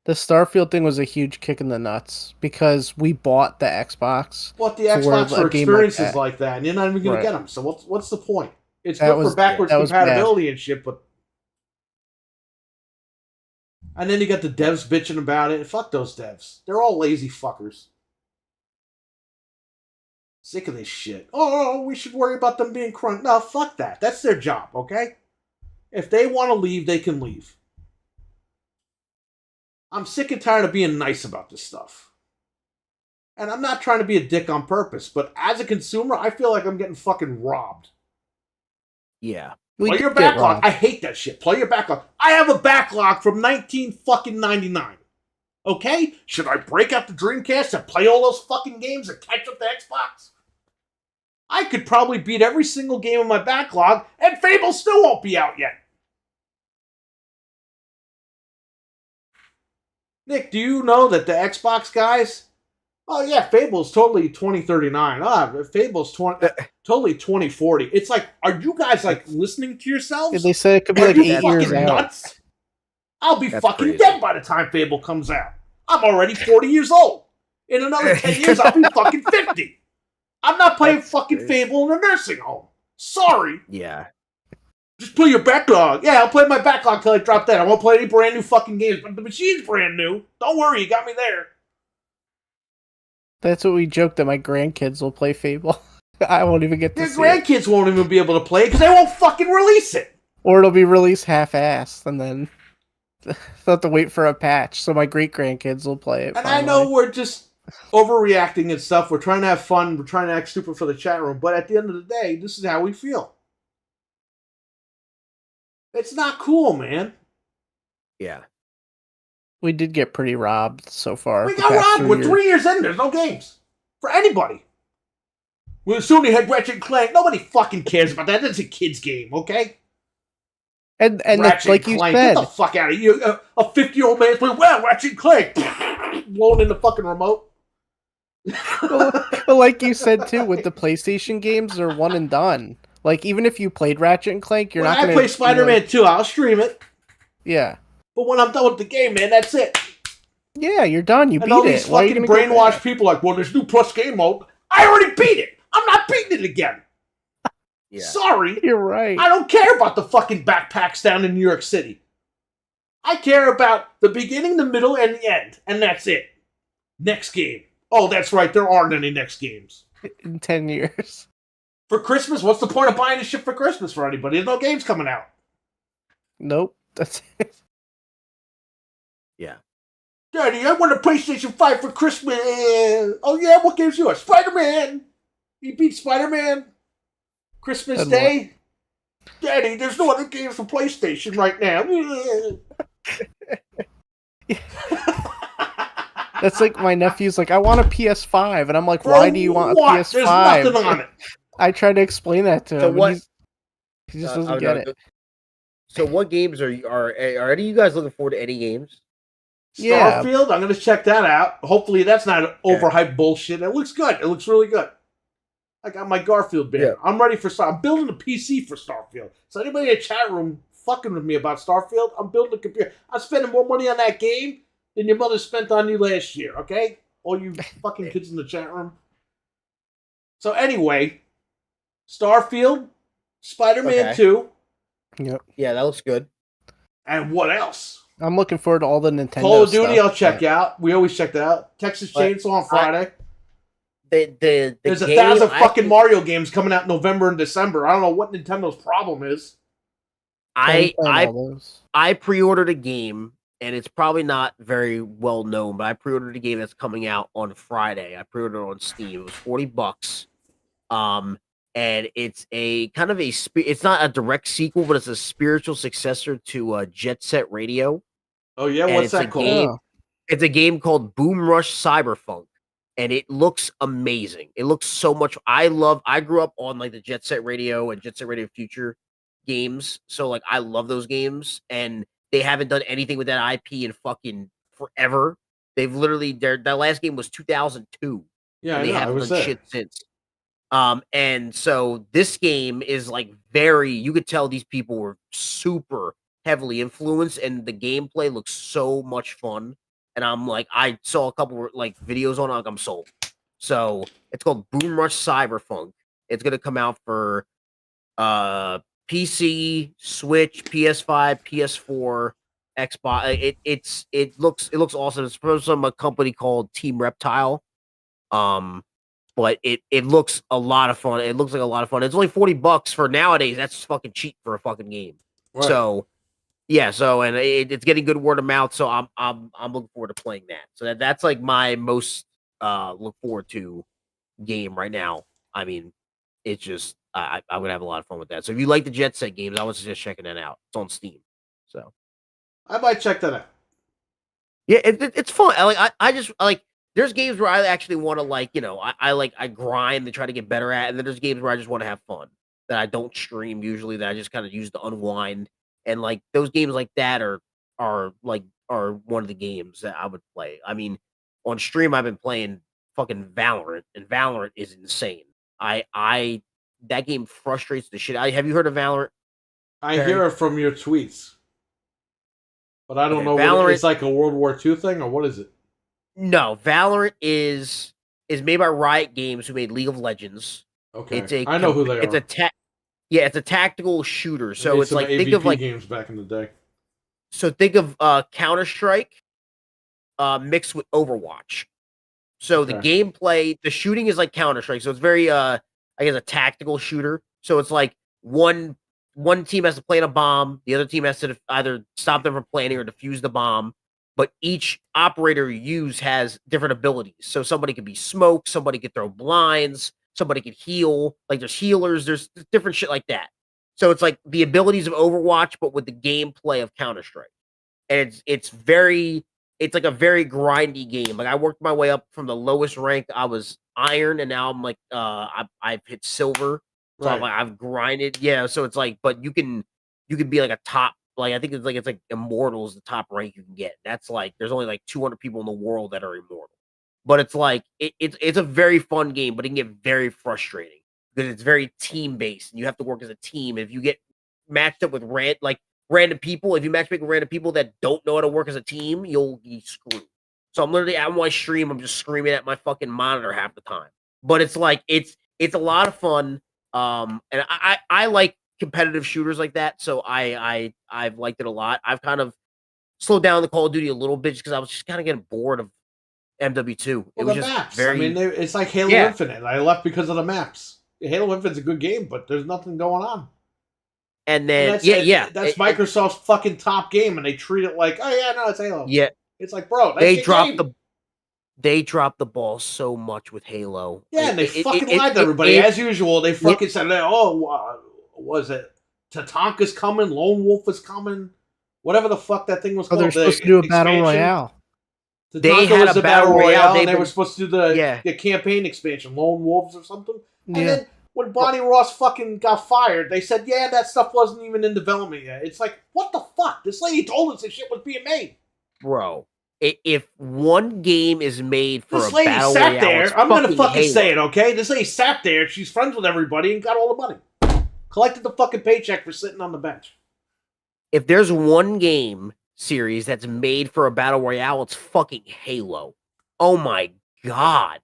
The Starfield thing was a huge kick in the nuts because we bought the Xbox. Bought the Xbox for experiences like that, and you're not even going to get them. So what's the point? It's good for backwards compatibility and shit, but... And then you got the devs bitching about it. Fuck those devs. They're all lazy fuckers. Sick of this shit. Oh, we should worry about them being crunched. No, fuck that. That's their job, okay? If they want to leave, they can leave. I'm sick and tired of being nice about this stuff. And I'm not trying to be a dick on purpose, but as a consumer, I feel like I'm getting fucking robbed. Yeah. Play your backlog. I hate that shit. Play your backlog. I have a backlog from 1999. Okay? Should I break out the Dreamcast and play all those fucking games and catch up the Xbox? I could probably beat every single game in my backlog, and Fable still won't be out yet. Nick, do you know that the Xbox guys... Oh yeah, Fable's totally 2039. Fable's totally 2040. It's like, are you guys like listening to yourselves? They said it could be like 8 years out. Nuts? I'll be fucking dead by the time Fable comes out. I'm already 40 years old. In another 10 years, I'll be fucking 50. I'm not playing fucking Fable in a nursing home. Sorry. Yeah. Just play your backlog. Yeah, I'll play my backlog till I drop that. I won't play any brand new fucking games, but the machine's brand new. Don't worry, you got me there. That's what we joked that my grandkids will play Fable. I won't even get to see it. Your grandkids won't even be able to play it because they won't fucking release it. Or it'll be released half-assed, and then they'll have to wait for a patch, so my great-grandkids will play it. And finally. I know we're just overreacting and stuff. We're trying to have fun. We're trying to act stupid for the chat room. But at the end of the day, this is how we feel. It's not cool, man. Yeah. We did get pretty robbed so far. We got robbed. We're 3 years in. There's no games. For anybody. Well, soon they had Ratchet & Clank. Nobody fucking cares about that. That's a kid's game, okay? And that's like you said. Get the fuck out of here. A 50-year-old man's playing, well, Ratchet & Clank. Blowing in the fucking remote. But like you said, too, with the PlayStation games, they're one and done. Like, even if you played Ratchet & Clank, you're not going to... I play Spider-Man 2. I'll stream it. Yeah. But when I'm done with the game, man, that's it. Yeah, you're done. You beat it. And all these fucking brainwashed people like, well, there's new plus game mode. I already beat it. I'm not beating it again. Yeah. Sorry. You're right. I don't care about the fucking backpacks down in New York City. I care about the beginning, the middle, and the end. And that's it. Next game. Oh, that's right. There aren't any next games. In 10 years. For Christmas? What's the point of buying this shit for Christmas for anybody? There's no games coming out. Nope. That's it. Yeah. Daddy, I want a PlayStation 5 for Christmas. Oh, yeah? What game's yours? Spider-Man. You beat Spider-Man? Christmas Day? Daddy, there's no other games for PlayStation right now. That's like my nephew's like, I want a PS5. And I'm like, why do you want a PS5? There's nothing on it. I tried to explain that to him. What? He just doesn't get it. So what games are any of you guys looking forward to any games? Starfield, I'm going to check that out. Hopefully that's not overhyped bullshit. It looks good. It looks really good. I got my Garfield band. Yeah. I'm ready for Starfield. I'm building a PC for Starfield. So anybody in the chat room fucking with me about Starfield, I'm building a computer. I'm spending more money on that game than your mother spent on you last year, okay? All you fucking kids in the chat room. So anyway, Starfield, Spider-Man 2. Yep. Yeah, that looks good. And what else? I'm looking forward to all the Nintendo Call of Duty, stuff. I'll check out. We always check that out. Texas Chainsaw on Friday. There's 1,000 fucking Mario games coming out in November and December. I don't know what Nintendo's problem is. I pre-ordered a game, and it's probably not very well known, but I pre-ordered a game that's coming out on Friday. I pre-ordered it on Steam. It was $40. and it's a kind of it's not a direct sequel, but it's a spiritual successor to Jet Set Radio. Oh yeah, and what's it's that called? It's a game called Boom Rush Cyberpunk, and it looks amazing. It looks so much. I grew up on like the Jet Set Radio and Jet Set Radio Future games, so like I love those games, and they haven't done anything with that IP in fucking forever. They've literally that last game was 2002. Yeah, and I they know. haven't done shit since. And so this game is like you could tell these people were super heavily influenced, and the gameplay looks so much fun. And I'm like, I saw a couple like videos on it, like I'm sold. So it's called Boom Rush Cyberpunk. It's gonna come out for PC, Switch, PS5, PS4, Xbox. It looks awesome. It's from a company called Team Reptile. But it looks a lot of fun. It looks like a lot of fun. It's only $40 for nowadays. That's fucking cheap for a fucking game. Right. So yeah, and it's getting good word of mouth. So I'm looking forward to playing that. So that's like my most look forward to game right now. I mean, it's just I'm gonna have a lot of fun with that. So if you like the Jet Set games, I would suggest checking that out. It's on Steam. So I might check that out. Yeah, it's fun. I just like. There's games where I actually want to like, I grind to try to get better at, and then there's games where I just want to have fun that I don't stream usually, that I just kind of use to unwind. And like those games like that are one of the games that I would play. I mean, on stream I've been playing fucking Valorant, and Valorant is insane. That game frustrates the shit. Have you heard of Valorant? I hear it from your tweets, but I don't know. Valorant, it's like a World War II thing, or what is it? No, Valorant is made by Riot Games, who made League of Legends. Okay, I know who they are. It's a tactical shooter. So it's like AVP think of like games back in the day. So think of Counter-Strike mixed with Overwatch. So the gameplay, the shooting is like Counter-Strike. So it's very I guess a tactical shooter. So it's like one team has to plant a bomb, the other team has to either stop them from planting or defuse the bomb. But each operator you use has different abilities. So somebody could be smoke, somebody could throw blinds, somebody could heal. Like there's healers, there's different shit like that. So it's like the abilities of Overwatch, but with the gameplay of Counter-Strike. And it's like a very grindy game. Like I worked my way up from the lowest rank. I was iron, and now I'm like I've hit silver. So right. I've grinded. Yeah. So it's like, but you can be like a top. Like I think it's like immortal is the top rank you can get. That's like there's only like 200 people in the world that are immortal. But it's like it's a very fun game, but it can get very frustrating because it's very team based and you have to work as a team. If you get matched up with random people, if you matchmake with random people that don't know how to work as a team, you'll be screwed. So I'm literally on my stream, I'm just screaming at my fucking monitor half the time. But it's like it's a lot of fun. And I like competitive shooters like that, so I've liked it a lot. I've kind of slowed down the Call of Duty a little bit just because I was just kind of getting bored of MW2. It was just maps. I mean, it's like Halo Infinite. I left because of the maps. Halo Infinite's a good game, but there's nothing going on. And then that's Microsoft's fucking top game, and they treat it like, oh yeah, no, it's Halo. Yeah, it's like, bro, they dropped the ball so much with Halo. Yeah, and they fucking lied to everybody as usual. They fucking said, oh. Was it Tatanka's coming? Lone Wolf is coming? Whatever the fuck that thing was called. They're supposed to do a battle royale. They had a battle royale, and they were supposed to do the campaign expansion, Lone Wolves or something. And then when Bonnie Ross fucking got fired, they said, yeah, that stuff wasn't even in development yet. It's like, what the fuck? This lady told us this shit was being made. Bro, if one game is made for this lady battle sat royale, there. I'm going to fucking say it, okay? This lady sat there. She's friends with everybody and got all the money. Collected the fucking paycheck for sitting on the bench. If there's one game series that's made for a battle royale, it's fucking Halo. Oh my god.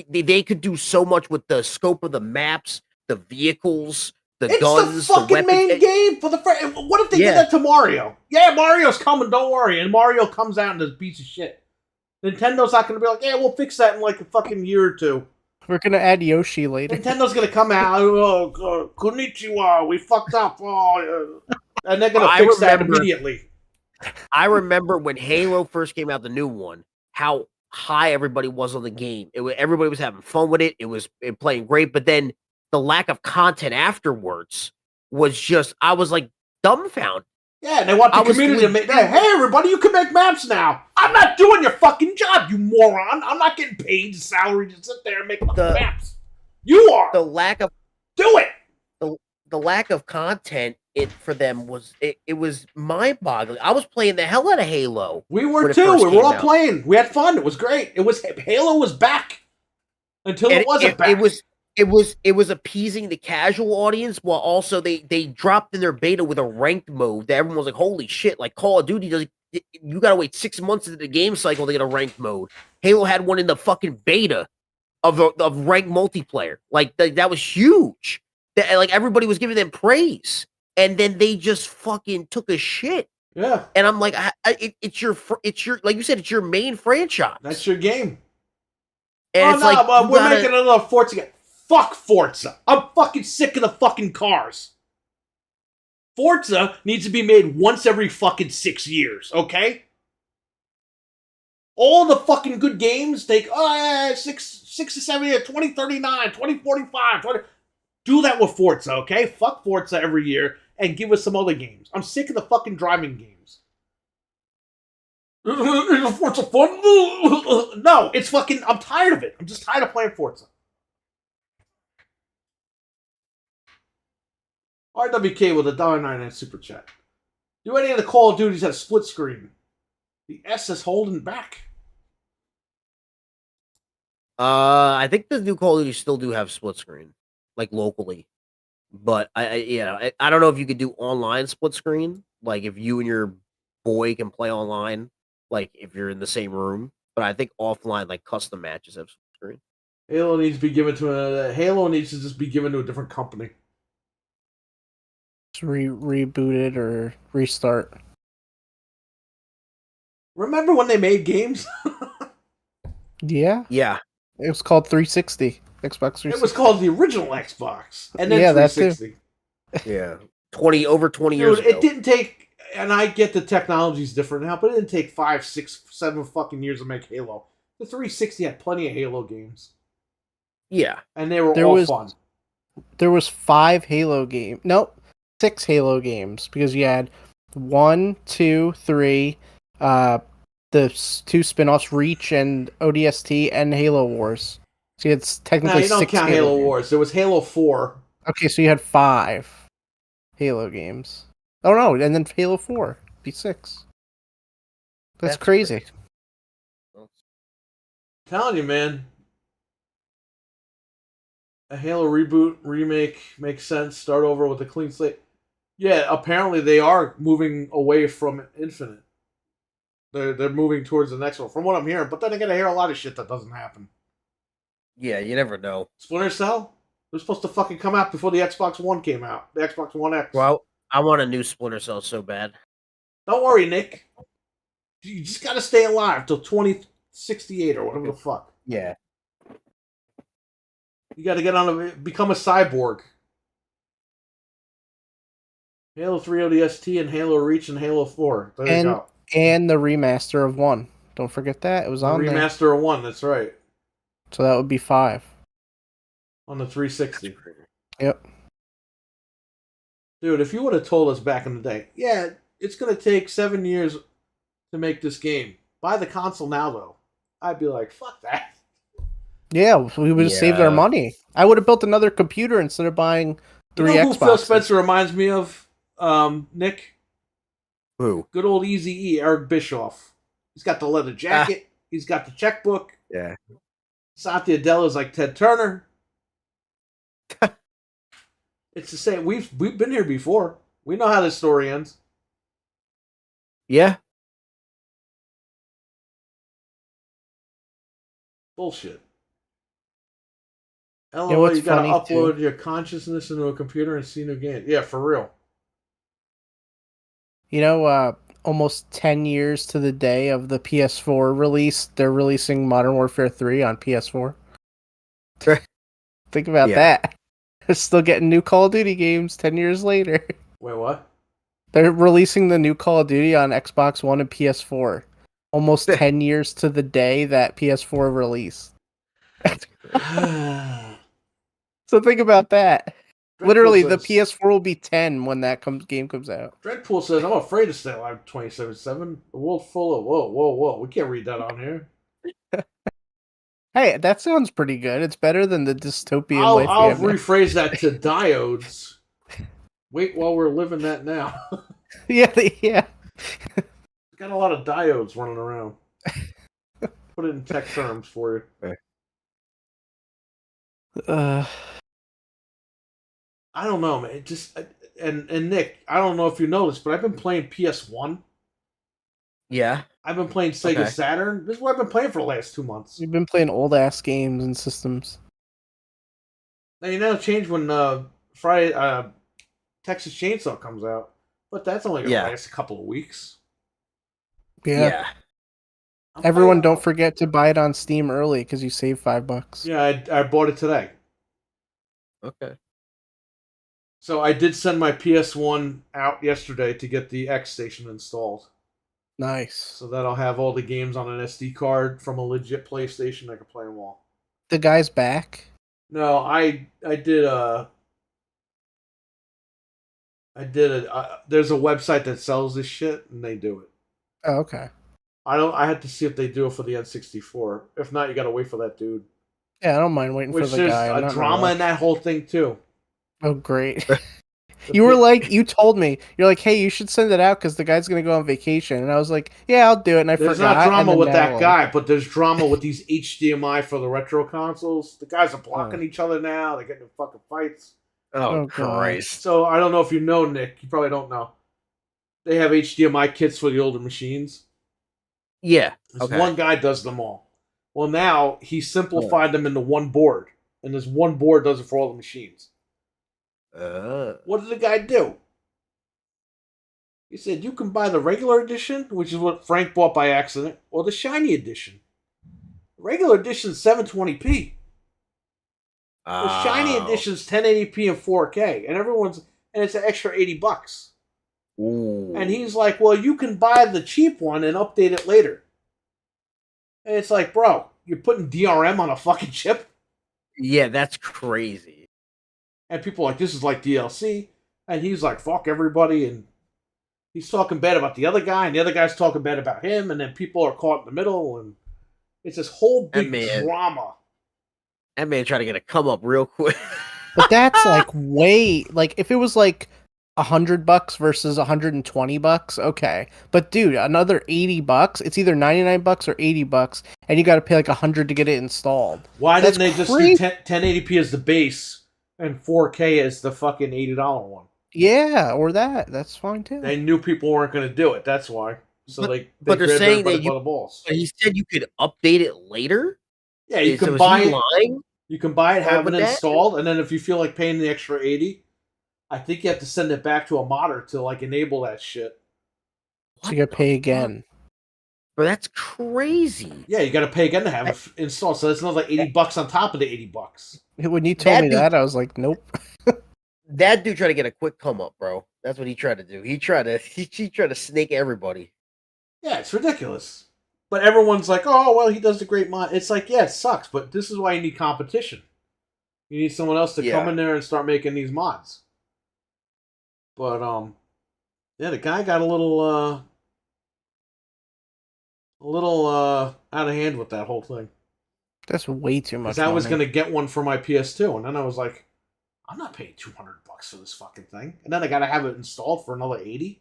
They could do so much with the scope of the maps, the vehicles, the guns, the fucking weapons. Main game for the what if they did that to Mario? Yeah, Mario's coming, don't worry. And Mario comes out and does piece of shit. Nintendo's not going to be like, yeah, we'll fix that in like a fucking year or two. We're going to add Yoshi later. Nintendo's going to come out, konnichiwa, we fucked up. And they're going to fix that immediately. I remember when Halo first came out, the new one, how high everybody was on the game. Everybody was having fun with it. It was playing great. But then the lack of content afterwards was just, I was like dumbfounded. Yeah, and they want the community to make, hey, everybody, you can make maps now. I'm not doing your fucking job, you moron. I'm not getting paid salary to sit there and make maps. You are. The lack of... Do it. The lack of content for them was, it was mind-boggling. I was playing the hell out of Halo. We were too. We were all playing. We had fun. It was great. Halo was back until it wasn't back. It was appeasing the casual audience, while also they dropped in their beta with a ranked mode that everyone was like, holy shit, like Call of Duty you gotta wait 6 months into the game cycle to get a ranked mode. Halo had one in the fucking beta of ranked multiplayer. Like that was huge. Like everybody was giving them praise, and then they just fucking took a shit. Yeah. And I'm like, it's your like you said, it's your main franchise. That's your game. And it's like, we're making another Forza game. Fuck Forza. I'm fucking sick of the fucking cars. Forza needs to be made once every fucking 6 years, okay? All the fucking good games take 6 to 7 years, 2039, 2045, 20... Do that with Forza, okay? Fuck Forza every year and give us some other games. I'm sick of the fucking driving games. Is Forza fun? No, it's fucking... I'm tired of it. I'm just tired of playing Forza. RWK with a $1.99 super chat. Do any of the Call of Duties have split screen? The S is holding back. I think the new Call of Duty still do have split screen, like locally. But I don't know if you could do online split screen, like if you and your boy can play online, like if you're in the same room. But I think offline, like custom matches have split screen. Halo needs to be given to Halo needs to just be given to a different company. Reboot it or restart. Remember when they made games? Yeah. It was called 360. Xbox 360. It was called the original Xbox, and then 360. Yeah, over 20 years ago. It didn't take, and I get the technology's different now, but it didn't take 5, 6, 7 fucking years to make Halo. The 360 had plenty of Halo games. Yeah, and they were all fun. There was 5 Halo games. Nope. 6 Halo games, because you had 1, 2, 3, the 2 spin-offs, Reach and ODST, and Halo Wars. So you had technically 6 you don't count Halo Wars. There was Halo 4. Okay, so you had 5 Halo games. Oh no, and then Halo 4. Be 6. That's crazy. I'm telling you, man. A Halo reboot, remake makes sense. Start over with a clean slate. Yeah, apparently they are moving away from Infinite. They're moving towards the next one, from what I'm hearing. But then again, I hear a lot of shit that doesn't happen. Yeah, you never know. Splinter Cell? They're supposed to fucking come out before the Xbox One came out. The Xbox One X. Well, I want a new Splinter Cell so bad. Don't worry, Nick. You just gotta stay alive till 2068 or whatever the fuck. Yeah. You gotta become a cyborg. Halo 3 ODST and Halo Reach and Halo 4. There you go. And the remaster of 1. Don't forget that. It was on there. Remaster of 1, that's right. So that would be 5. On the 360. Yep. Dude, if you would have told us back in the day, yeah, it's going to take 7 years to make this game. Buy the console now, though. I'd be like, fuck that. Yeah, we would have saved our money. I would have built another computer instead of buying 3 Xboxes. Who Phil Spencer reminds me of, Nick? Who? Good old Eazy-E, Eric Bischoff. He's got the leather jacket. He's got the checkbook. Yeah. Satya Adela's like Ted Turner. It's the same. We've been here before. We know how this story ends. Yeah. Bullshit. LOL, you gotta upload your consciousness into a computer and see new games. Yeah, for real. You know, almost 10 years to the day of the PS4 release, they're releasing Modern Warfare 3 on PS4. Think about that. They're still getting new Call of Duty games 10 years later. Wait, what? They're releasing the new Call of Duty on Xbox One and PS4. Almost 10 years to the day that PS4 released. So think about that. Dreadpool Literally, the says- PS4 will be 10 when that game comes out. Dreadpool says, I'm afraid to stay alive 27/7. The world full of whoa. We can't read that on here. Hey, that sounds pretty good. It's better than the dystopian I'll life we have now. rephrase that to diodes. Wait while we're living that now. Yeah. Got a lot of diodes running around. Put it in tech terms for you. I don't know, man. It just and Nick, I don't know if you know this, but I've been playing PS1. Yeah. I've been playing Sega Saturn. This is what I've been playing for the last 2 months. You've been playing old ass games and systems. Now you know change when Friday Texas Chainsaw comes out, but that's only gonna last a couple of weeks. Yeah. Everyone, don't forget to buy it on Steam early because you save $5. Yeah, I bought it today. Okay. So I did send my PS1 out yesterday to get the X station installed. Nice. So that I'll have all the games on an SD card from a legit PlayStation. I can play them all. The guy's back? No, I did there's a website that sells this shit and they do it. Oh, okay. I had to see if they do it for the N64. If not, you gotta wait for that dude. Yeah, I don't mind waiting for the guy. There's a drama in that whole thing too. Oh, great. You told me, you're like, hey, you should send it out because the guy's going to go on vacation. And I was like, yeah, I'll do it. And there's forgot. There's not drama with that guy, but there's drama with these HDMI for the retro consoles. The guys are blocking each other now. They're getting in fucking fights. Oh, Christ. So I don't know if you know, Nick. You probably don't know. They have HDMI kits for the older machines. Yeah. One guy does them all. Well, now he simplified them into one board. And this one board does it for all the machines. What did the guy do? He said, you can buy the regular edition, which is what Frank bought by accident, or the shiny edition. The regular edition is 720p. The shiny edition is 1080p and 4K, and it's an extra $80. Ooh. And he's like, well, you can buy the cheap one and update it later. And it's like, bro, you're putting DRM on a fucking chip? Yeah, that's crazy. And people are like, this is like DLC. And he's like, fuck everybody. And he's talking bad about the other guy. And the other guy's talking bad about him. And then people are caught in the middle. And it's this whole big drama. That man tried to get a come up real quick. But that's like if it was like $100 versus $120, okay. But dude, another $80, it's either $99 or $80, and you got to pay like $100 to get it installed. Why didn't they just do 1080p as the base and 4K as the fucking $80 one? Yeah, or that. That's fine too. They knew people weren't going to do it. That's why. So but they're saying that the balls. He said you could update it later. Yeah, you can buy it. You can buy it, have it installed, and then if you feel like paying the extra $80, I think you have to send it back to a modder to like enable that shit. So you gotta pay again. But that's crazy. Yeah, you gotta pay again to have it installed. So that's another $80 on top of the $80. When you told me that, I was like, nope. That dude tried to get a quick come up, bro. That's what he tried to do. He tried to snake everybody. Yeah, it's ridiculous. But everyone's like, oh, well, he does a great mod. It's like, yeah, it sucks, but this is why you need competition. You need someone else to come in there and start making these mods. But, yeah, the guy got a little out of hand with that whole thing. That's way too much. Because I was going to get one for my PS2, and then I was like, I'm not paying $200 for this fucking thing. And then I got to have it installed for another $80.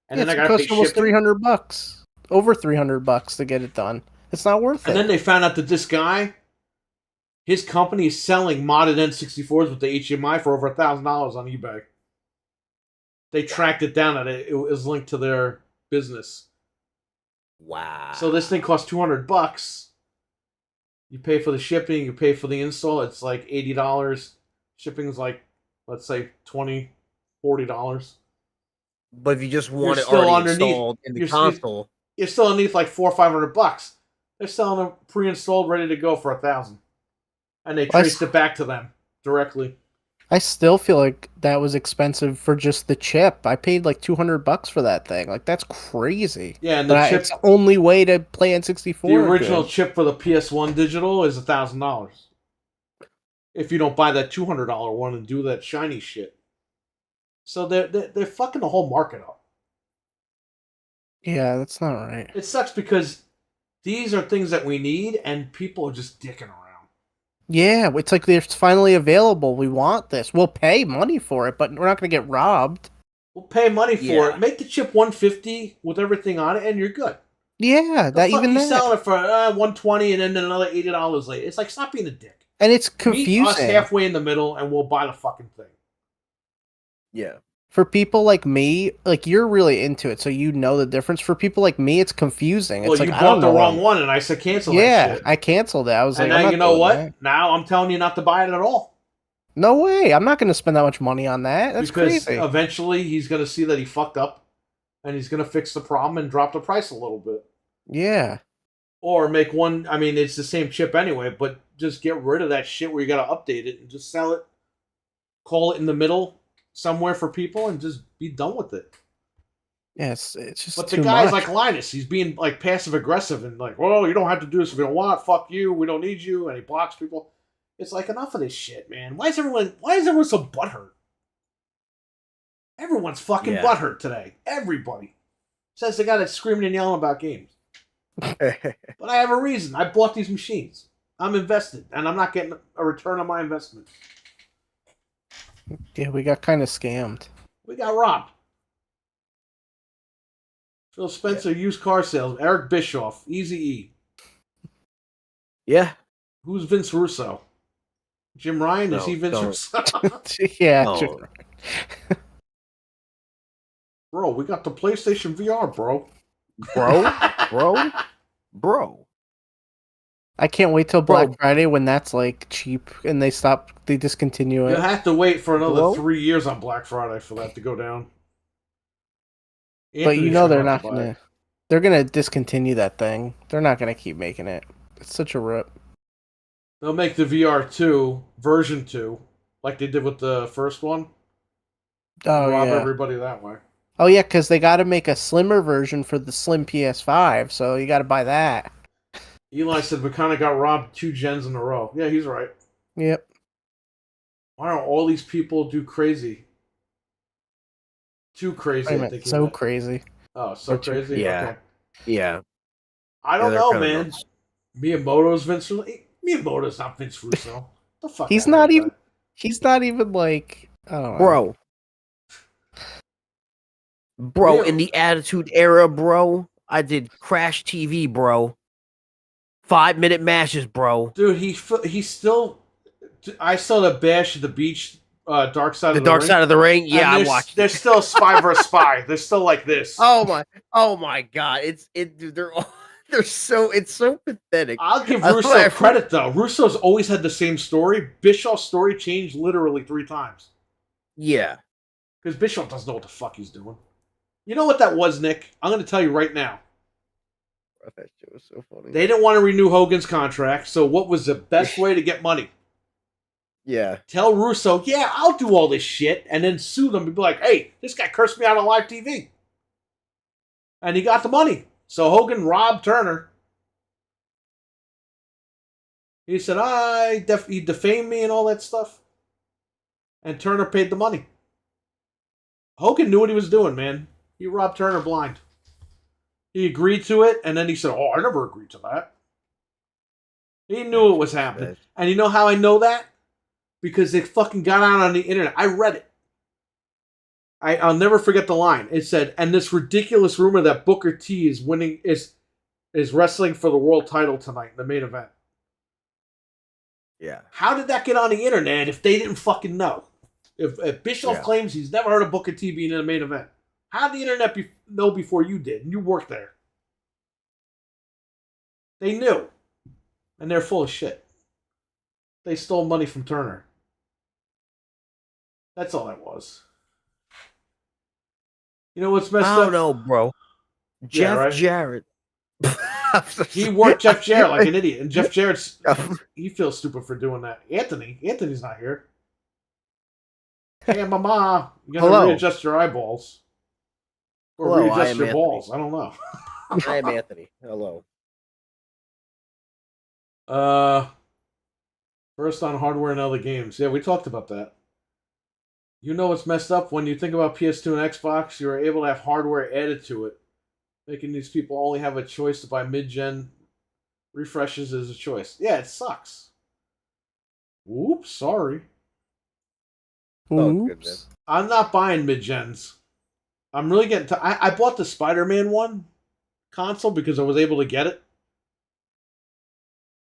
And then I got to pay almost $300. Over $300 to get it done. It's not worth it. And then they found out that this guy, his company is selling modded N64s with the HDMI for over $1,000 on eBay. They tracked it down and it was linked to their business. Wow. So this thing costs $200. You pay for the shipping, you pay for the install, it's like $80. Shipping's like, let's say $20, $40. But if you just want it already installed in the console, you're still underneath like $400 or $500. They're selling them pre-installed, ready to go for $1,000, and they traced it back to them directly. I still feel like that was expensive for just the chip. I paid like $200 for that thing. Like that's crazy. Yeah, and the chip, it's the only way to play N64. The original chip for the PS1 digital is $1,000. if you don't buy that $200 one and do that shiny shit. So they're fucking the whole market up. Yeah, that's not right. It sucks because these are things that we need, and people are just dicking around. Yeah, it's like it's finally available. We want this. We'll pay money for it, but we're not going to get robbed. We'll pay money for it. Make the chip $150 with everything on it, and you're good. Yeah, that even that. Selling it for $120 and then another $80 later. It's like, stop being a dick. And it's confusing. Meet us halfway in the middle, and we'll buy the fucking thing. Yeah. For people like me, like you're really into it, so you know the difference. For people like me, it's confusing. Well, it's you like, bought the wrong one, and I said cancel that shit. Yeah, I canceled it. I was and like, now you know what? That. Now I'm telling you not to buy it at all. No way. I'm not going to spend that much money on that. That's because crazy. Eventually, he's going to see that he fucked up, and he's going to fix the problem and drop the price a little bit. Yeah. Or make one. I mean, it's the same chip anyway, but just get rid of that shit where you got to update it and just sell it. Call it in the middle somewhere for people and just be done with it. Yes, it's just. But too the guy's much. like Linus. He's being like passive aggressive and like, well, you don't have to do this if you don't want. Fuck you. We don't need you. And he blocks people. It's like, enough of this shit, man. Why is everyone so butthurt? Everyone's fucking butthurt today. Everybody says the guy that's screaming and yelling about games. But I have a reason. I bought these machines. I'm invested, and I'm not getting a return on my investment. Yeah, we got kind of scammed. We got robbed. Phil Spencer, used car sales. Eric Bischoff, Easy E. Yeah. Who's Vince Russo? Jim Ryan? Is he Vince Russo? Yeah. No. Jim Ryan. Bro, we got the PlayStation VR, bro. Bro. I can't wait till Black Friday when that's like cheap and they discontinue it. You'll have to wait for another 3 years on Black Friday for that to go down. But you know they're not gonna. They're gonna discontinue that thing. They're not gonna keep making it. It's such a rip. They'll make the VR 2 version 2, like they did with the first one. Oh, rob everybody that way. Oh yeah, because they got to make a slimmer version for the slim PS5, so you got to buy that. Eli said we kind of got robbed 2 gens in a row. Yeah, he's right. Yep. Why don't all these people do crazy? Too crazy. So crazy. Oh, so crazy? Yeah. Okay. Yeah. I don't know, man. Miyamoto's Vince Russo. Miyamoto's not Vince Russo. The fuck he's not even. He's not even like. I don't know. Bro, in the Attitude Era, bro, I did Crash TV, bro. 5-minute matches, bro. Dude, he's still. I saw the Bash at the Beach, Dark Side of the Ring. The Dark Side of the Ring. Yeah, I watched. They're still spy versus spy. They're still like this. Oh my god! Dude, it's so pathetic. I'll give Russo credit though. Russo's always had the same story. Bischoff's story changed literally 3 times. Yeah, because Bischoff doesn't know what the fuck he's doing. You know what that was, Nick? I'm going to tell you right now. That shit was so funny. They didn't want to renew Hogan's contract, so what was the best way to get money? Yeah. Tell Russo, yeah, I'll do all this shit, and then sue them and be like, hey, this guy cursed me out on live TV. And he got the money. So Hogan robbed Turner. He said, he defamed me and all that stuff. And Turner paid the money. Hogan knew what he was doing, man. He robbed Turner blind. He agreed to it, and then he said, I never agreed to that. He knew it was happening. And you know how I know that? Because it fucking got out on the internet. I read it. I'll never forget the line. It said, and this ridiculous rumor that Booker T is winning is wrestling for the world title tonight in the main event. Yeah. How did that get on the internet if they didn't fucking know? If Bischoff claims he's never heard of Booker T being in the main event, how did the internet know before you did? And you worked there. They knew. And they're full of shit. They stole money from Turner. That's all that was. You know what's messed up? I don't know, bro. Jeff Jarrett. He worked Jeff Jarrett like an idiot. And Jeff Jarrett, he feels stupid for doing that. Anthony's not here. Hey, mama, you gotta readjust your eyeballs. Or readjust your balls. I don't know. I am Anthony. Hello. First on hardware and other games. Yeah, we talked about that. You know what's messed up? When you think about PS2 and Xbox, you're able to have hardware added to it, making these people only have a choice to buy mid-gen refreshes as a choice. Yeah, it sucks. Whoops, sorry. Oh, goodness. I'm not buying mid-gens. I'm really getting I bought the Spider-Man one console because I was able to get it.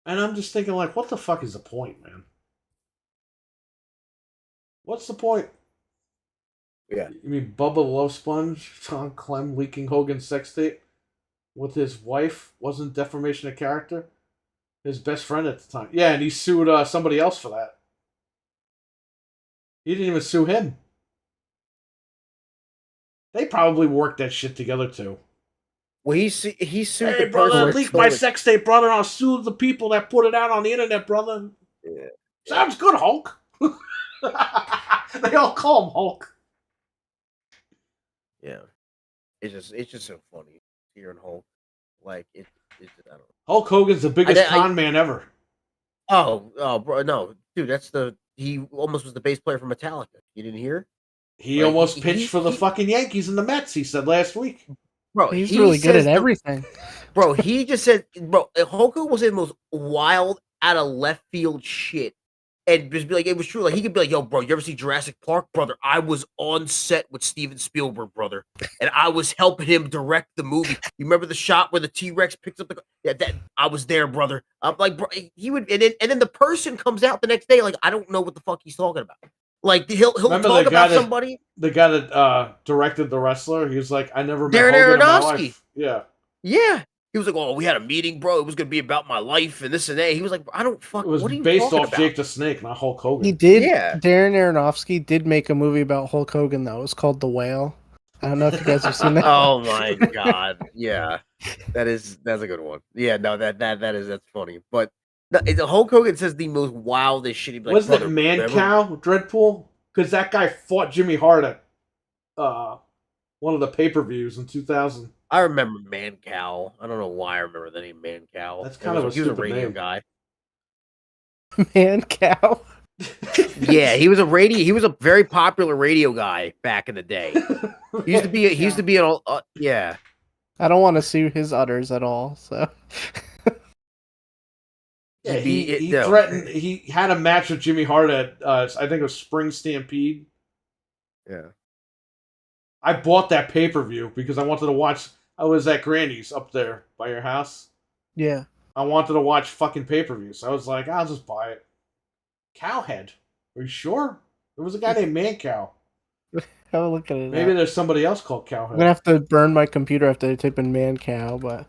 And I'm just thinking, like, what the fuck is the point, man? What's the point? Yeah. You mean Bubba the Love Sponge, Tom Clem leaking Hogan's sex tape with his wife wasn't defamation of character? His best friend at the time. Yeah, and he sued somebody else for that. He didn't even sue him. They probably worked that shit together too. Well, he sued Hey, the brother, person. leaked my sex tape, brother. I'll sue the people that put it out on the internet, brother. Yeah. Sounds good, Hulk. They all call him Hulk. Yeah, it's just so funny hearing Hulk. Like it's I don't know. Hulk Hogan's the biggest con man ever. Oh, bro, no, dude, he almost was the bass player for Metallica. You didn't hear? He almost pitched for the fucking Yankees and the Mets. He said last week. Bro, he's really good at everything. Bro, he just said, bro, Hulk was in the most wild, out of left field shit. And just be like, it was true. Like, he could be like, yo, bro, you ever see Jurassic Park? Brother, I was on set with Steven Spielberg, brother. And I was helping him direct the movie. You remember the shot where the T-Rex picks up that I was there, brother. I'm like, bro, he would, and then the person comes out the next day, like, I don't know what the fuck he's talking about. Like, he'll talk about somebody. The guy that directed The Wrestler, he was like, I never met Darren Hogan in my Aronofsky. life. Yeah. Yeah. He was like, oh, we had a meeting, bro. It was going to be about my life and this and that. He was like, I don't fuck. It was what are you based off about? Jake the Snake, not Hulk Hogan. He did. Yeah. Darren Aronofsky did make a movie about Hulk Hogan, though. It was called The Whale. I don't know if you guys have seen that. Oh my god. Yeah. That's a good one. Yeah, no, that's funny. But the Hulk Hogan says the most wildest shit. Like, wasn't it Man Cow, Dreadpool? Because that guy fought Jimmy Hart at one of the pay-per-views in 2000. I remember Man Cow. I don't know why I remember the name Man Cow. That's kind of a stupid radio name. guy. Man Cow. Yeah, he was a very popular radio guy back in the day. He used to be an yeah. I don't want to sue his udders at all, so. Yeah, he threatened. He had a match with Jimmy Hart at I think it was Spring Stampede. Yeah, I bought that pay-per-view because I wanted to watch. I was at Granny's up there by your house. Yeah, I wanted to watch fucking pay-per-views. So I was like, I'll just buy it. Cowhead. Are you sure? There was a guy named Man Cow. have a look at it. Maybe there's somebody else called Cowhead. I'm gonna have to burn my computer after I type in Man Cow, but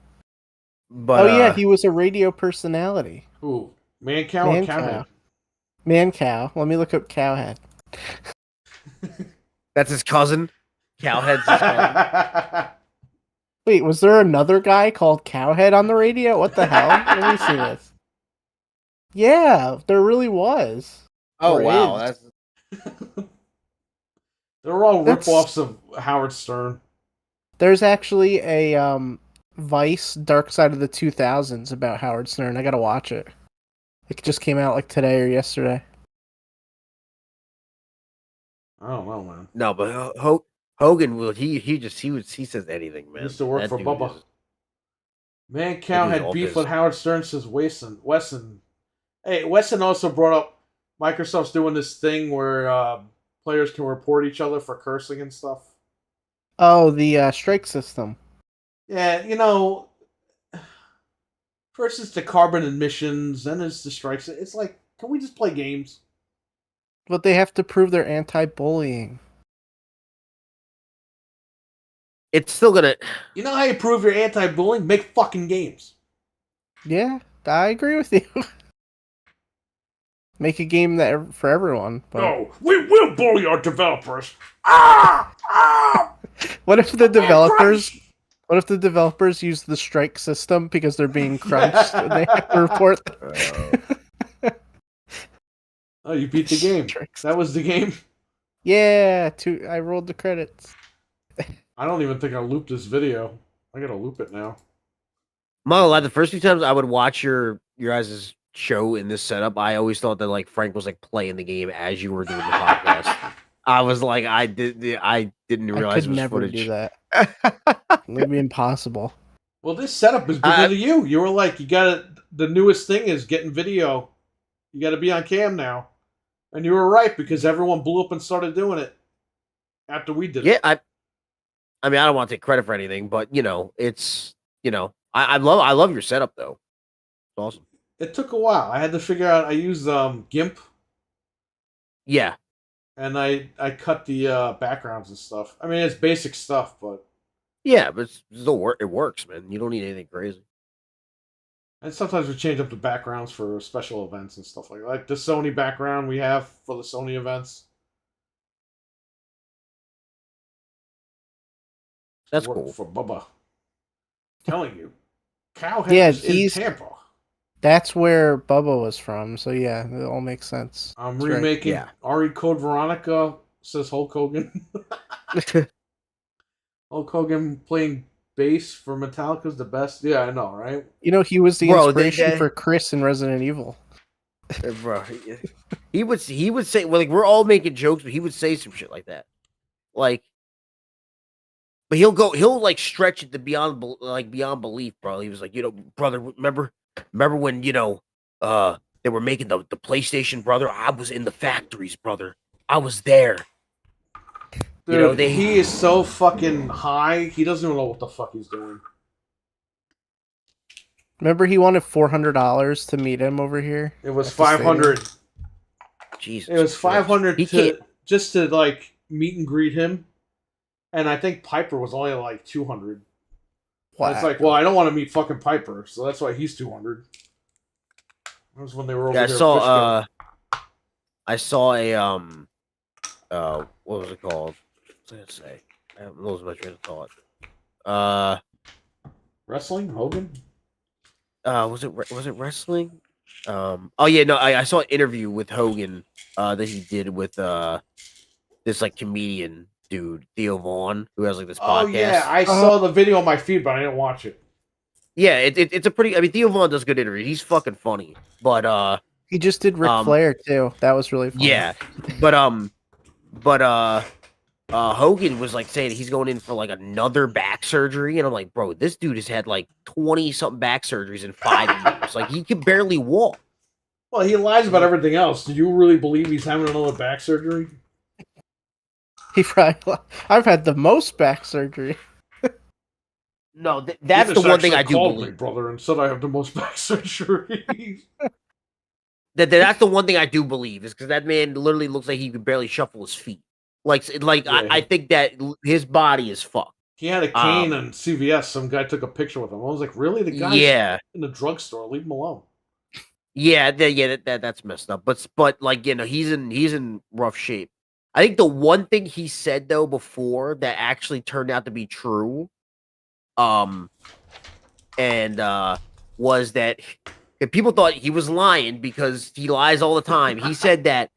oh yeah, he was a radio personality. Who? Man Cow or Cowhead? Man Cow. Let me look up Cowhead. That's his cousin. Cowhead's his cousin. Wait, was there another guy called Cowhead on the radio? What the hell? Let me see this. Yeah, there really was. Oh wow, that's they're all rip-offs of Howard Stern. There's actually a Vice Dark Side of the 2000s about Howard Stern. I gotta watch it. It just came out like today or yesterday. I don't know, man. No, but Hogan will he says anything, man. He used to work for Bubba. Man Cow had beef with Howard Stern, says Wesson. Hey, Wesson also brought up Microsoft's doing this thing where players can report each other for cursing and stuff. Oh, the strike system. Yeah, you know, first it's the carbon emissions, then it's the strikes. It's like, can we just play games? But they have to prove they're anti-bullying. It's still gonna. You know how you prove you're anti-bullying? Make fucking games. Yeah, I agree with you. Make a game that for everyone. But... No, we will bully our developers. Ah! What if the developers? What if the developers use the strike system because they're being crunched and they have to report? Oh, you beat the game. That was the game? Yeah, I rolled the credits. I don't even think I looped this video. I gotta loop it now. Mo, like the first few times I would watch your guys' show in this setup, I always thought that like Frank was like playing the game as you were doing the podcast. I was like, I didn't I realize could it was never footage. do that. It would be impossible. Well, this setup is because of you. You were like, you got to. The newest thing is getting video. You got to be on cam now, and you were right because everyone blew up and started doing it after we did it. Yeah, I mean, I don't want to take credit for anything, but it's I love your setup though. It's awesome. It took a while. I had to figure out. I used GIMP. Yeah, and I cut the backgrounds and stuff. I mean, it's basic stuff, but yeah, but it works, man. You don't need anything crazy. And sometimes we change up the backgrounds for special events and stuff like the Sony background we have for the Sony events. That's cool for Bubba. I'm telling you, Cowhead's in Tampa. That's where Bubba was from, so yeah, it all makes sense. I'm remaking Ari Code Veronica, says Hulk Hogan. Hulk Hogan playing bass for Metallica's the best. Yeah, I know, right? He was the inspiration for Chris in Resident Evil. Bro, he would say, well, like we're all making jokes, but he would say some shit like that, like. But he'll like stretch it to beyond belief, bro. He was like, brother, remember when they were making the PlayStation, brother? I was in the factories, brother. I was there. Dude, he is so fucking high. He doesn't even know what the fuck he's doing. Remember, he wanted $400 to meet him over here. It was 500. Jesus, it was 500 just to like meet and greet him. And I think Piper was only like 200. Wow. It's like, well, I don't want to meet fucking Piper, so that's why he's 200. That was when they were over here. I saw a what was it called? What was I gonna say? I haven't lost my train of thought. Wrestling? Hogan? Was it wrestling? Oh yeah, no, I saw an interview with Hogan that he did with this like comedian dude, Theo Vaughn, who has like this podcast. Oh yeah, I saw the video on my feed, but I didn't watch it. Yeah, it's a pretty. I mean, Theo Vaughn does good interviews. He's fucking funny, but he just did Ric Flair too. That was really funny. Yeah, but Hogan was like saying he's going in for like another back surgery, and I'm like, bro, this dude has had like 20-something back surgeries in 5 years. Like he can barely walk. Well, he lies about everything else. Do you really believe he's having another back surgery? I've had the most back surgery. No, that's the one thing I do believe, me, brother, and said I have the most back surgery. That's the one thing I do believe is because that man literally looks like he could barely shuffle his feet. I think that his body is fucked. He had a cane on CVS. Some guy took a picture with him. I was like, really? The guy's in the drugstore. Leave him alone. Yeah, that's messed up. But like he's in rough shape. I think the one thing he said though before that actually turned out to be true, was that people thought he was lying because he lies all the time. He said that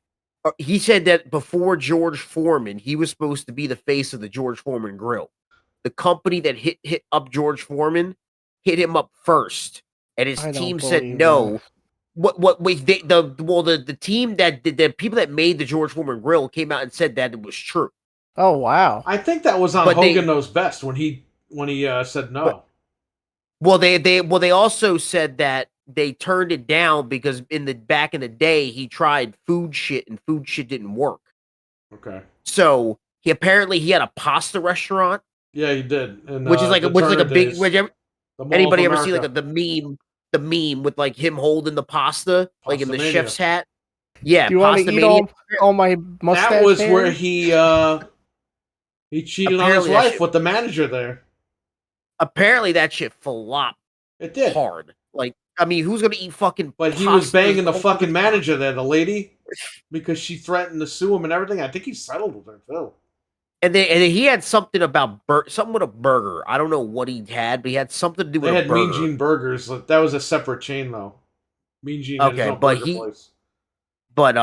before George Foreman, he was supposed to be the face of the George Foreman Grill. The company that hit up George Foreman hit him up first, and his team said no. The team that did the people that made the George Foreman Grill came out and said that it was true. Oh wow! I think that was on Hogan Knows Best when he said no. They also said that they turned it down because back in the day he tried food shit and food shit didn't work. Okay. So he had a pasta restaurant. Yeah, he did. Which is like a big. Anybody ever see like the meme with like him holding the pasta like in the chef's hat? Yeah, do you want to eat all my mustache? That was where he cheated on his wife with the manager there. Apparently that shit flopped. It did hard. Like, I mean, who's gonna eat fucking? But he was banging the fucking manager there, the lady, because she threatened to sue him and everything. I think he settled with her too. And then he had something about something with a burger. I don't know what he had, but he had something to do with a burger. They had Mean Gene Burgers. That was a separate chain though. Mean Gene had his own burger place. But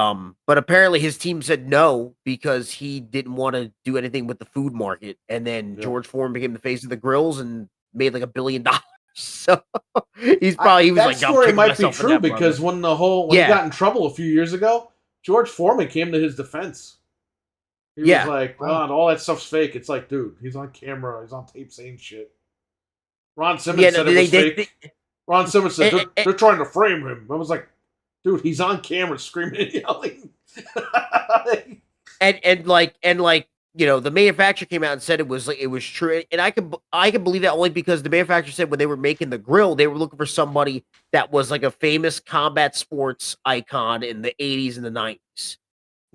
apparently his team said no because he didn't want to do anything with the food market. And then George Foreman became the face of the grills and made like $1 billion. So he was that like, story might be true because when he got in trouble a few years ago, George Foreman came to his defense. He was like, "Oh, all that stuff's fake." It's like, dude, he's on camera, he's on tape saying shit. Ron Simmons said it was fake. Ron Simmons said they're trying to frame him. I was like, dude, he's on camera screaming and yelling. and like the manufacturer came out and said it was true, and I can believe that only because the manufacturer said when they were making the grill, they were looking for somebody that was like a famous combat sports icon in the 80s and the 90s.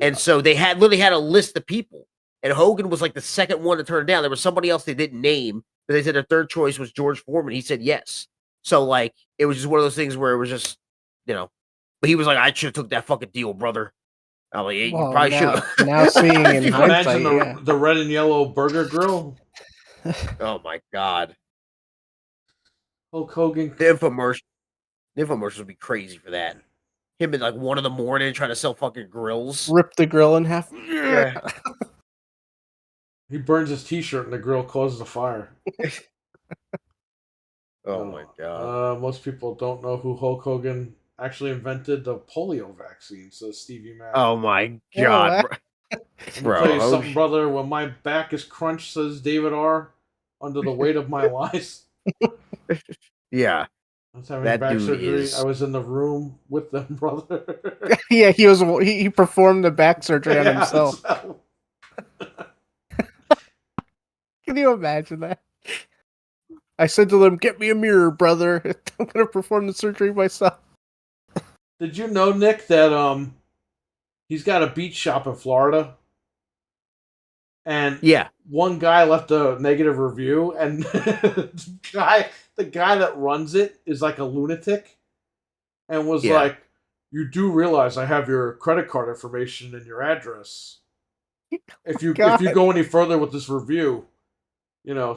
And so they literally had a list of people, and Hogan was like the second one to turn it down. There was somebody else they didn't name, but they said their third choice was George Foreman. He said yes. So like it was just one of those things where it was just, but he was like, I should have took that fucking deal, brother. I'm like, you probably should have. Now seeing in hindsight, imagine the red and yellow burger grill. Oh my god, Hulk Hogan. The infomercials would be crazy for that. Him at like 1 a.m. trying to sell fucking grills. Rip the grill in half. Yeah. He burns his t-shirt and the grill causes a fire. Oh my god. Most people don't know who Hulk Hogan actually invented the polio vaccine, says Stevie Mac. Oh my god. Bro. I'll tell you something, brother. When my back is crunched, says David R., under the weight of my lies. Yeah. I was having back surgery. I was in the room with them, brother. Yeah, he performed the back surgery on himself. Can you imagine that? I said to them, "Get me a mirror, brother. I'm gonna perform the surgery myself." Did you know, Nick, that he's got a beach shop in Florida? And one guy left a negative review, and the guy that runs it is like a lunatic, and was like, "You do realize I have your credit card information and your address. If you go any further with this review,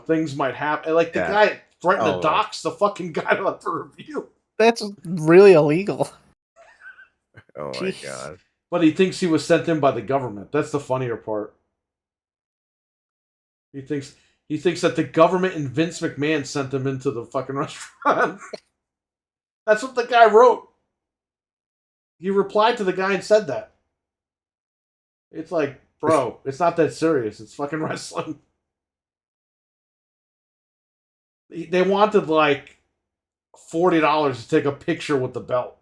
things might happen." Like the guy threatened to dox the fucking guy that left the review. That's really illegal. Oh my god! But he thinks he was sent in by the government. That's the funnier part. He thinks that the government and Vince McMahon sent him into the fucking restaurant. That's what the guy wrote. He replied to the guy and said that. It's like, bro, it's not that serious. It's fucking wrestling. They wanted like $40 to take a picture with the belt.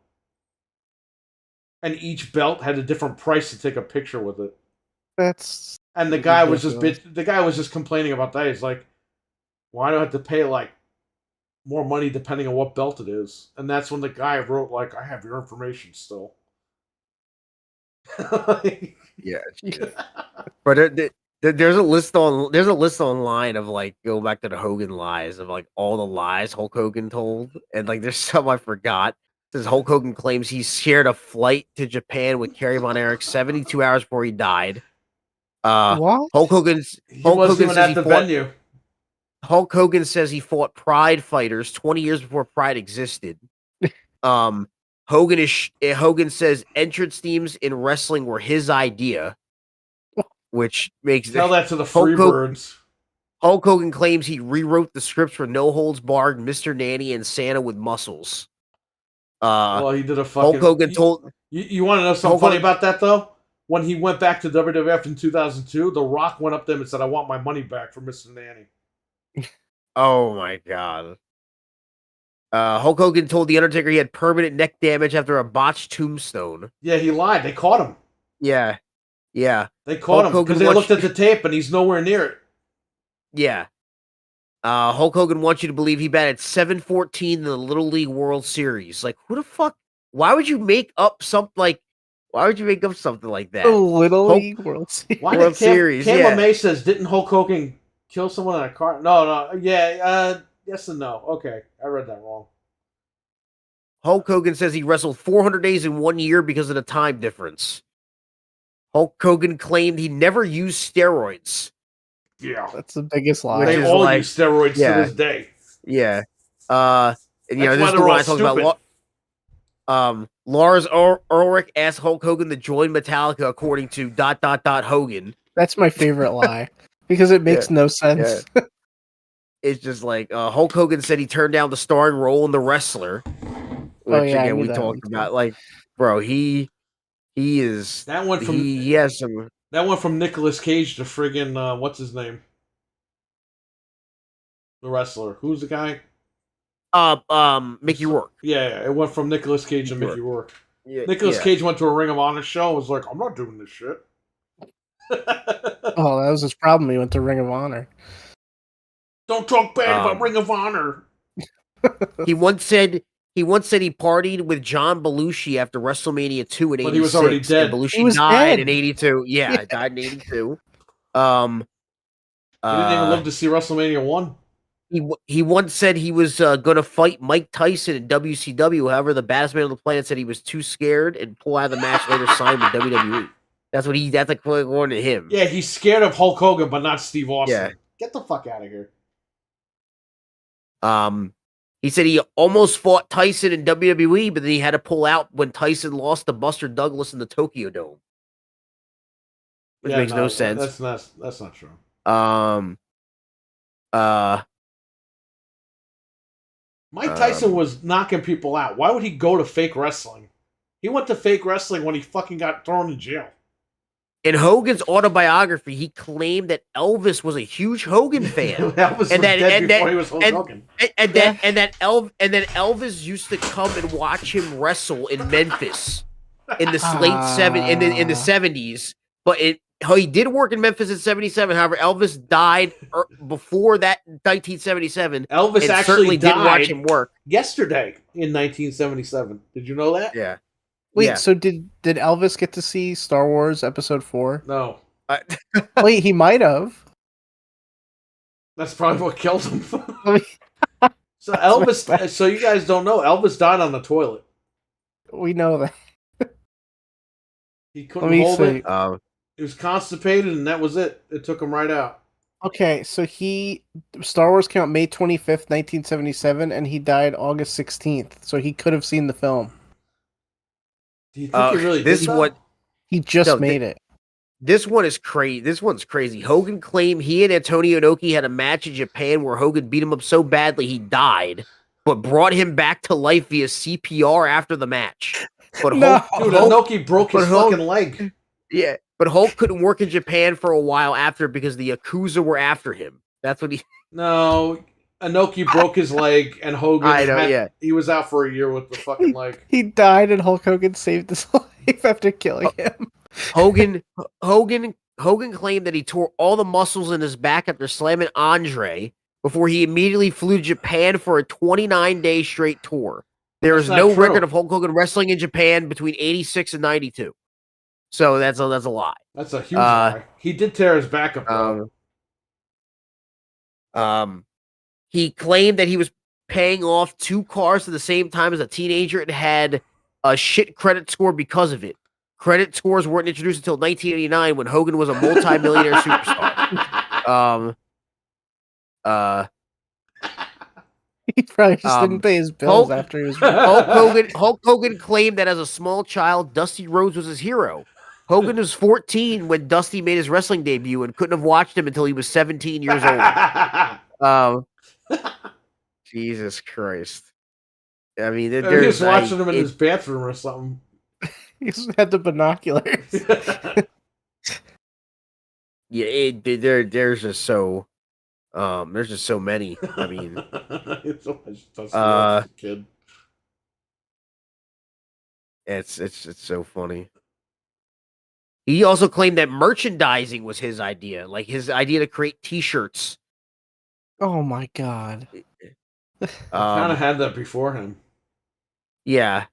And each belt had a different price to take a picture with it. And the guy was just complaining about that. He's like, why do I have to pay like more money depending on what belt it is? And that's when the guy wrote like, I have your information still. Yeah. But there's a list online of like, go back to the Hogan lies of like all the lies Hulk Hogan told, and like there's some I forgot. It says Hulk Hogan claims he shared a flight to Japan with Kerry Von Erich 72 hours before he died. What? Hulk Hogan says he fought Pride fighters 20 years before Pride existed. Hogan says entrance themes in wrestling were his idea, which makes tell that to the Freebirds. Hulk Hogan claims he rewrote the scripts for No Holds Barred, Mr. Nanny, and Santa with Muscles. Well, he did a fucking. Hulk Hogan told. You want to know something funny about that though? When he went back to WWF in 2002, The Rock went up to him and said, "I want my money back for Mr. Nanny." Oh my god. Hulk Hogan told The Undertaker he had permanent neck damage after a botched tombstone. Yeah, he lied. They caught him. Yeah. They caught him because they looked at the tape and he's nowhere near it. Yeah. Hulk Hogan wants you to believe he batted .714 in the Little League World Series. Like, who the fuck? Why would you make up something like that? The Little League World Series. World Series. Cam May says, didn't Hulk Hogan kill someone in a car? No. Yeah. Yes and no. Okay, I read that wrong. Hulk Hogan says he wrestled 400 days in 1 year because of the time difference. Hulk Hogan claimed he never used steroids. Yeah, that's the biggest lie. They all use steroids to this day. Yeah. And this is the one I talked about. Lars Ulrich asked Hulk Hogan to join Metallica according to ... Hogan. That's my favorite lie because it makes no sense. it's just like Hulk Hogan said he turned down the starring role in The Wrestler, which again we talked about. Like, bro, he is that went from he has some. That went from Nicolas Cage to friggin' what's his name? The wrestler. Who's the guy? Mickey Rourke. Yeah, it went from Nicolas Cage to Mickey Rourke. Yeah, Nicolas Cage went to a Ring of Honor show and was like, I'm not doing this shit. Oh, that was his problem. He went to Ring of Honor. Don't talk bad about Ring of Honor. He once said he partied with John Belushi after WrestleMania 2 in 86. But he was already dead. Belushi died in 82. Yeah, died in 82. He didn't even live to see WrestleMania 1. He once said he was going to fight Mike Tyson in WCW. However, the baddest man on the planet said he was too scared and pull out of the match later, signed with WWE. That's according to him. Yeah, he's scared of Hulk Hogan, but not Steve Austin. Yeah. Get the fuck out of here. He said he almost fought Tyson in WWE, but then he had to pull out when Tyson lost to Buster Douglas in the Tokyo Dome. Which makes no sense. That's not true. Mike Tyson was knocking people out. Why would he go to fake wrestling? He went to fake wrestling when he fucking got thrown in jail. In Hogan's autobiography, he claimed that Elvis was a huge Hogan fan. Elvis was dead before he was Hogan. And that Elvis used to come and watch him wrestle in Memphis in the in the 70s. But he did work in Memphis in 77. However, Elvis died before that 1977. Elvis actually did watch him work yesterday in 1977. Did you know that? Yeah. Wait, so did Elvis get to see Star Wars Episode 4? No. Wait, he might have. That's probably what killed him. So Elvis, so you guys don't know, Elvis died on the toilet. We know that. He couldn't hold it. He was constipated, and that was it. It took him right out. Okay, so Star Wars came out May 25th, 1977, and he died August 16th. So he could have seen the film. Do you think he really did that? He just made it. This one is crazy. This one's crazy. Hogan claimed he and Antonio Inoki had a match in Japan where Hogan beat him up so badly he died, but brought him back to life via CPR after the match. But Inoki broke his fucking leg. Yeah, but Hulk couldn't work in Japan for a while after because the Yakuza were after him. That's what he... No, Inoki broke his leg, and Hogan he was out for a year with the fucking leg. He died, and Hulk Hogan saved his life after killing him. Hogan claimed that he tore all the muscles in his back after slamming Andre before he immediately flew to Japan for a 29-day straight tour. There is no record of Hulk Hogan wrestling in Japan between 86 and 92. So that's a lie. That's a huge lie. He did tear his back up, though. He claimed that he was paying off 2 cars at the same time as a teenager and had a shit credit score because of it. Credit scores weren't introduced until 1989 when Hogan was a multi-millionaire superstar. He probably just didn't pay his bills after he was... Hulk Hogan claimed that as a small child, Dusty Rhodes was his hero. Hogan was 14 when Dusty made his wrestling debut and couldn't have watched him until he was 17 years old. Jesus Christ. I mean, he was watching him in his bathroom or something. He just had the binoculars. Yeah, there's just so many. I mean, it's so much kid. It's so funny. He also claimed that merchandising was his idea, like his idea to create T-shirts. Oh my god! Kind of had that before him. Yeah.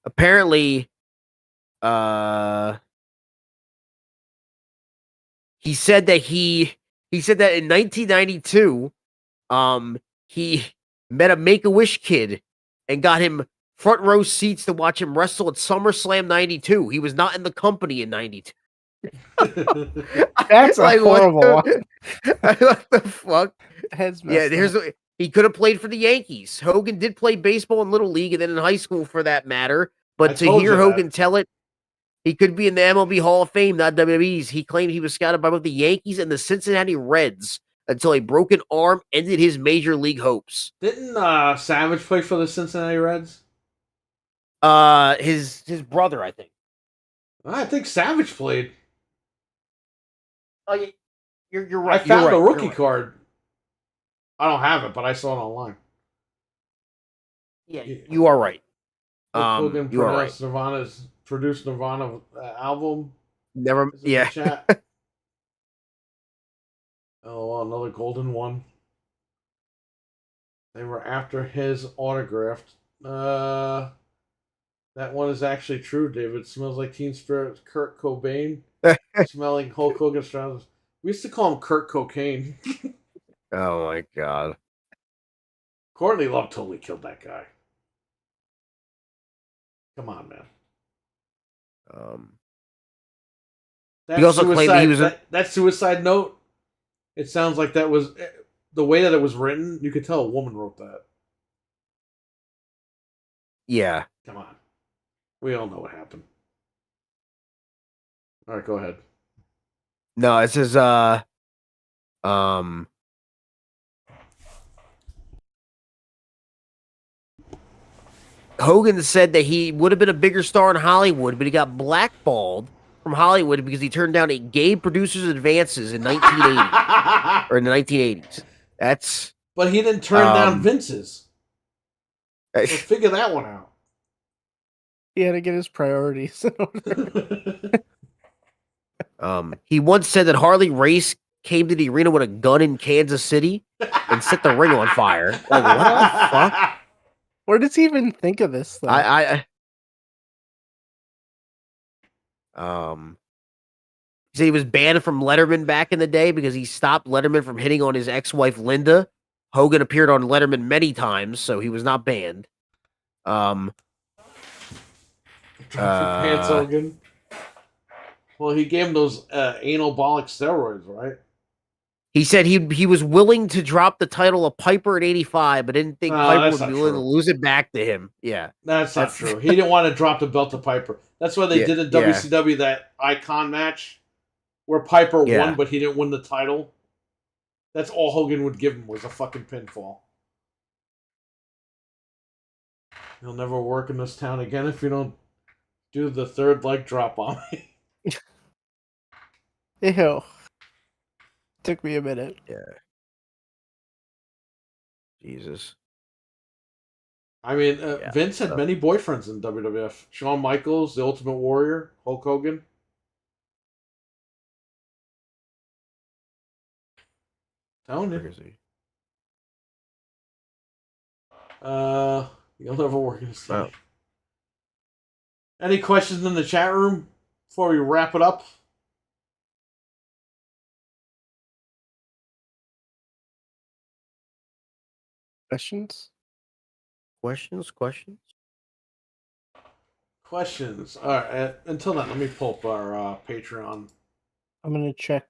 Apparently, he said that in 1992, he met a Make-A-Wish kid and got him front row seats to watch him wrestle at SummerSlam 92. He was not in the company in 92. That's like horrible. What the fuck? Yeah, he could have played for the Yankees. Hogan did play baseball in Little League and then in high school for that matter. But to hear Hogan tell it, He could be in the MLB Hall of Fame, not WWE's. He claimed he was scouted by both the Yankees and the Cincinnati Reds until a broken arm ended his major league hopes. Didn't Savage play for the Cincinnati Reds? His brother, I think. I think Savage played. Oh, yeah. You're right. I found a rookie card. I don't have it, but I saw it online. Yeah, you are right. Hogan you are right. Produced Nirvana album. Never. Yeah. Chat. Oh, another golden one. They were after his autograph. That one is actually true, David. Smells like Teen Spirit. Kurt Cobain. Smelling Hulk Hogan's trousers. We used to call him Kurt Cocaine. Oh my god. Courtney Love totally killed that guy. Come on, man. He also claimed he was that suicide note. It sounds like that was the way that it was written. You could tell a woman wrote that. Yeah. Come on. We all know what happened. All right, go ahead. No, it says Hogan said that he would have been a bigger star in Hollywood, but he got blackballed from Hollywood because he turned down a gay producer's advances in 1980 or in the 1980s. That's. But he didn't turn down Vince's. So figure that one out. He had to get his priorities. He once said that Harley Race came to the arena with a gun in Kansas City and set the ring on fire. Like, what the fuck? Where does he even think of this? Though? He said he was banned from Letterman back in the day because he stopped Letterman from hitting on his ex-wife Linda. Hogan appeared on Letterman many times, so he was not banned. Pants Hogan. Well, he gave him those anabolic steroids, right? He said he was willing to drop the title of Piper at 85, but didn't think Piper would be willing to lose it back to him. Yeah. That's not true. He didn't want to drop the belt to Piper. That's why they did in WCW that icon match where Piper won, but he didn't win the title. That's all Hogan would give him was a fucking pinfall. He'll never work in this town again if you don't do the third leg drop on me. Ew. Took me a minute. Yeah. Jesus. I mean, Vince had many boyfriends in WWF. Shawn Michaels, The Ultimate Warrior, Hulk Hogan. Telling you. You'll never work in this town. Any questions in the chat room before we wrap it up? Questions? All right. Until then, let me pull up our Patreon. I'm gonna check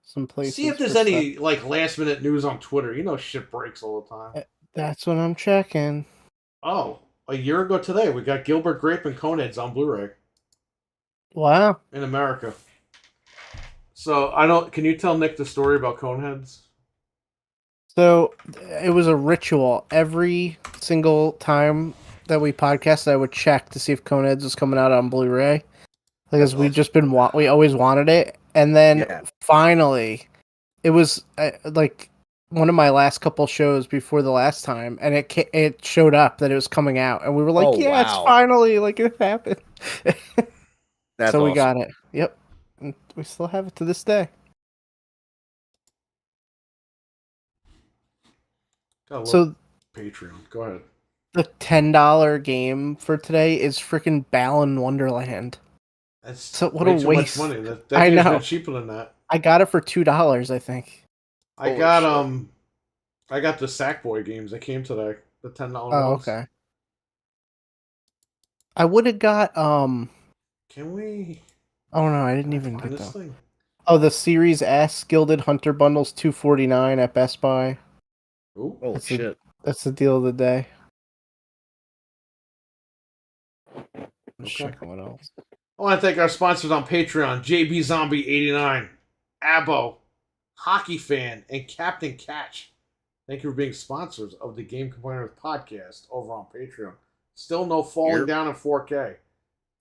some places. See if there's any like last minute news on Twitter. You know, shit breaks all the time. That's what I'm checking. Oh, a year ago today, we got Gilbert Grape and Coneheads on Blu-ray. Wow. In America. So I don't. Can you tell Nick the story about Coneheads? So it was a ritual. Every single time that we podcast, I would check to see if Coneheads was coming out on Blu-ray, because we always wanted it, and then finally, it was like one of my last couple shows before the last time, and it showed up that it was coming out, and we were like, it's finally, like, it happened. That's so awesome. We got it. Yep, and we still have it to this day. So Patreon. Go ahead. The $10 game for today is freaking Balan Wonderland. That's so what way a too waste. Much money. That I know. Cheaper than that. I got it for $2, I think. I got the Sackboy games. They came today. The $10 ones. Oh, okay. I would have got Can we? Oh no, I didn't even get this thing. Oh, the Series S Gilded Hunter bundles, $249 at Best Buy. Ooh, shit! That's the deal of the day. Okay. Check what else. I want to thank our sponsors on Patreon, JB Zombie 89, Abo, Hockey Fan, and Captain Catch. Thank you for being sponsors of the Game Complainers podcast over on Patreon. Still no falling down in 4K.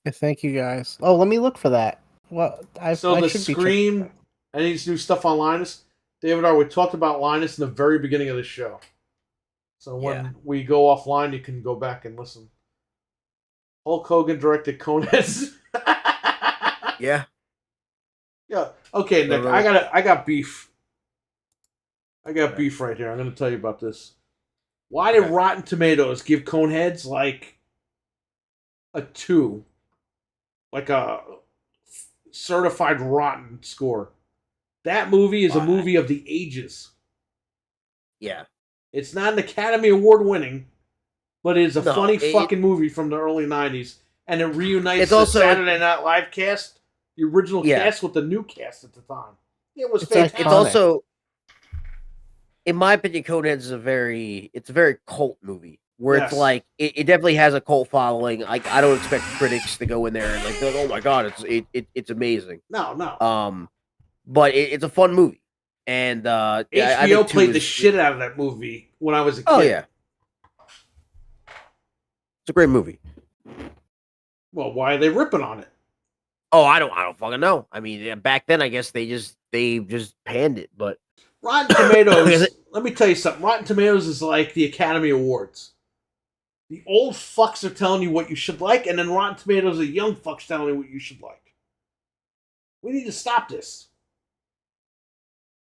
Yeah, thank you guys. Oh, let me look for that. Well, So I the should Scream, any new stuff on Linus? David R., we talked about Linus in the very beginning of the show. So when we go offline, you can go back and listen. Hulk Hogan directed Coneheads. Yeah. Yeah. Okay, Nick. I got beef. I got beef right here. I'm going to tell you about this. Why did Rotten Tomatoes give Coneheads like a 2, like a certified rotten score? That movie is a movie of the ages. Yeah. It's not an Academy Award winning, but it is a funny fucking movie from the early 90s. And it reunites the Saturday Night Live cast, the original cast, with the new cast at the time. It was fantastic. It's also, in my opinion, Coneheads is a very cult movie. Where it's like, it definitely has a cult following. Like, I don't expect critics to go in there and like, oh my god, it's amazing. No. But it's a fun movie. And HBO played the shit out of that movie when I was a kid. Oh yeah, it's a great movie. Well, why are they ripping on it? Oh, I don't fucking know. I mean, back then, I guess they just panned it. But Rotten Tomatoes. Let me tell you something. Rotten Tomatoes is like the Academy Awards. The old fucks are telling you what you should like, and then Rotten Tomatoes are young fucks telling you what you should like. We need to stop this.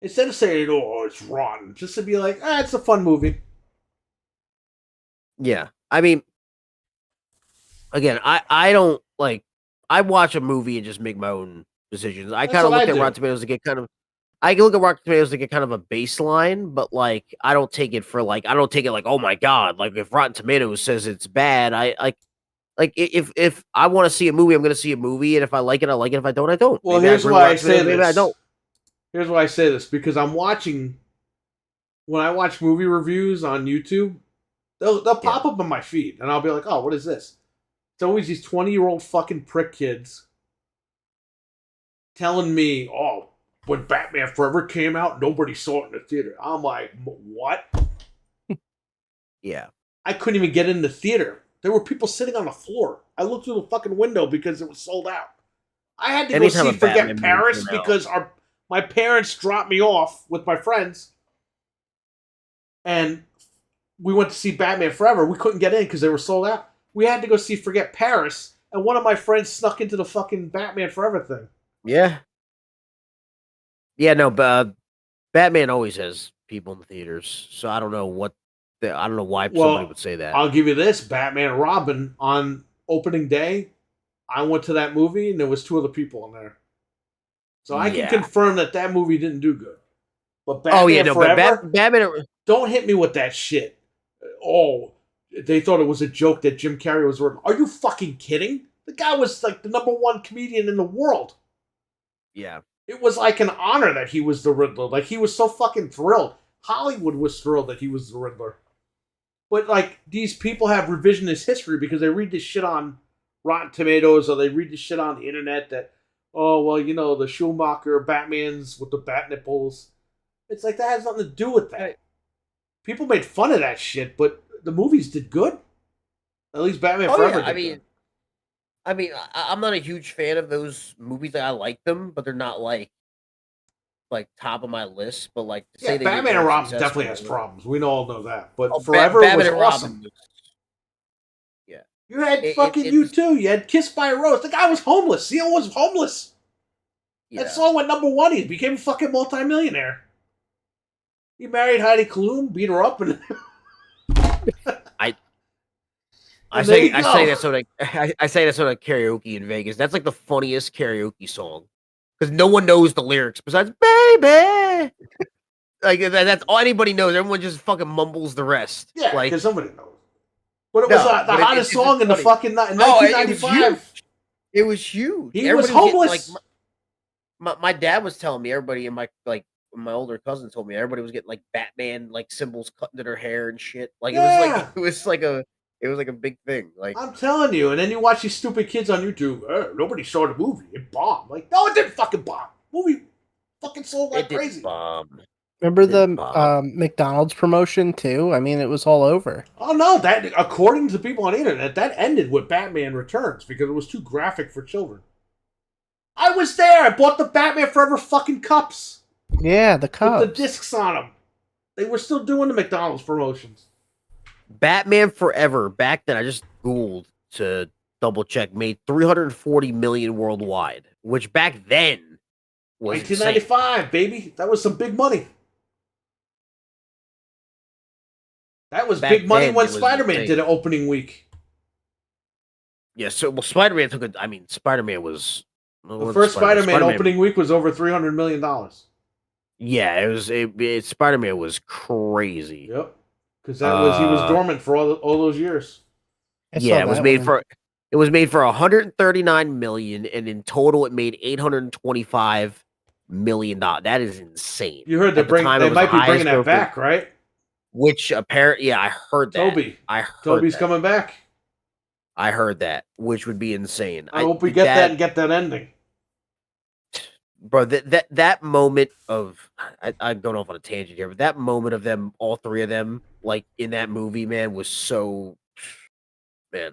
Instead of saying, oh, it's rotten, just to be like, it's a fun movie. Yeah. I mean, again, I don't, like, I watch a movie and just make my own decisions. I kind of look at Rotten Tomatoes to get kind of, I can look at Rotten Tomatoes to get kind of a baseline, but, like, I don't take it like, oh my god, like, if Rotten Tomatoes says it's bad, if I want to see a movie, I'm going to see a movie, and if I like it, I like it. If I don't, I don't. Well, here's why I say this. Maybe I don't. Here's why I say this, because when I watch movie reviews on YouTube, they'll pop up on my feed, and I'll be like, oh, what is this? It's always these 20-year-old fucking prick kids telling me, oh, when Batman Forever came out, nobody saw it in the theater. I'm like, what? Yeah. I couldn't even get in the theater. There were people sitting on the floor. I looked through the fucking window because it was sold out. I had to go see Forget Paris because my parents dropped me off with my friends, and we went to see Batman Forever. We couldn't get in because they were sold out. We had to go see Forget Paris, and one of my friends snuck into the fucking Batman Forever thing. Yeah. Yeah, no, but Batman always has people in the theaters, so I don't know why somebody would say that. I'll give you this: Batman and Robin on opening day. I went to that movie, and there was 2 other people in there. So I can confirm that movie didn't do good. But Batman Forever, Batman, don't hit me with that shit. Oh, they thought it was a joke that Jim Carrey was. Are you fucking kidding? The guy was like the #1 comedian in the world. Yeah. It was like an honor that he was the Riddler. Like, he was so fucking thrilled. Hollywood was thrilled that he was the Riddler. But, like, these people have revisionist history because they read this shit on Rotten Tomatoes or they read this shit on the internet that, oh, well, you know, the Schumacher Batman's with the bat nipples. It's like, that has nothing to do with that. Right. People made fun of that shit, but the movies did good. At least Batman Forever did good. I mean, I'm not a huge fan of those movies. I like them, but they're not like top of my list. But like, to say Batman and Robin definitely has problems. We all know that. But Forever was awesome. Yeah, you had you too. You had Kissed by a Rose. The guy was homeless. Seal was homeless. Yeah. That song went #1. He became a fucking multimillionaire. He married Heidi Klum, beat her up, and I say that sort of karaoke in Vegas. That's like the funniest karaoke song because no one knows the lyrics besides "Baby." Like that's all anybody knows. Everyone just fucking mumbles the rest. Yeah, like because somebody knows. But it was the hottest song in the fucking 1995. It was huge. He was homeless. My dad was telling me everybody in my older cousin told me everybody was getting like Batman like symbols cut into their hair and shit. Like it was like a It was like a big thing. Like I'm telling you, and then you watch these stupid kids on YouTube. Nobody saw the movie. It bombed. Like, no, it didn't fucking bomb. Movie fucking sold like it didn't crazy. bomb. Remember It the didn't bomb. McDonald's promotion too? I mean, it was all over. Oh no, that according to people on the internet, that ended with Batman Returns because it was too graphic for children. I was there. I bought the Batman Forever fucking cups. Yeah, the cups with the discs on them. They were still doing the McDonald's promotions. Batman Forever back then. I just googled to double check. Made 340 million worldwide, which back then was 1995, baby. That was some big money. That was big money when Spider-Man did an opening week. Yeah, so Spider-Man took it. I mean, Spider-Man was the first Spider-Man opening week was over $300 million. Yeah, it was. Spider-Man was crazy. Yep, because he was dormant for all those years. Yeah, it was made for 139 million, and in total, it made 825 million dollars. That is insane. You heard they might be bringing that back, right? Which apparently, yeah, I heard that. Toby's coming back. I heard that, which would be insane. I hope we get that and get that ending. Bro, that moment of I'm going off on a tangent here, but that moment of them, all three of them, like in that movie, man, was so man.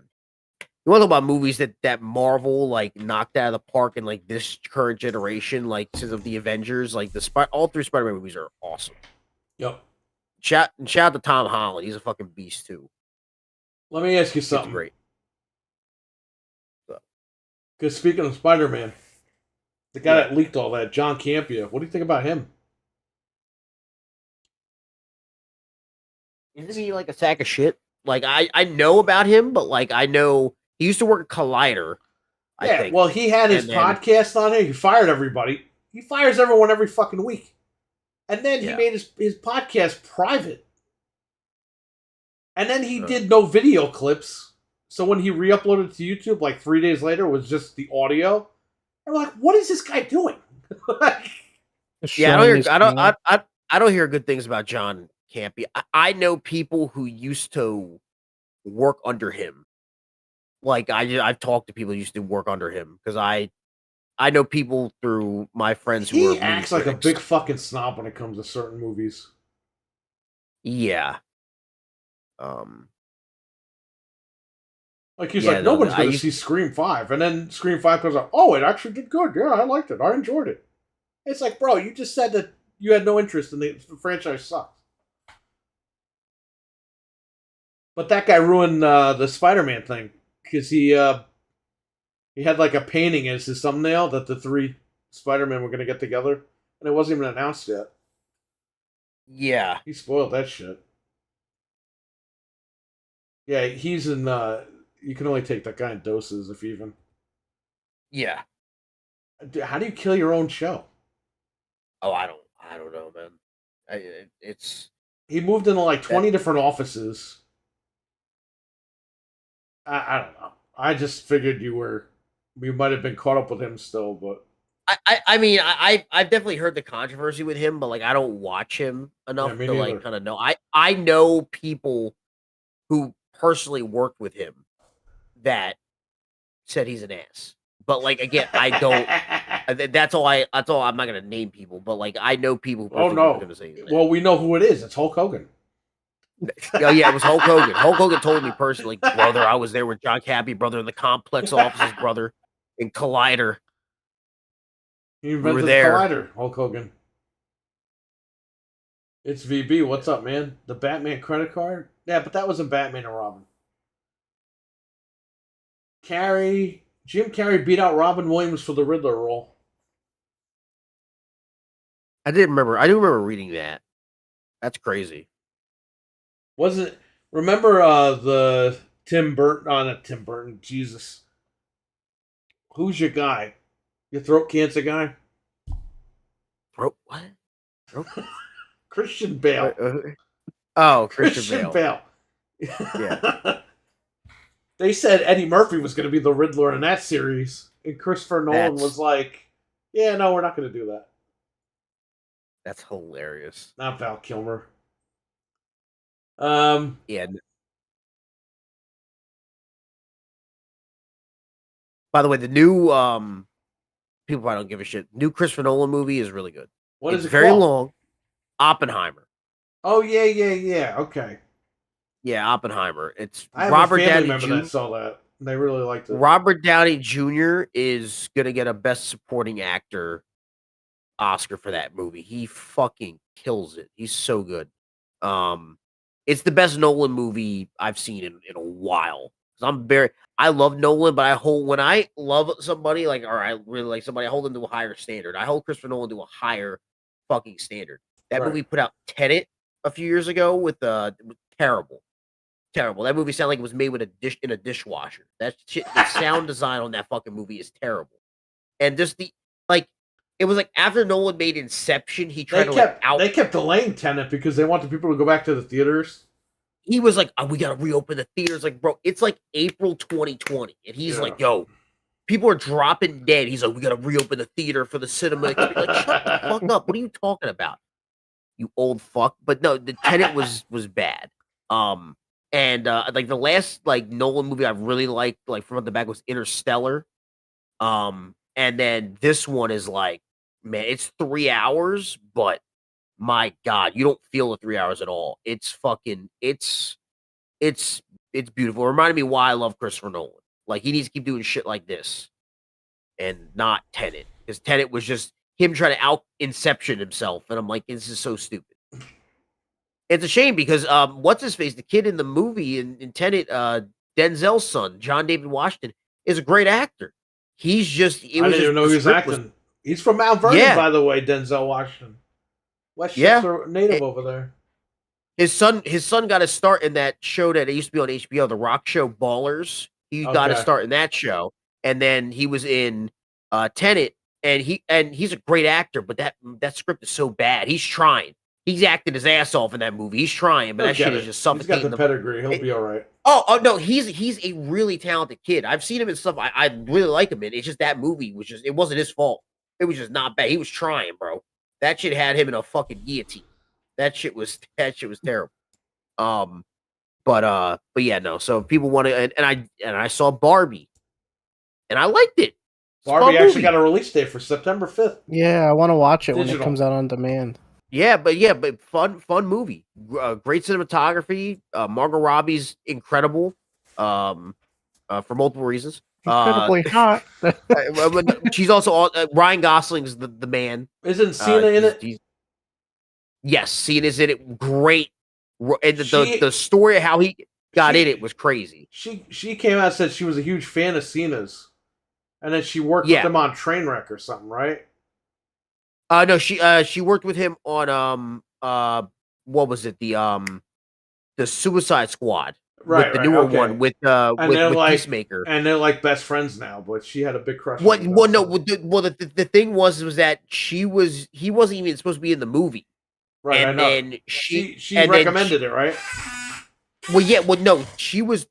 You want to talk about movies that Marvel like knocked out of the park in like this current generation, like since of the Avengers, like all three Spider-Man movies are awesome. Yep. Shout out to Tom Holland, he's a fucking beast too. Let me ask you something. It's great. Because speaking of Spider-Man, the guy that leaked all that, John Campia, what do you think about him? Isn't he like a sack of shit? Like I know about him, but like I know he used to work at Collider. I think. Well, he had his podcast on here. He fired everybody. He fires everyone every fucking week. And then he made his podcast private. And then he did no video clips. So when he re-uploaded to YouTube like 3 days later, it was just the audio. And we're like, what is this guy doing? Yeah, I don't hear good things about John Campy. I know people who used to work under him. Like I've talked to people who used to work under him because I know people through my friends who he acts like a big fucking snob when it comes to certain movies. Yeah. Like he's like, nobody's going to see Scream 5. And then Scream 5 comes out, oh, it actually did good. Yeah, I liked it. I enjoyed it. It's like, bro, you just said that you had no interest in the franchise sucks. But that guy ruined the Spider-Man thing. Because he had like a painting as his thumbnail that the three Spider-Men were going to get together. And it wasn't even announced yet. Yeah. He spoiled that shit. Yeah, he's in... you can only take that guy in doses, if even. Yeah. How do you kill your own show? Oh, I don't know, man. He moved into like 20 different offices. I don't know. I just figured you might have been caught up with him still, but I mean, I've definitely heard the controversy with him, but like I don't watch him enough to like kind of know. I know people who personally worked with him that said he's an ass. But like again, I don't. That's all. I'm not gonna name people, but like I know people. Oh no! Well, we know who it is. It's Hulk Hogan. Oh yeah, it was Hulk Hogan. Hulk Hogan told me personally, brother, I was there with John Cappy, brother, in the complex offices, brother, in Collider. He invented Collider, Hulk Hogan. It's VB. What's up, man? The Batman credit card? Yeah, but that wasn't Batman and Robin. Jim Carrey beat out Robin Williams for the Riddler role. I do remember reading that. That's crazy. Remember the Tim Burton? Oh, not Tim Burton. Jesus. Who's your guy? Your throat cancer guy? What? Christian Bale. Christian Bale. Yeah. They said Eddie Murphy was going to be the Riddler in that series. And Christopher Nolan was like, yeah, no, we're not going to do that. That's hilarious. Not Val Kilmer. Yeah. By the way, the new people probably don't give a shit. New Christopher Nolan movie is really good. What is it very called? long. Oppenheimer. Oh yeah. Okay. Yeah, Oppenheimer. It's I have Robert a family Downey member Jr. that saw that. They really liked it. Robert Downey Jr. is gonna get a Best Supporting Actor Oscar for that movie. He fucking kills it. He's so good. It's the best Nolan movie I've seen in a while. I love Nolan, but when I love somebody or I really like somebody, I hold them to a higher standard. I hold Christopher Nolan to a higher fucking standard. That movie put out Tenet a few years ago with terrible. Terrible. That movie sounded like it was made with in a dishwasher. That shit, the sound design on that fucking movie is terrible. And just it was like after Nolan made Inception, he tried They kept delaying Tenet because they wanted people to go back to the theaters. He was like, "Oh, we gotta reopen the theaters." Like, bro, it's like April 2020, and he's like, "Yo, people are dropping dead." He's like, "We gotta reopen the theater for the cinema." Like, shut the fuck up! What are you talking about, you old fuck? But no, the Tenet was bad. And like the last Nolan movie I really liked, from the back, was Interstellar. And then this one is man, it's 3 hours, but my God, you don't feel the 3 hours at all. It's fucking, it's beautiful. It reminded me why I love Christopher Nolan. Like, he needs to keep doing shit like this and not Tenet, because Tenet was just him trying to out Inception himself. And I'm like, this is so stupid. It's a shame because what's his face, the kid in the movie in Tenet, Denzel's son, John David Washington, is a great actor. He's just, I didn't even know he was acting. He's from Mount Vernon, by the way, Denzel Washington. Westchester native over there. His son got a start in that show that it used to be on HBO, the rock show Ballers. He got a start in that show, and then he was in Tenet, and he's a great actor, but that script is so bad. He's trying. He's acted his ass off in that movie. He's trying, but that shit is just suffocating. He's got the pedigree. He'll be all right. Oh no, he's a really talented kid. I've seen him in stuff I really like him in. It's just that movie was just, it wasn't his fault. It was just not bad. He was trying, bro. That shit had him in a fucking guillotine. That shit was terrible. But yeah, no. So if people want to, and I saw Barbie, and I liked it. Barbie actually got a release date for September 5th. Yeah, I want to watch it when it comes out on demand. Yeah, but fun movie. Great cinematography. Margot Robbie's incredible. For multiple reasons. Incredibly hot. She's also Ryan Gosling's the man. Isn't Cena in it? Yes, Cena's in it. Great. And the story of how he got in it was crazy. She came out and said she was a huge fan of Cena's, and then she worked with him on Trainwreck or something, right? No, she worked with him on what was it, the Suicide Squad, right? The newer one with Peacemaker, and they're like best friends now. But she had a big crush. Well, the thing was that he wasn't even supposed to be in the movie, right? And then she recommended it, right? Well, yeah, no,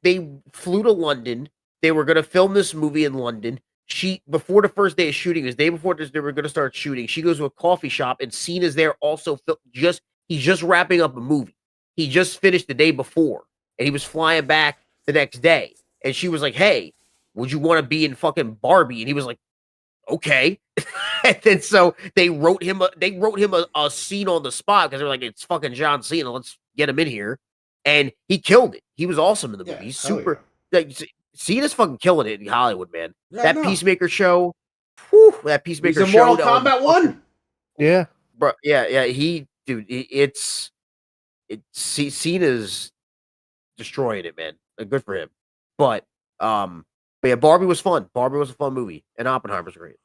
they flew to London. They were gonna film this movie in London. Before the first day of shooting, the day before they were going to start shooting, she goes to a coffee shop and Cena's there also. He's just wrapping up a movie. He just finished the day before and he was flying back the next day. And she was like, "Hey, would you want to be in fucking Barbie?" And he was like, "Okay." And then so they wrote him a scene on the spot because they're like, "It's fucking John Cena. Let's get him in here." And he killed it. He was awesome in the movie. He's super. Cena's fucking killing it in Hollywood, man. Yeah, Peacemaker show. Whew, that Peacemaker He's in show. Mortal Kombat 1. Yeah. Bro, yeah. Cena's destroying it, man. Good for him. But yeah, Barbie was fun. Barbie was a fun movie. And Oppenheimer's great.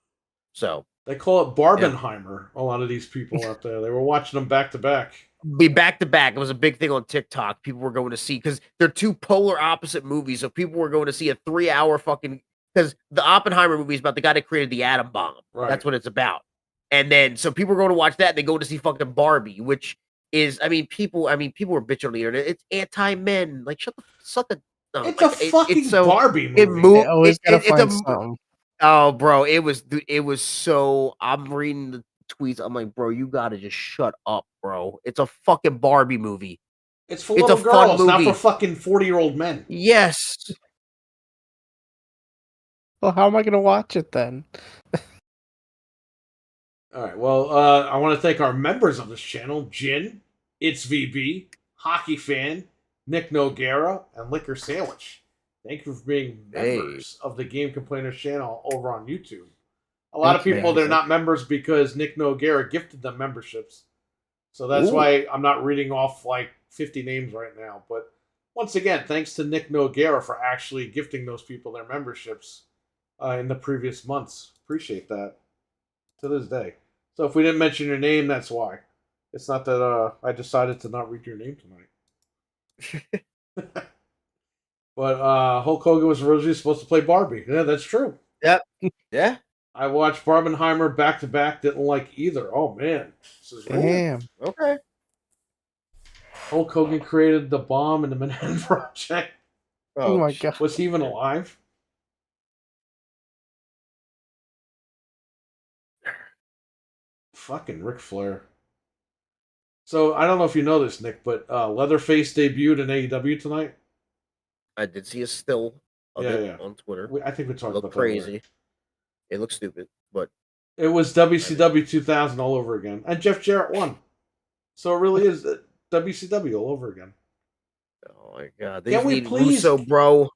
So they call it Barbenheimer, a lot of these people out there. They were watching them back to back. Back to back. It was a big thing on TikTok. People were going to see because they're two polar opposite movies. So people were going to see a 3-hour fucking, because the Oppenheimer movie is about the guy that created the atom bomb. Right. That's what it's about. And then so people were going to watch that. And they go to see fucking Barbie, which is, people were bitching on the internet. It's anti-men. Like shut the. No, it's a fucking Barbie movie. Oh, bro, it was so. I'm reading the tweets. I'm like, bro, you gotta just shut up, bro. It's a fucking Barbie movie. It's for little girls, not for fucking 40-year-old men. Yes. Well, how am I going to watch it then? All right. Well, I want to thank our members of this channel: Jin, It's VB, Hockey Fan, Nick Noguera, and Liquor Sandwich. Thank you for being members of the Game Complainers channel over on YouTube. A lot of people, they're not members because Nick Noguera gifted them memberships. So that's why I'm not reading off like 50 names right now. But once again, thanks to Nick Noguera for actually gifting those people their memberships in the previous months. Appreciate that to this day. So if we didn't mention your name, that's why. It's not that I decided to not read your name tonight. But Hulk Hogan was originally supposed to play Barbie. Yeah, that's true. Yep. Yeah. I watched Barbenheimer back to back. Didn't like either. Oh man, this is damn. Okay. Hulk Hogan created the bomb in the Manhattan Project. Oh my god. Was he even alive? Fucking Ric Flair. So I don't know if you know this, Nick, but Leatherface debuted in AEW tonight. I did see a still of it on Twitter. I think we talked about crazy. That. It looks stupid, but it was WCW 2000 all over again, and Jeff Jarrett won. So it really is WCW all over again. Oh my god! Can we please, Russo, bro?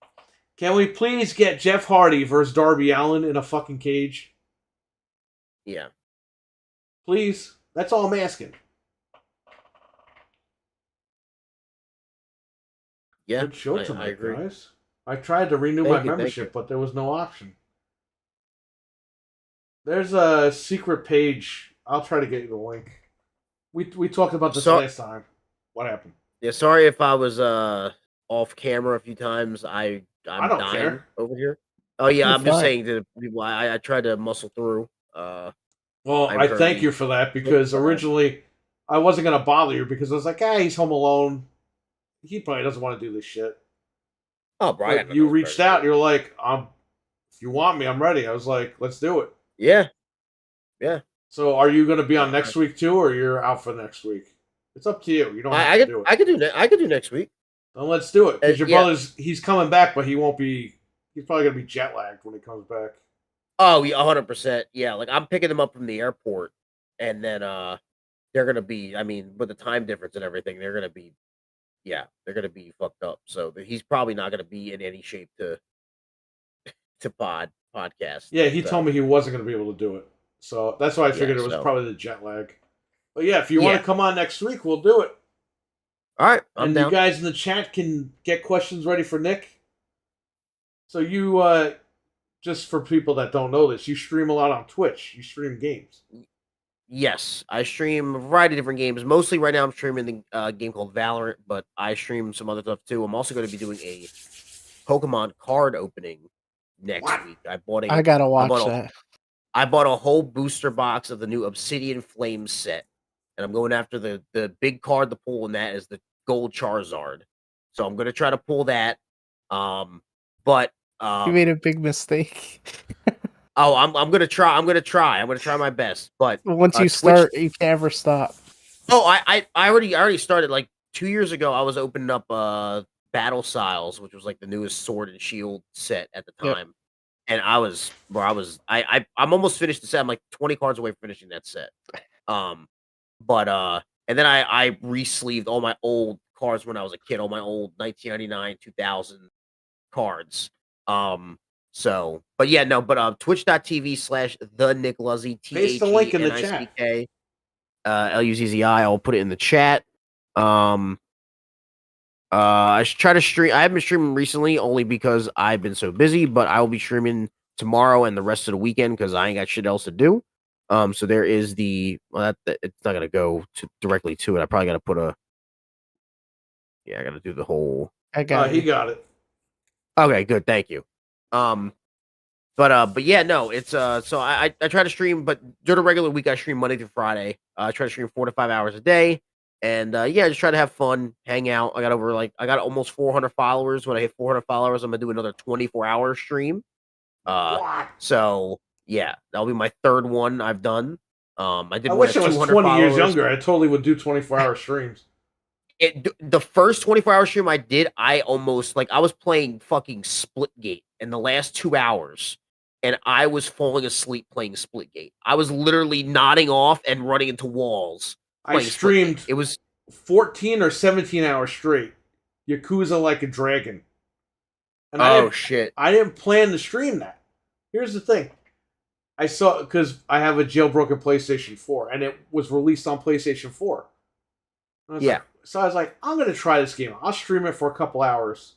Can we please get Jeff Hardy versus Darby Allin in a fucking cage? Yeah. Please. That's all I'm asking. Yeah. Good show tonight, guys. I tried to renew my membership, but there was no option. There's a secret page. I'll try to get you the link. We talked about this last time. What happened? Yeah, sorry if I was off camera a few times. I'm don't dying care. over here. Oh yeah, I'm just saying to people I tried to muscle through. Well, I thank you for that because originally I wasn't gonna bother you because I was like, he's home alone. He probably doesn't want to do this shit. Oh, Brian, you reached out. You're like, if you want me, I'm ready. I was like, let's do it. Yeah. Yeah. So, are you going to be on next week too, or you're out for next week? It's up to you. You don't have to do it. I could do next week. Then let's do it. Because your brother's he's coming back, but he won't be. He's probably going to be jet lagged when he comes back. Oh, yeah, 100%. Yeah, like I'm picking them up from the airport, and then they're going to be. I mean, with the time difference and everything, they're going to be. Yeah, they're going to be fucked up. So he's probably not going to be in any shape to podcast. Yeah, he told me he wasn't going to be able to do it. So that's why I figured it was probably the jet lag. But yeah, if you want to come on next week, we'll do it. All right, I'm down. You guys in the chat can get questions ready for Nick. So you, just for people that don't know this, you stream a lot on Twitch. You stream games. Yes, I stream a variety of different games. Mostly right now I'm streaming the game called Valorant, but I stream some other stuff too. I'm also going to be doing a Pokemon card opening next week. I gotta watch that. I bought a whole booster box of the new Obsidian Flame set, and I'm going after the big card to pull, and that is the Gold Charizard. So I'm going to try to pull that. But you made a big mistake. I'm gonna try. I'm gonna try my best. But once you start, you can't ever stop. Oh, I already started like 2 years ago. I was opening up Battle Styles, which was like the newest Sword and Shield set at the time, and I'm almost finished the set. I'm like 20 cards away from finishing that set. And then I re-sleeved all my old cards when I was a kid, all my old 1999, 2000 cards. Twitch.tv/the Nick Luzzy. Paste the link in the chat. LUZZI. I'll put it in the chat. I should try to stream. I haven't been streaming recently only because I've been so busy, but I will be streaming tomorrow and the rest of the weekend because I ain't got shit else to do. So there is it's not gonna go directly to it. I probably gotta put I gotta do the whole. I got he got it. Okay, good, thank you. But yeah, no, it's so I try to stream, but during a regular week I stream Monday through Friday. I try to stream 4 to 5 hours a day, and just try to have fun, hang out. I got almost 400 followers. When I hit 400 followers, I'm gonna do another 24-hour stream. So yeah, that'll be my third one I've done. I wish I was 20 years younger. I totally would do 24-hour streams. The first 24-hour stream I did, I almost I was playing fucking Splitgate in the last 2 hours. and I was falling asleep playing Splitgate. I was literally nodding off and running into walls. I streamed. It was 14 or 17 hours straight. Yakuza Like a Dragon. And shit! I didn't plan to stream that. Here's the thing. I saw, because I have a jailbroken PlayStation 4, and it was released on PlayStation 4. So I was like, I'm going to try this game. I'll stream it for a couple hours.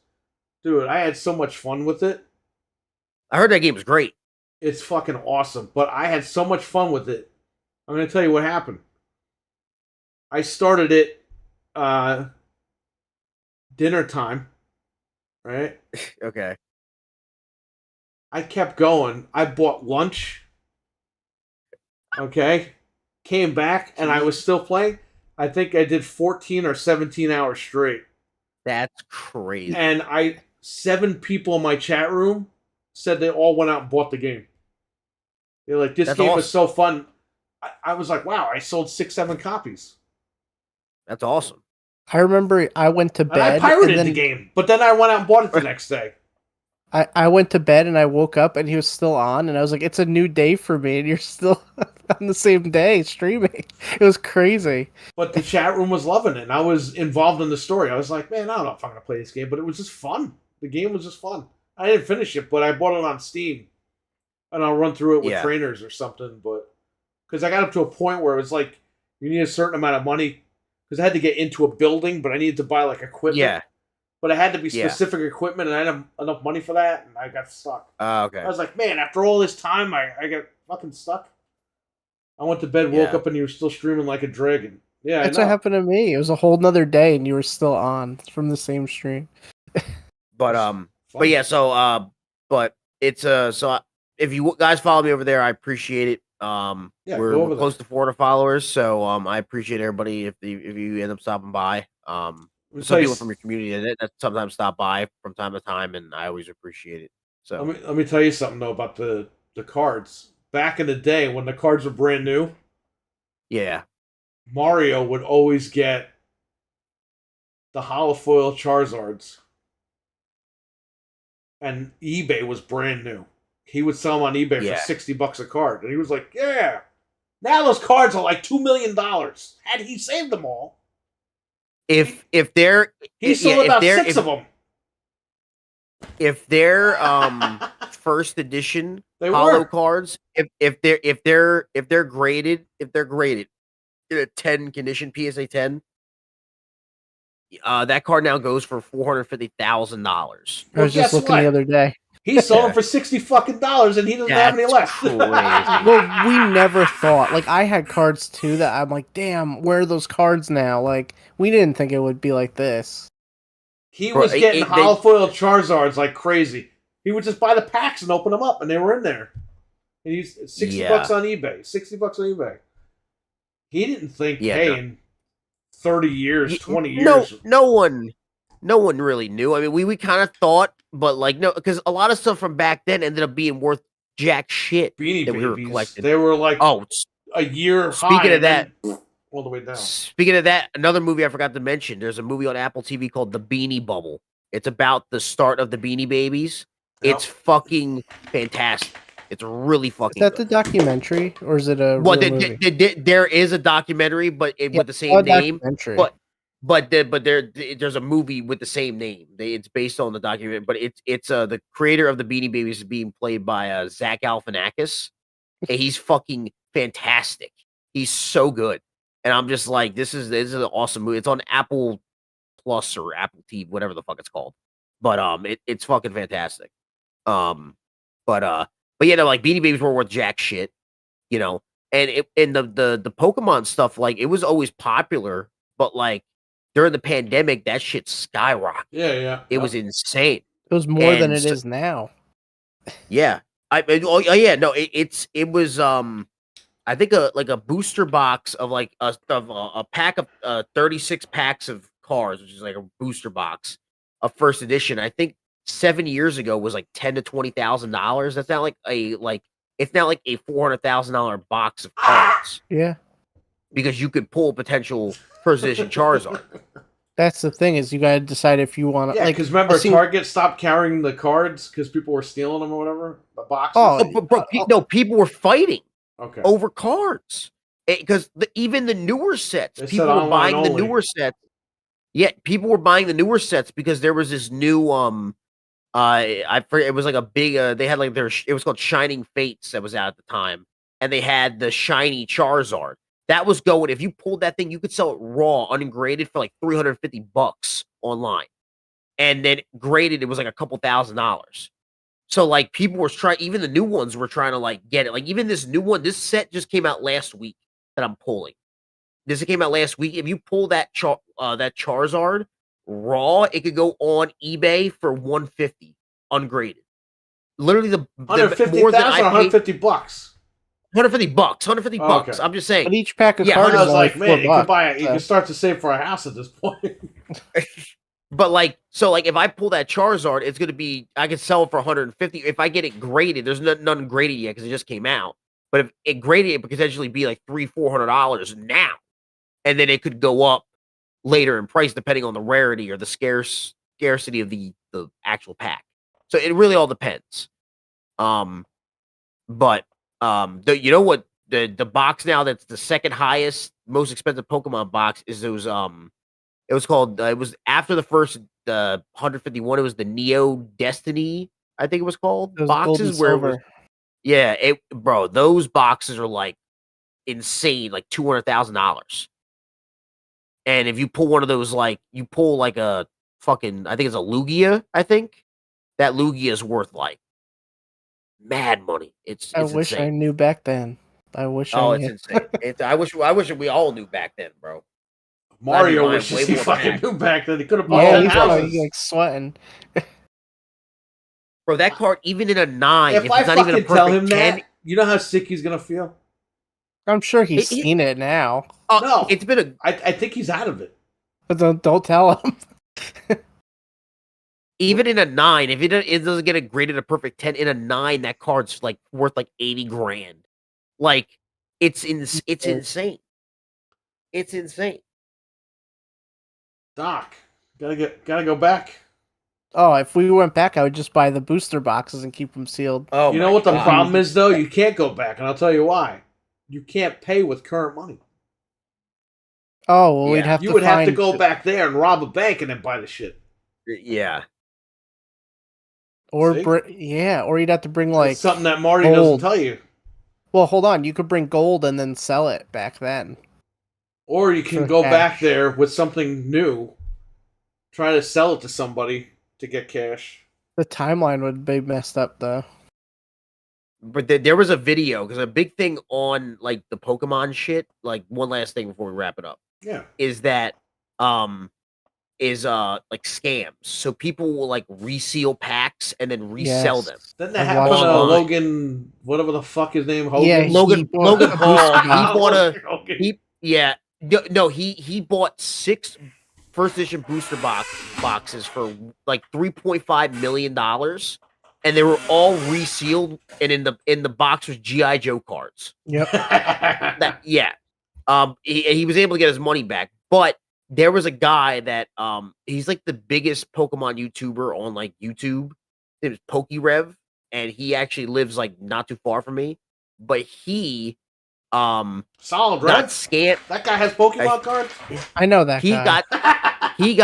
Dude, I had so much fun with it. I heard that game was great. It's fucking awesome. But I had so much fun with it. I'm going to tell you what happened. I started it dinner time. Right? Okay. I kept going. I bought lunch. Okay. Came back and I was still playing. I think I did 14 or 17 hours straight. That's crazy. And 7 people in my chat room said they all went out and bought the game. They're like, this game was so fun. I was like, wow, I sold 6-7 copies. That's awesome. I remember I went to bed. And I pirated the game, but then I went out and bought it the next day. I went to bed and I woke up and he was still on, and I was like, it's a new day for me, and you're still on the same day streaming. It was crazy. But the chat room was loving it, and I was involved in the story. I was like, man, I don't know if I'm going to play this game, but it was just fun. The game was just fun. I didn't finish it, but I bought it on Steam, and I'll run through it with trainers or something. But because I got up to a point where it was like, you need a certain amount of money, because I had to get into a building, but I needed to buy like equipment. Yeah. But it had to be specific equipment, and I didn't have enough money for that, and I got stuck. Okay. I was like, man, after all this time, I got fucking stuck. I went to bed, woke up, and you were still streaming like a dragon. Yeah, that's what happened to me. It was a whole nother day, and you were still on from the same stream. But it's so if you guys follow me over there, I appreciate it. We're close to 400 followers, so I appreciate everybody if you end up stopping by. Some people from your community that sometimes stop by from time to time, and I always appreciate it. So let me tell you something though about the cards. Back in the day when the cards were brand new, Mario would always get the holofoil Charizards, and eBay was brand new. He would sell them on eBay for $60 a card, and he was like, "Yeah, now those cards are like $2 million." Had he saved them all? He sold about 6 of them. If they're first edition holo cards, if they're graded in a 10 condition PSA 10, that card now goes for $450,000. I was just looking the other day. He sold them for $60 and he doesn't have any left. Well, we never thought. Like, I had cards too that I'm like, damn, where are those cards now? Like, we didn't think it would be like this. He was getting holofoil Charizards like crazy. He would just buy the packs and open them up, and they were in there. And he's $60 on eBay. $60 on eBay. He didn't think, in 30 years, 20 years. No one really knew. I mean, we kind of thought, but like, no, because a lot of stuff from back then ended up being worth jack shit. Beanie Babies, we were collecting. They were like a year high. Speaking of that, all the way down. Speaking of that, another movie I forgot to mention. There's a movie on Apple TV called The Beanie Bubble. It's about the start of the Beanie Babies. Yep. It's fucking fantastic. It's really fucking. Is that the documentary, or is it a? Movie? There is a documentary, but with the same name. But there's a movie with the same name. It's based on the documentary, but it's the creator of the Beanie Babies is being played by Zach Galifianakis, and he's fucking fantastic. He's so good, and I'm just like, this is an awesome movie. It's on Apple Plus or Apple TV, whatever the fuck it's called. But it's fucking fantastic. But yeah, no, like Beanie Babies were worth jack shit, you know. And the Pokemon stuff, like, it was always popular, but like during the pandemic, that shit skyrocketed. Yeah. It was insane. It was more than it is now. Yeah. It was I think a booster box of like a pack of 36 packs of cards, which is like a booster box of first edition. I think 7 years ago was like $10,000 to $20,000. That's not it's not like a $400,000 box of cards. Yeah. Because you could pull potential first edition Charizard. That's the thing is you got to decide if you want to. Yeah, like, because remember, Target stopped carrying the cards because people were stealing them or whatever. The boxes. Oh, Bro, no, people were fighting okay. over cards because even the newer sets, They people said were buying online the newer sets. Yeah, people were buying the newer sets because there was this new I forget, it was like a big they had like it was called Shining Fates that was out at the time, and they had the shiny Charizard. That was going, if you pulled that thing, you could sell it raw, ungraded for like $350 online. And then graded, it was like a couple $1,000s. So like people were trying, even the new ones were trying to like get it. Like even this new one, this set just came out last week that I'm pulling. This came out last week. If you pull that that Charizard raw, it could go on eBay for $150 ungraded. Literally the more than I paid, $150. $150. $150. Okay. I'm just saying. But each pack of Yeah, cards I is was only like, man, $4. you could start to save for a house at this point. But like, so like, if I pull that Charizard, it's gonna be, I could sell it for 150. If I get it graded, there's none graded yet because it just came out. But if it graded, it could potentially be like $300-$400 now, and then it could go up later in price depending on the rarity or the scarcity of the actual pack. So it really all depends. But you know what, the box now that's the second highest, most expensive Pokemon box is those it was called it was after the first 151, it was the Neo Destiny, I think it was called, Those boxes where it was, yeah, bro, those boxes are like insane, like $200,000. And if you pull one of those, like you pull like a fucking, I think it's a Lugia, I think that Lugia is worth like mad money. It's I wish insane. I knew back then. I wish Oh, I it's knew. insane. I wish we all knew back then, bro. Mario wishes he fucking knew back then. He could have bought Yeah, 10 he's houses. probably like sweating. Bro, that card, even in a 9, If I it's not even a fucking tell perfect him 10, that, you know how sick he's gonna feel? I'm sure he's seen it now. No, it's been a. I think he's out of it. But don't tell him. Even in a 9, if it doesn't get a graded a perfect 10 in a 9, that card's like worth like 80 grand. Like it's insane. It's insane. Doc, gotta go back. Oh, if we went back, I would just buy the booster boxes and keep them sealed. Oh, you know what the problem is though? You can't go back, and I'll tell you why. You can't pay with current money. Oh, well, we'd Yeah. have You to would have to find- go back there and rob a bank and then buy the shit. Yeah. Or See? or you'd have to bring like That's something that Marty gold. doesn't tell you. Well, hold on. You could bring gold and then sell it back then. Or you can For go cash. back there with something new, try to sell it to somebody to get cash. The timeline would be messed up though. But there was a video, because a big thing on like the Pokemon shit, like one last thing before we wrap it up. Yeah. Is that like scams. So people will like reseal packs and then resell them. Didn't that happen to Logan, whatever the fuck his name, Hogan? Yeah, Logan Paul. He bought Hogan. he bought 6 first edition booster boxes for like $3.5 million, and they were all resealed, and in the box was G.I. Joe cards. Yep. He was able to get his money back, but there was a guy that he's like the biggest Pokemon YouTuber on like YouTube. It was PokeRev, and he actually lives like not too far from me. But he solid, right? got scammed. That guy has Pokemon cards. I know that guy. He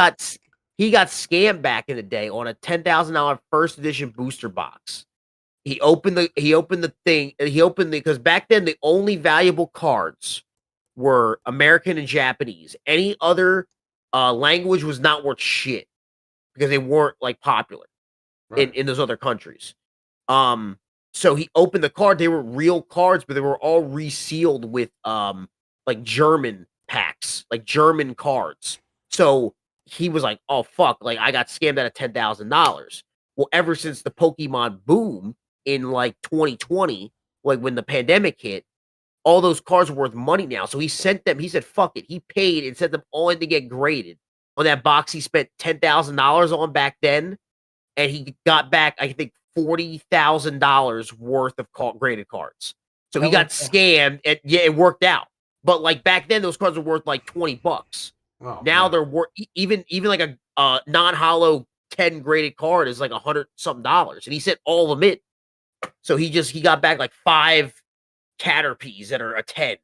got scammed back in the day on a $10,000 first edition booster box. He opened the thing, because back then the only valuable cards were American and Japanese. Any other language was not worth shit because they weren't like popular in those other countries. So he opened the card. They were real cards, but they were all resealed with like German packs, like German cards. So he was like, "Oh fuck!" Like I got scammed out of $10,000. Well, ever since the Pokemon boom in like 2020, like when the pandemic hit, all those cards are worth money now. So he sent them. He said, "Fuck it." He paid and sent them all in to get graded. On that box, he spent $10,000 on back then, and he got back, I think, $40,000 worth of graded cards. So he got scammed, and yeah, it worked out. But like back then, those cards were worth like $20. Oh, Now man. they're even like a non-hollow 10 graded card is like $100 something, and he sent all of them in. So he got back like 5 Caterpies that are a 10,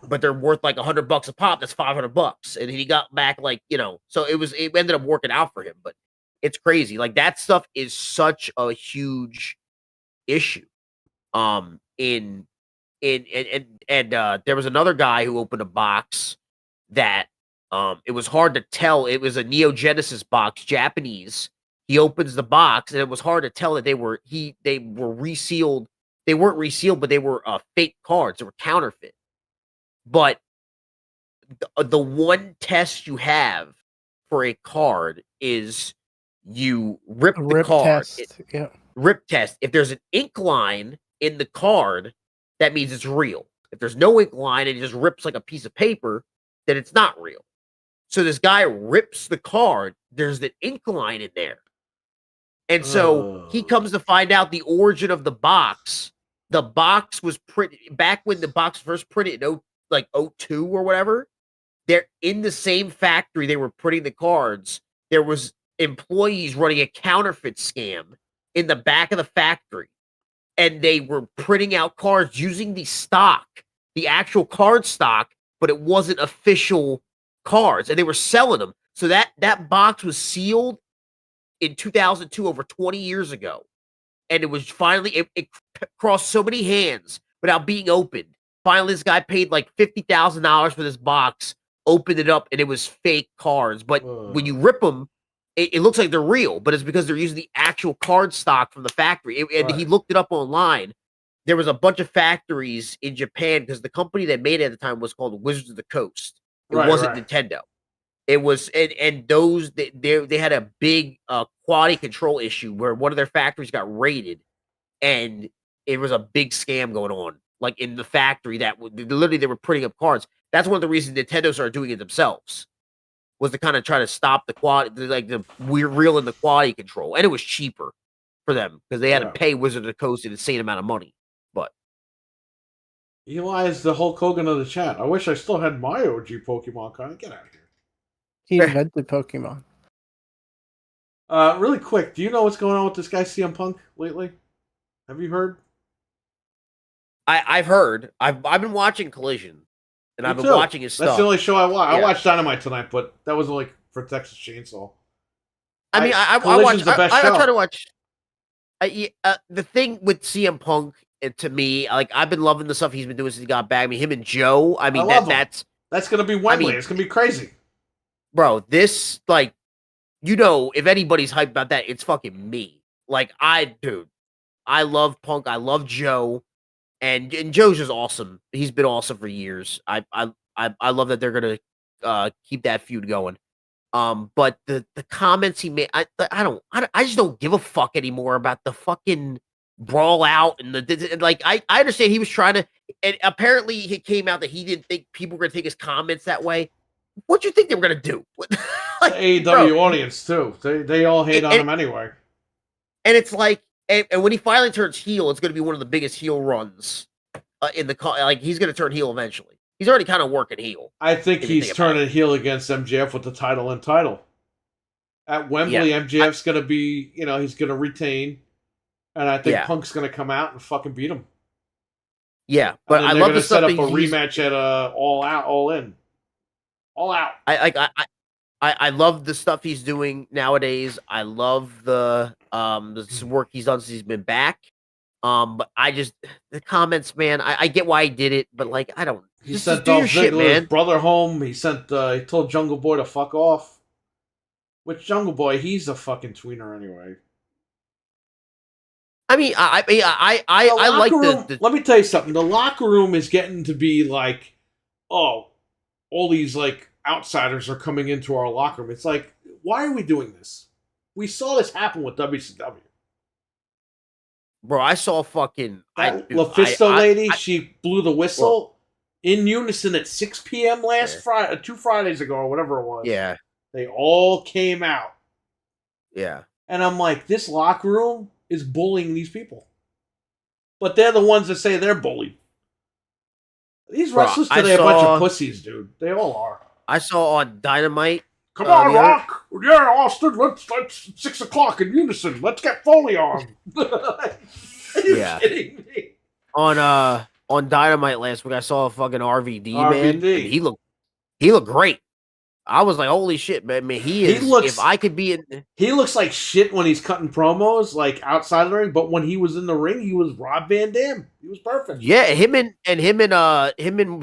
but they're worth like $100 a pop. That's $500, and he got back like, so it ended up working out for him. But it's crazy. Like that stuff is such a huge issue. There was another guy who opened a box that it was hard to tell. It was a Neo Genesis box, Japanese. He opens the box, and it was hard to tell that they were resealed. They weren't resealed, but they were fake cards. They were counterfeit. But the one test you have for a card is you rip the card. Rip test. If there's an ink line in the card, that means it's real. If there's no ink line and it just rips like a piece of paper, then it's not real. So this guy rips the card. There's the ink line in there. And so he comes to find out the origin of the box. The box was printed back when the box first printed in 02 or whatever. They're in the same factory they were printing the cards. There was employees running a counterfeit scam in the back of the factory. And they were printing out cards using the stock, the actual card stock, but it wasn't official cards. And they were selling them. So that box was sealed in 2002, over 20 years ago. And it was finally, it crossed so many hands without being opened. Finally, this guy paid like $50,000 for this box, opened it up, and it was fake cards. But when you rip them, it looks like they're real, but it's because they're using the actual card stock from the factory. He looked it up online. There was a bunch of factories in Japan because the company that made it at the time was called Wizards of the Coast. It wasn't Nintendo. It was, and those they had a big quality control issue where one of their factories got raided, and it was a big scam going on, like in the factory that literally they were printing up cards. That's one of the reasons Nintendo started doing it themselves, was to kind of try to stop the quality, like we're real in the quality control, and it was cheaper for them because they had to pay Wizard of the Coast an insane amount of money. But Eli is the Hulk Hogan of the chat. I wish I still had my OG Pokemon card. Get out of here. He invented Pokemon. Really quick, do you know what's going on with this guy CM Punk lately? Have you heard? I've heard. I've been watching Collision, and I've been watching his stuff. That's the only show I watch. I watched Dynamite tonight, but that was only for Texas Chainsaw. I mean, I watch. I try to watch. The thing with CM Punk, to me, like I've been loving the stuff he's been doing since he got back. I mean, him and Joe. I mean, that's gonna be Wembley. It's gonna be crazy, bro. This, like, if anybody's hyped about that, it's fucking me. Like, dude, I love Punk. I love Joe, and Joe's just awesome. He's been awesome for years. I love that they're gonna keep that feud going. But the comments he made, I just don't give a fuck anymore about the fucking brawl out and like I understand he was trying to, and apparently it came out that he didn't think people were gonna take his comments that way. What do you think they were gonna do? Like, the AEW audience too. They all hate on him anyway. And it's like, and when he finally turns heel, it's gonna be one of the biggest heel runs in the like he's gonna turn heel eventually. He's already kind of working heel. I think he's turning heel against MJF with the title and title. At Wembley, MJF's going to be, he's going to retain. And I think Punk's going to come out and fucking beat him. Yeah, but I love the stuff. They're going to set up a rematch at All Out, All In. All Out. I love the stuff he's doing nowadays. I love the work he's done since he's been back. But the comments, man, I get why he did it, but like, I don't. He sent Dolph Ziggler's brother home. He told Jungle Boy to fuck off. Which Jungle Boy, he's a fucking tweener anyway. I mean, I like the. Let me tell you something. The locker room is getting to be like, oh, all these like outsiders are coming into our locker room. It's like, why are we doing this? We saw this happen with WCW. Bro, I saw fucking LaFisto lady. She blew the whistle in unison at 6 p.m. last Friday, 2 Fridays ago, or whatever it was. Yeah, they all came out. Yeah, and I'm like, this locker room is bullying these people, but they're the ones that say they're bullied. These wrestlers today are a bunch of pussies, dude. They all are. I saw on Dynamite. Come on, Rock. Yeah, Austin. Let's 6 o'clock in unison. Let's get Foley on. Are you kidding me? On Dynamite last week, I saw a fucking RVD, man, and he looked great. I was like, holy shit, man! I mean, if I could be in, he looks like shit when he's cutting promos, like outside the ring. But when he was in the ring, he was Rob Van Dam. He was perfect. Yeah, him and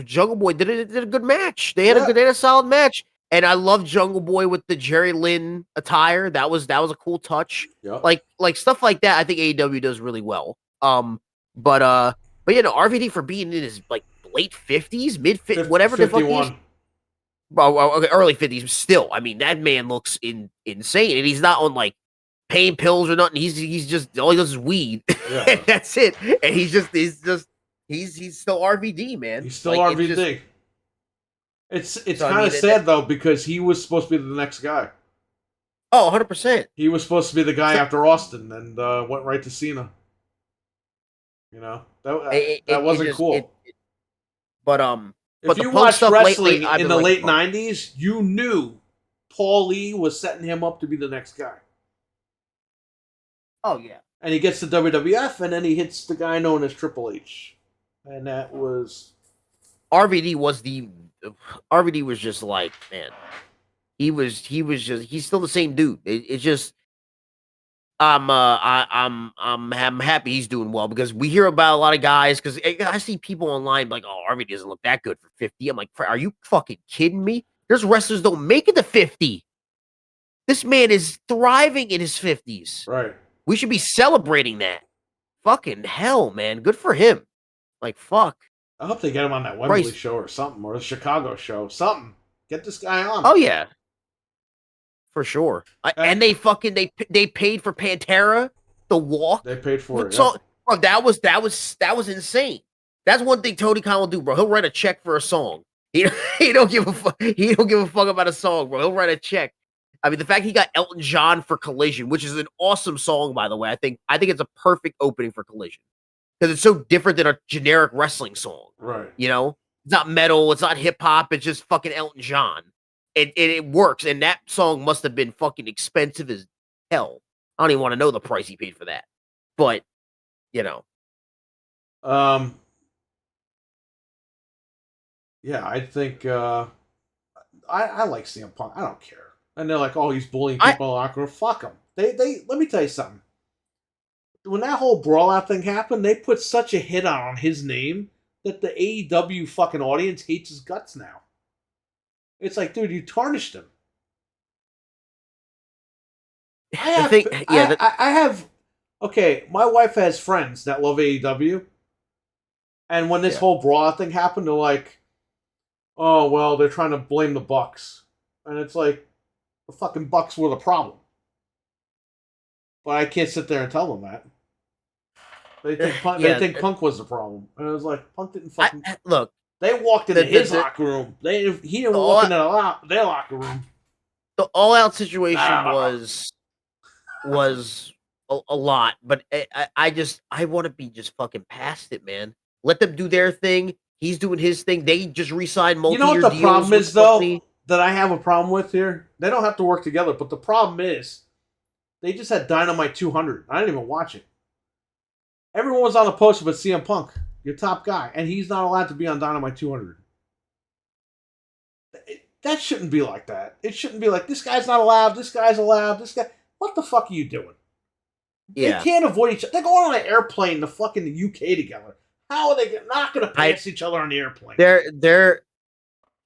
Jungle Boy did a good match. They had a solid match, and I love Jungle Boy with the Jerry Lynn attire. That was a cool touch. Yep. Like stuff like that. I think AEW does really well. But RVD for being in his like late 50s, mid 50s, whatever 51. The fuck he's. Okay, early 50s. Still, I mean, that man looks insane, and he's not on like pain pills or nothing. He's just all he does is weed. Yeah. And that's it. And he's still RVD, man. He's still like, RVD. It's kind of sad though because he was supposed to be the next guy. Oh, 100%. He was supposed to be the guy after Austin, and went right to Cena. You know that wasn't cool. But if you watched wrestling in the late 90s, you knew Paul Lee was setting him up to be the next guy. Oh, yeah. And he gets to WWF, and then he hits the guy known as Triple H. And that was... RVD was just like, man, he's still the same dude. It's just... I'm happy he's doing well because we hear about a lot of guys because I see people online like, oh, RVD doesn't look that good for 50. I'm like, are you fucking kidding me? There's wrestlers don't make it to 50. This man is thriving in his 50s. Right. We should be celebrating that. Fucking hell, man. Good for him. Like, fuck. I hope they get him on that Wembley show or something, or the Chicago show. Something. Get this guy on. Oh, yeah. For sure. And they paid for Pantera, the walk. They paid for it. So, bro, that was insane. That's one thing Tony Khan will do, bro. He'll write a check for a song. He don't give a fuck. He don't give a fuck about a song, bro. He'll write a check. I mean, the fact he got Elton John for Collision, which is an awesome song, by the way. I think it's a perfect opening for Collision because it's so different than a generic wrestling song. Right. You know, it's not metal, it's not hip hop, it's just fucking Elton John. It works, and that song must have been fucking expensive as hell. I don't even want to know the price he paid for that. But, you know. Yeah, I think I like CM Punk. I don't care. And they're like, oh, he's bullying people in the locker room. Fuck him. They let me tell you something. When that whole brawl-out thing happened, they put such a hit on his name that the AEW fucking audience hates his guts now. It's like, dude, you tarnished him. Okay, my wife has friends that love AEW. And when this whole brawl thing happened, they're like, oh, well, they're trying to blame the Bucks. And it's like, the fucking Bucks were the problem. But I can't sit there and tell them that. They think Punk was the problem. And I was like, Punk didn't fucking... Look. They walked into his locker room. He didn't walk into their locker room. The all-out situation was a lot, but I want to be just fucking past it, man. Let them do their thing. He's doing his thing. They just re-signed multi-year deals. You know what the problem is, though, that I have a problem with here? They don't have to work together, but the problem is they just had Dynamite 200. I didn't even watch it. Everyone was on the poster but CM Punk. Your top guy, and he's not allowed to be on Dynamite 200. That shouldn't be like that. It shouldn't be like, this guy's not allowed, this guy's allowed, this guy... What the fuck are you doing? Yeah. They can't avoid each other. They're going on an airplane to fucking the UK together. How are they not going to pass each other on the airplane?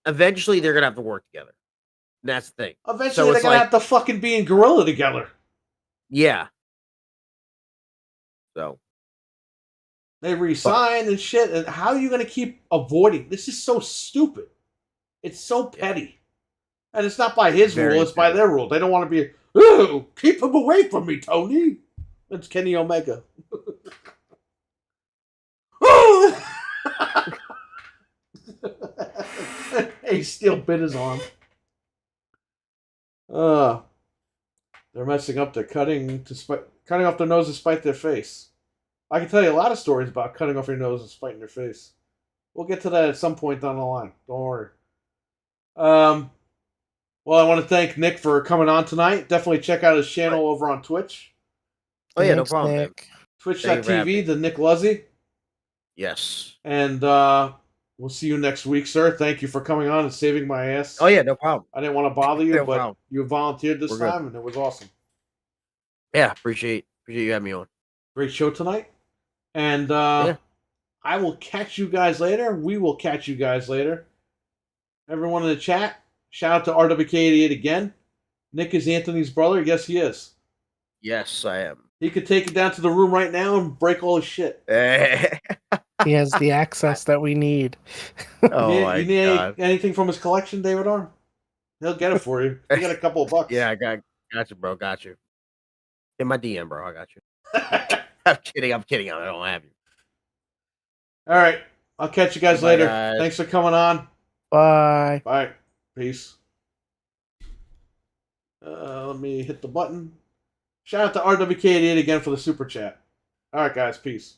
Eventually, they're going to have to work together. That's the thing. Eventually, they're going to have to fucking be in Gorilla together. Yeah. So... They resign and shit. And how are you going to keep avoiding? This is so stupid. It's so petty. And it's not by his rule, it's by their rule. They don't want to be, ooh, keep him away from me, Tony. It's Kenny Omega. He still bit his arm. They're messing up. They're cutting off their nose to spite their face. I can tell you a lot of stories about cutting off your nose and spiting your face. We'll get to that at some point down the line. Don't worry. Well, I want to thank Nick for coming on tonight. Definitely check out his channel over on Twitch. Oh yeah, no Thanks, problem. Man. Nick. Twitch.tv, the Nick Luzzy. Yes. And we'll see you next week, sir. Thank you for coming on and saving my ass. Oh yeah, no problem. I didn't want to bother you, No but problem. you volunteered this We're time, good. and it was awesome. Yeah, appreciate you having me on. Great show tonight. And Yeah. I will catch you guys later. We will catch you guys later. Everyone in the chat, shout out to RWK88 again. Nick is Anthony's brother. Yes, he is. Yes, I am. He could take it down to the room right now and break all his shit. He has the access that we need. Oh you need anything from his collection, David R? He'll get it for you. You got a couple of bucks. Yeah, I got you, bro. Got you. In my DM, bro. I got you. I'm kidding. I don't have you. All right. I'll catch you guys Bye, later. guys. Thanks for coming on. Bye. Bye. Peace. Let me hit the button. Shout out to RWK88 again for the super chat. All right, guys. Peace.